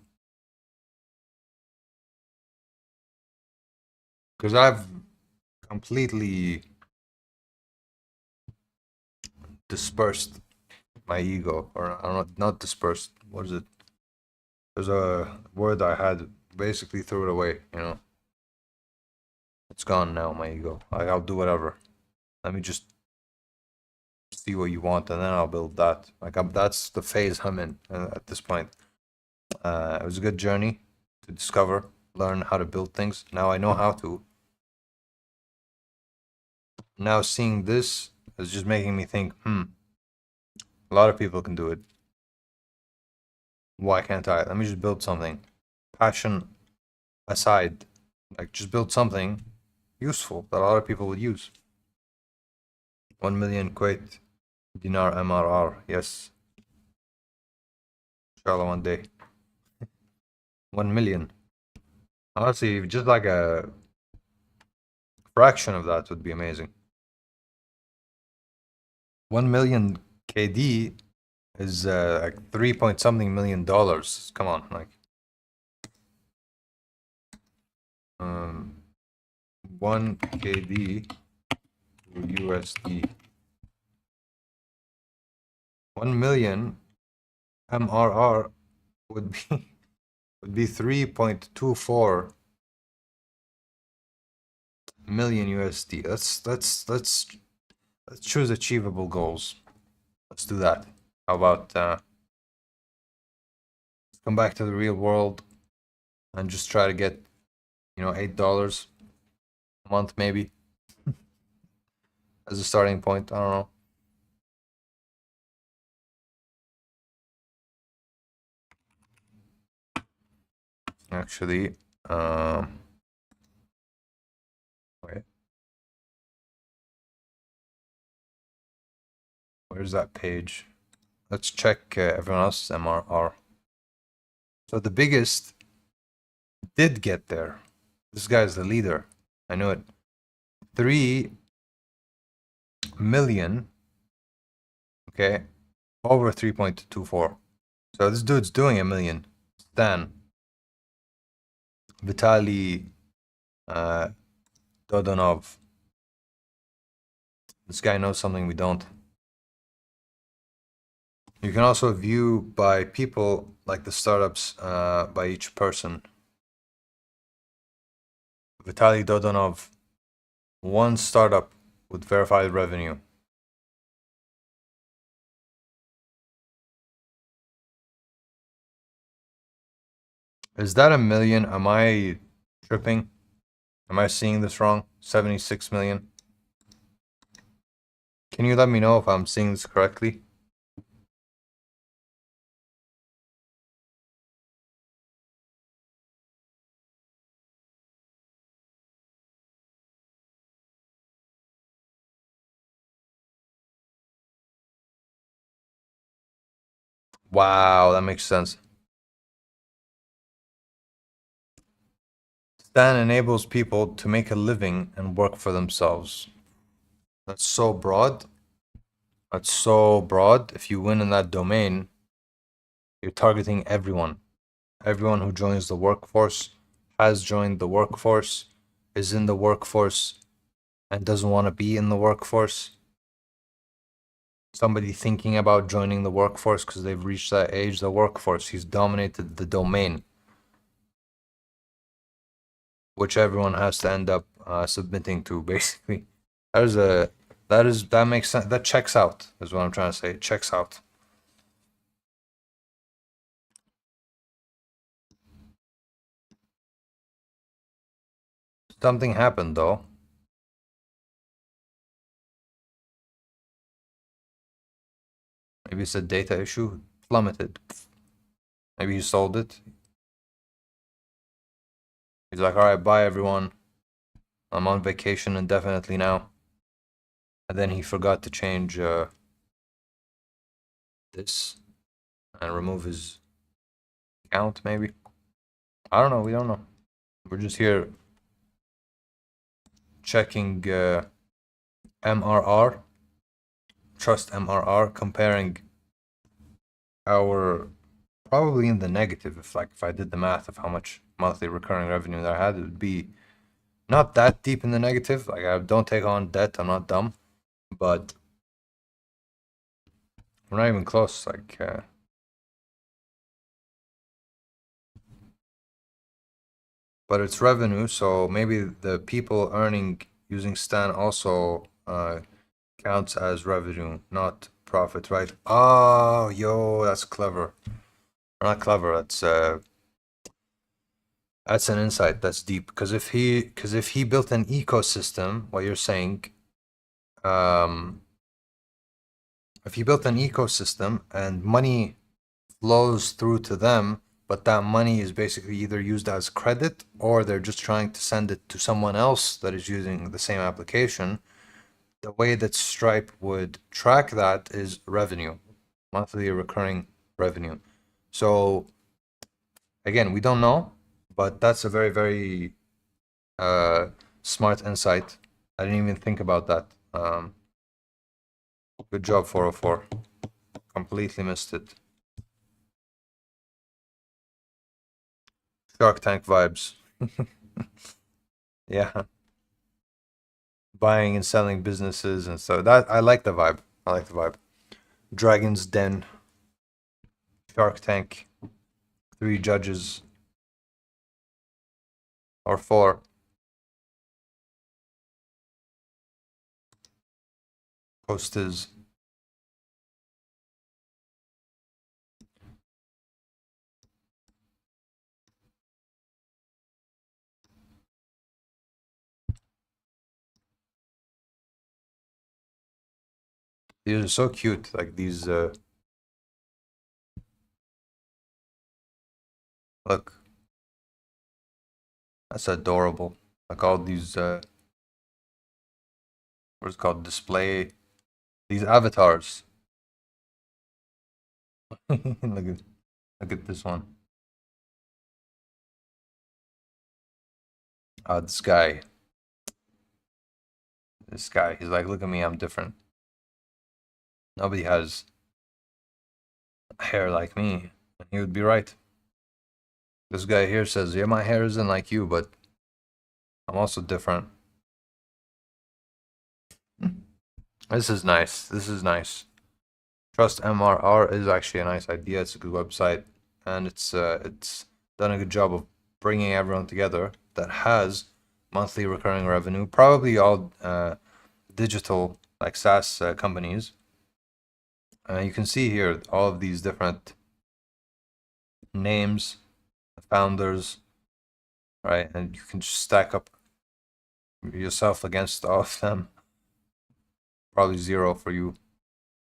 Speaker 1: Because I've completely dispersed my ego, or I don't know, not dispersed. What is it? There's a word I had, basically threw it away, you know? It's gone now, my ego. I'll do whatever. Let me just see what you want, and then I'll build that. That's the phase I'm in at this point. It was a good journey to discover, learn how to build things. Now I know how to. Now seeing this is just making me think, a lot of people can do it. Why can't I? Let me just build something. Passion aside, like just build something useful that a lot of people would use. 1 million Kuwait dinar MRR. Yes. Inshallah one day. 1 million. Honestly, just like a fraction of that would be amazing. 1 million KD is like 3 point something million dollars. Come on, like 1 KD to USD. 1 million MRR would be 3.24 million USD. Let's choose achievable goals. Let's do that. How about come back to the real world and just try to get, $8 a month maybe as a starting point. I don't know. Actually, wait, where's that page? Let's check everyone else's MRR. So the biggest did get there. This guy's the leader. I knew it. 3 million. Okay, over 3.24. So this dude's doing a million. Stan. Vitaly Dodonov. This guy knows something we don't. You can also view by people, like the startups, by each person. Vitaly Dodonov, one startup with verified revenue. Is that a million? Am I tripping? Am I seeing this wrong? 76 million? Can you let me know if I'm seeing this correctly? Wow, that makes sense. Stan enables people to make a living and work for themselves. That's so broad. That's so broad. If you win in that domain, you're targeting everyone. Everyone who joins the workforce, has joined the workforce, is in the workforce, and doesn't want to be in the workforce. Somebody thinking about joining the workforce because they've reached that age, the workforce. He's dominated the domain, which everyone has to end up submitting to, basically. That makes sense. That checks out, is what I'm trying to say. It checks out. Something happened though. Maybe it's a data issue. Plummeted. Maybe he sold it. He's like, all right, bye everyone. I'm on vacation indefinitely now. And then he forgot to change this and remove his account, maybe. I don't know. We don't know. We're just here checking MRR, trust MRR, comparing our probably in the negative. If I did the math of how much monthly recurring revenue that I had, it would be not that deep in the negative. Like, I don't take on debt. I'm not dumb, but we're not even close. Like, but it's revenue, so maybe the people earning using Stan also counts as revenue, not profit, right? Oh, yo, that's clever. Not clever. That's an insight. That's deep. Because if he built an ecosystem, what you're saying, if he built an ecosystem and money flows through to them, but that money is basically either used as credit or they're just trying to send it to someone else that is using the same application. The way that Stripe would track that is revenue, monthly recurring revenue. So again, we don't know, but that's a very, very smart insight. I didn't even think about that. Good job, 404. Completely missed it. Shark Tank vibes. Yeah. Buying and selling businesses and so that I like the vibe. I like the vibe. Dragon's Den. Shark Tank. 3 judges. Or 4. Post is. These are so cute, like these, look, that's adorable. Like all these, what's it called, display, these avatars. Look at this one. This guy, he's like, look at me, I'm different. Nobody has hair like me, and he would be right. This guy here says, yeah, my hair isn't like you, but I'm also different. This is nice. This is nice. Trust MRR is actually a nice idea. It's a good website, and it's done a good job of bringing everyone together that has monthly recurring revenue. Probably all digital like SaaS companies. You can see here all of these different names, founders, right? And you can just stack up yourself against all of them. Probably 0 for you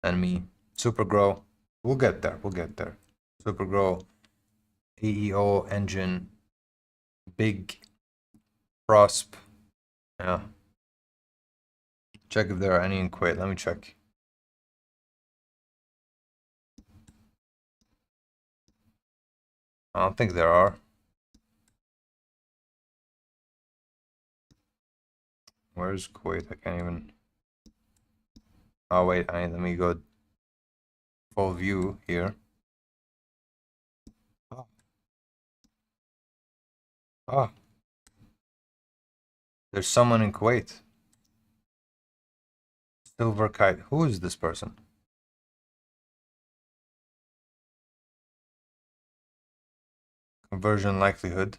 Speaker 1: and me. Supergrow, we'll get there. We'll get there. Supergrow, AEO engine, big prosp. Yeah. Check if there are any in Kuwait. Let me check. I don't think there are. Where's Kuwait? I can't even. Oh wait, let me go full view here. Oh. There's someone in Kuwait. Silver Kite. Who is this person? Conversion likelihood.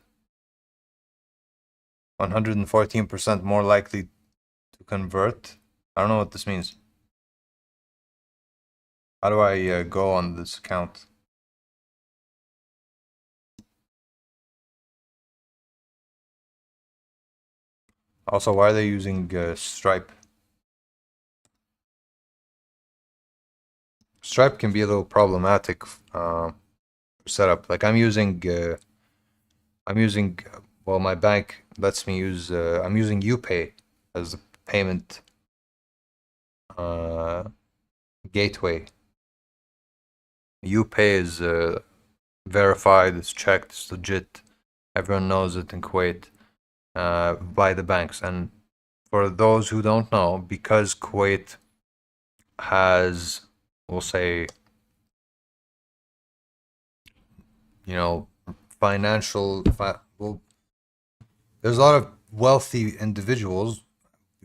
Speaker 1: 114% more likely to convert. I don't know what this means. How do I go on this account? Also, why are they using Stripe? Stripe can be a little problematic setup. Like I'm using, well, my bank lets me use, I'm using UPay as a payment gateway. UPay is verified, it's checked, it's legit. Everyone knows it in Kuwait by the banks. And for those who don't know, because Kuwait has, we'll say, you know, well, there's a lot of wealthy individuals,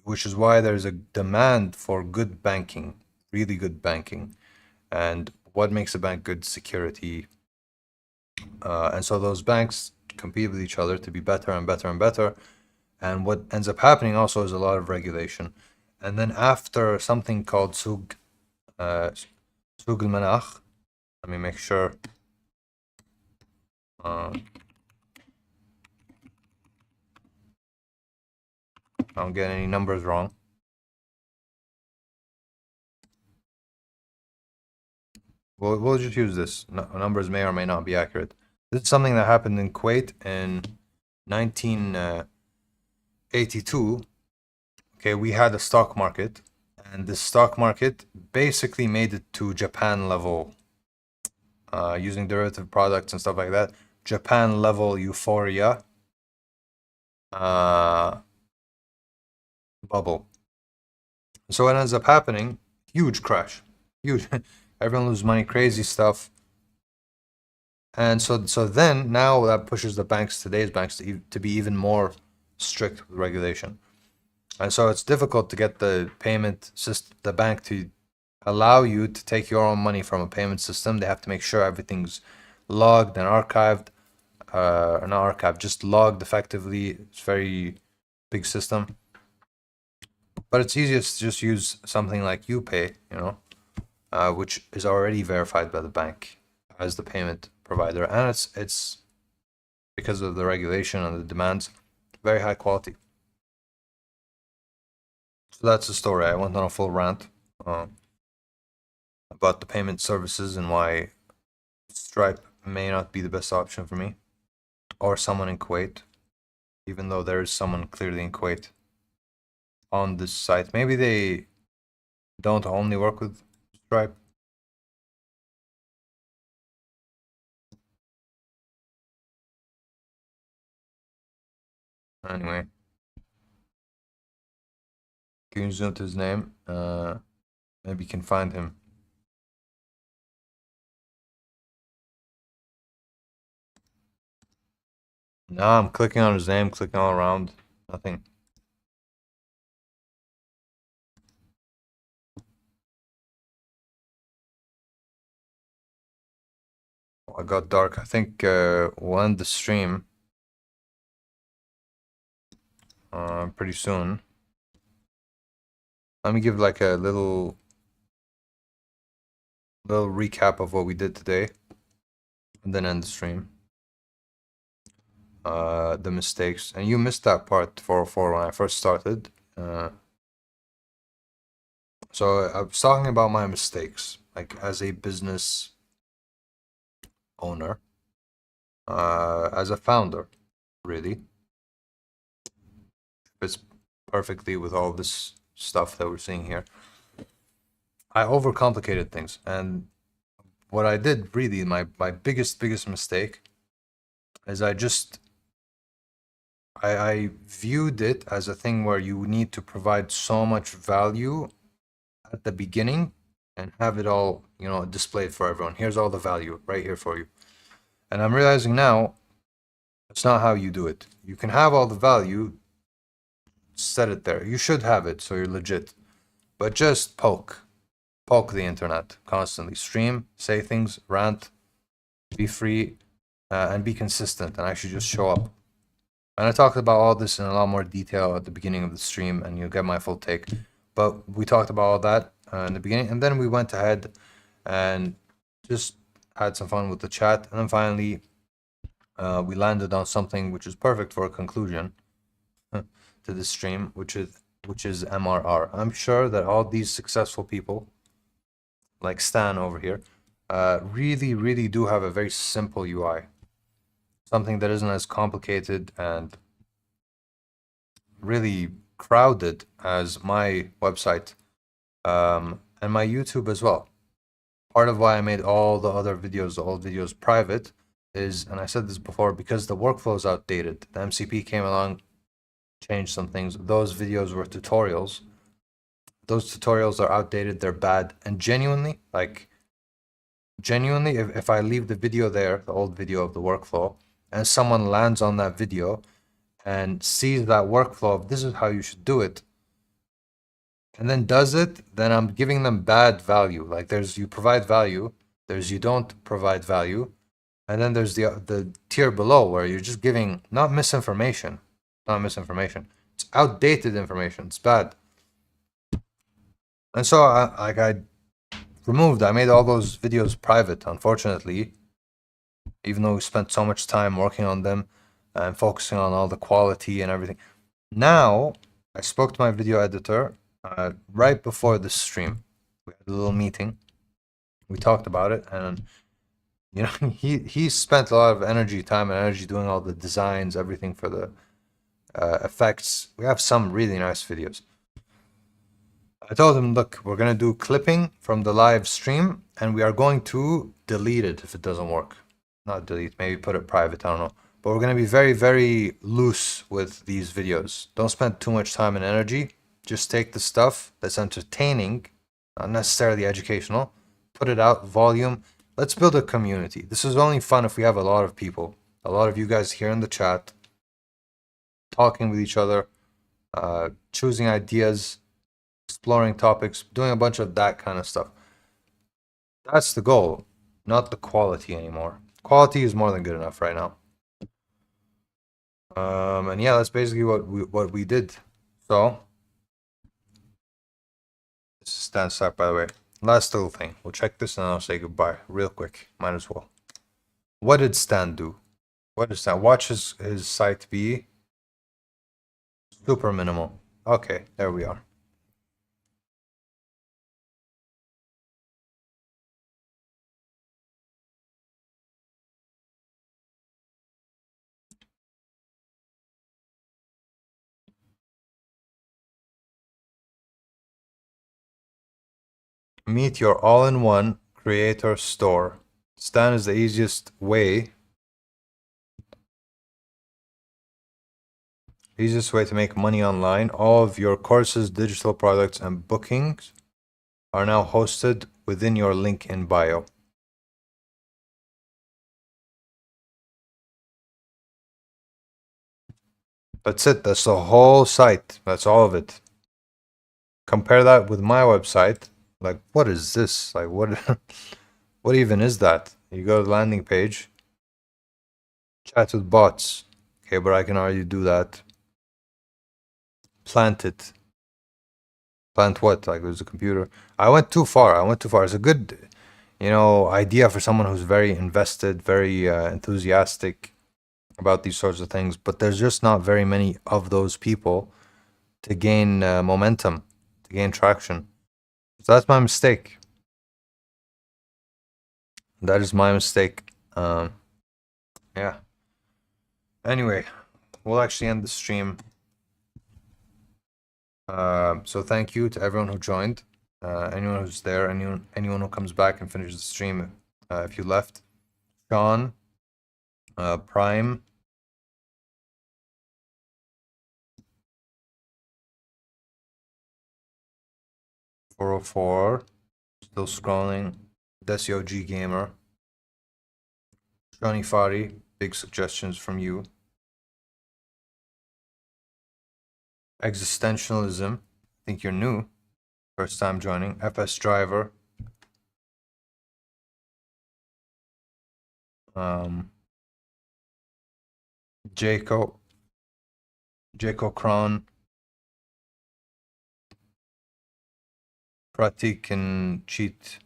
Speaker 1: which is why there's a demand for good banking, really good banking. And what makes a bank good? Security. And so those banks compete with each other to be better and better and better. And what ends up happening also is a lot of regulation. And then after something called Souk al-Manakh, let me make sure. I don't get any numbers wrong. We'll just use this. Numbers may or may not be accurate. This is something that happened in Kuwait in 1982. Okay, we had a stock market, and the stock market basically made it to Japan level, using derivative products and stuff like that. Japan level euphoria bubble. So what ends up happening? Huge crash, huge. Everyone loses money, crazy stuff. And so then now that pushes the banks, today's banks, to be even more strict with regulation. And so it's difficult to get the payment system, the bank to allow you to take your own money from a payment system. They have to make sure everything's logged and archived, or not archived, just logged effectively. It's a very big system. But it's easiest to just use something like UPay, which is already verified by the bank as the payment provider, and it's because of the regulation and the demands, very high quality. So that's the story. I went on a full rant about the payment services and why Stripe may not be the best option for me or someone in Kuwait, even though there is someone clearly in Kuwait on this site. Maybe they don't only work with Stripe. Anyway, can you zoom to his name? Maybe you can find him. No, I'm clicking on his name, clicking all around. Nothing. Oh, I got dark. I think we'll end the stream pretty soon. Let me give like a little recap of what we did today, and then end the stream. The mistakes, and you missed that part 404 when I first started. So I was talking about my mistakes, like as a business owner, as a founder, really. Fits perfectly with all this stuff that we're seeing here. I overcomplicated things, and what I did really, my biggest mistake is I viewed it as a thing where you need to provide so much value at the beginning and have it all, displayed for everyone. Here's all the value right here for you. And I'm realizing now it's not how you do it. You can have all the value, set it there. You should have it so you're legit. But just poke the internet constantly. Stream, say things, rant, be free, and be consistent, and actually just show up. And I talked about all this in a lot more detail at the beginning of the stream, and you'll get my full take. But we talked about all that in the beginning, and then we went ahead and just had some fun with the chat, and then finally we landed on something which is perfect for a conclusion to this stream, which is MRR. I'm sure that all these successful people, like Stan over here, really do have a very simple UI. Something that isn't as complicated and really crowded as my website and my YouTube as well. Part of why I made all the other videos, the old videos, private is, and I said this before, because the workflow is outdated. The MCP came along, changed some things. Those videos were tutorials. Those tutorials are outdated, they're bad, and genuinely, if I leave the video there, the old video of the workflow, and someone lands on that video and sees that workflow of this is how you should do it, and then does it, then I'm giving them bad value. Like there's you provide value, there's you don't provide value, and then there's the tier below where you're just giving not misinformation, it's outdated information, it's bad. And so I made all those videos private, unfortunately, even though we spent so much time working on them and focusing on all the quality and everything. Now, I spoke to my video editor right before this stream. We had a little meeting. We talked about it, and he spent a lot of time and energy doing all the designs, everything for the effects. We have some really nice videos. I told him, look, we're going to do clipping from the live stream, and we are going to delete it if it doesn't work. Not delete, maybe put it private, I don't know. But we're going to be very, very loose with these videos. Don't spend too much time and energy. Just take the stuff that's entertaining, not necessarily educational, put it out, volume. Let's build a community. This is only fun if we have a lot of people, a lot of you guys here in the chat, talking with each other, choosing ideas, exploring topics, doing a bunch of that kind of stuff. That's the goal, not the quality anymore. Quality is more than good enough right now. And yeah, that's basically what we did. So This is stand start, by the way. Last little thing. We'll check this and I'll say goodbye real quick. Might as well. What did Stan do? What did Stan? Watch his site be super minimal. Okay, there we are. Meet your all-in-one creator store. Stan is the easiest way to make money online. All of your courses, digital products, and bookings are now hosted within your link in bio. That's it. That's the whole site. That's all of it. Compare that with my website. Like, what is this? Like, what? What even is that? You go to the landing page. Chat with bots. Okay, but I can already do that. Plant it. Plant what? Like, there's a computer. I went too far. It's a good, idea for someone who's very invested, very enthusiastic about these sorts of things. But there's just not very many of those people to gain momentum, to gain traction. So that's my mistake. That is my mistake. Yeah. Anyway, we'll actually end the stream. So thank you to everyone who joined. Anyone who's there, anyone who comes back and finishes the stream. If you left, Sean, Prime, .404, still scrolling. Desio G Gamer, Johnny Fari, big suggestions from you. Existentialism, I think you're new, first time joining. FS Driver, Jaco Kron, Pratik and Cheat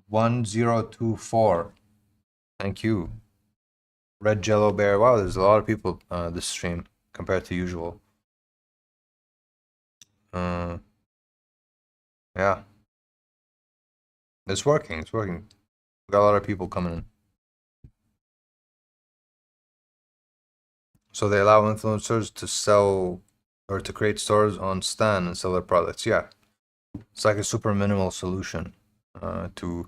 Speaker 1: 1024. Thank you. Red Jello Bear. Wow, there's a lot of people this stream compared to usual. Yeah. It's working. We got a lot of people coming in. So they allow influencers to sell or to create stores on Stan and sell their products. Yeah. It's like a super minimal solution to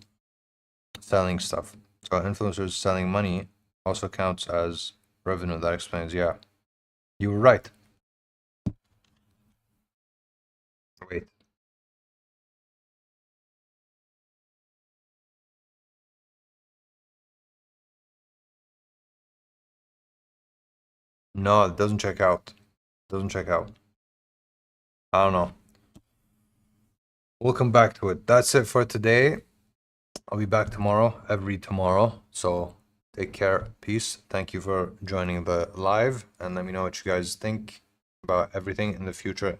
Speaker 1: selling stuff. So influencers selling money also counts as revenue. That explains. Yeah. You were right. Wait. No, it doesn't check out. I don't know. We'll come back to it. That's it for today. I'll be back tomorrow, every tomorrow. So take care. Peace. Thank you for joining the live. And let me know what you guys think about everything in the future.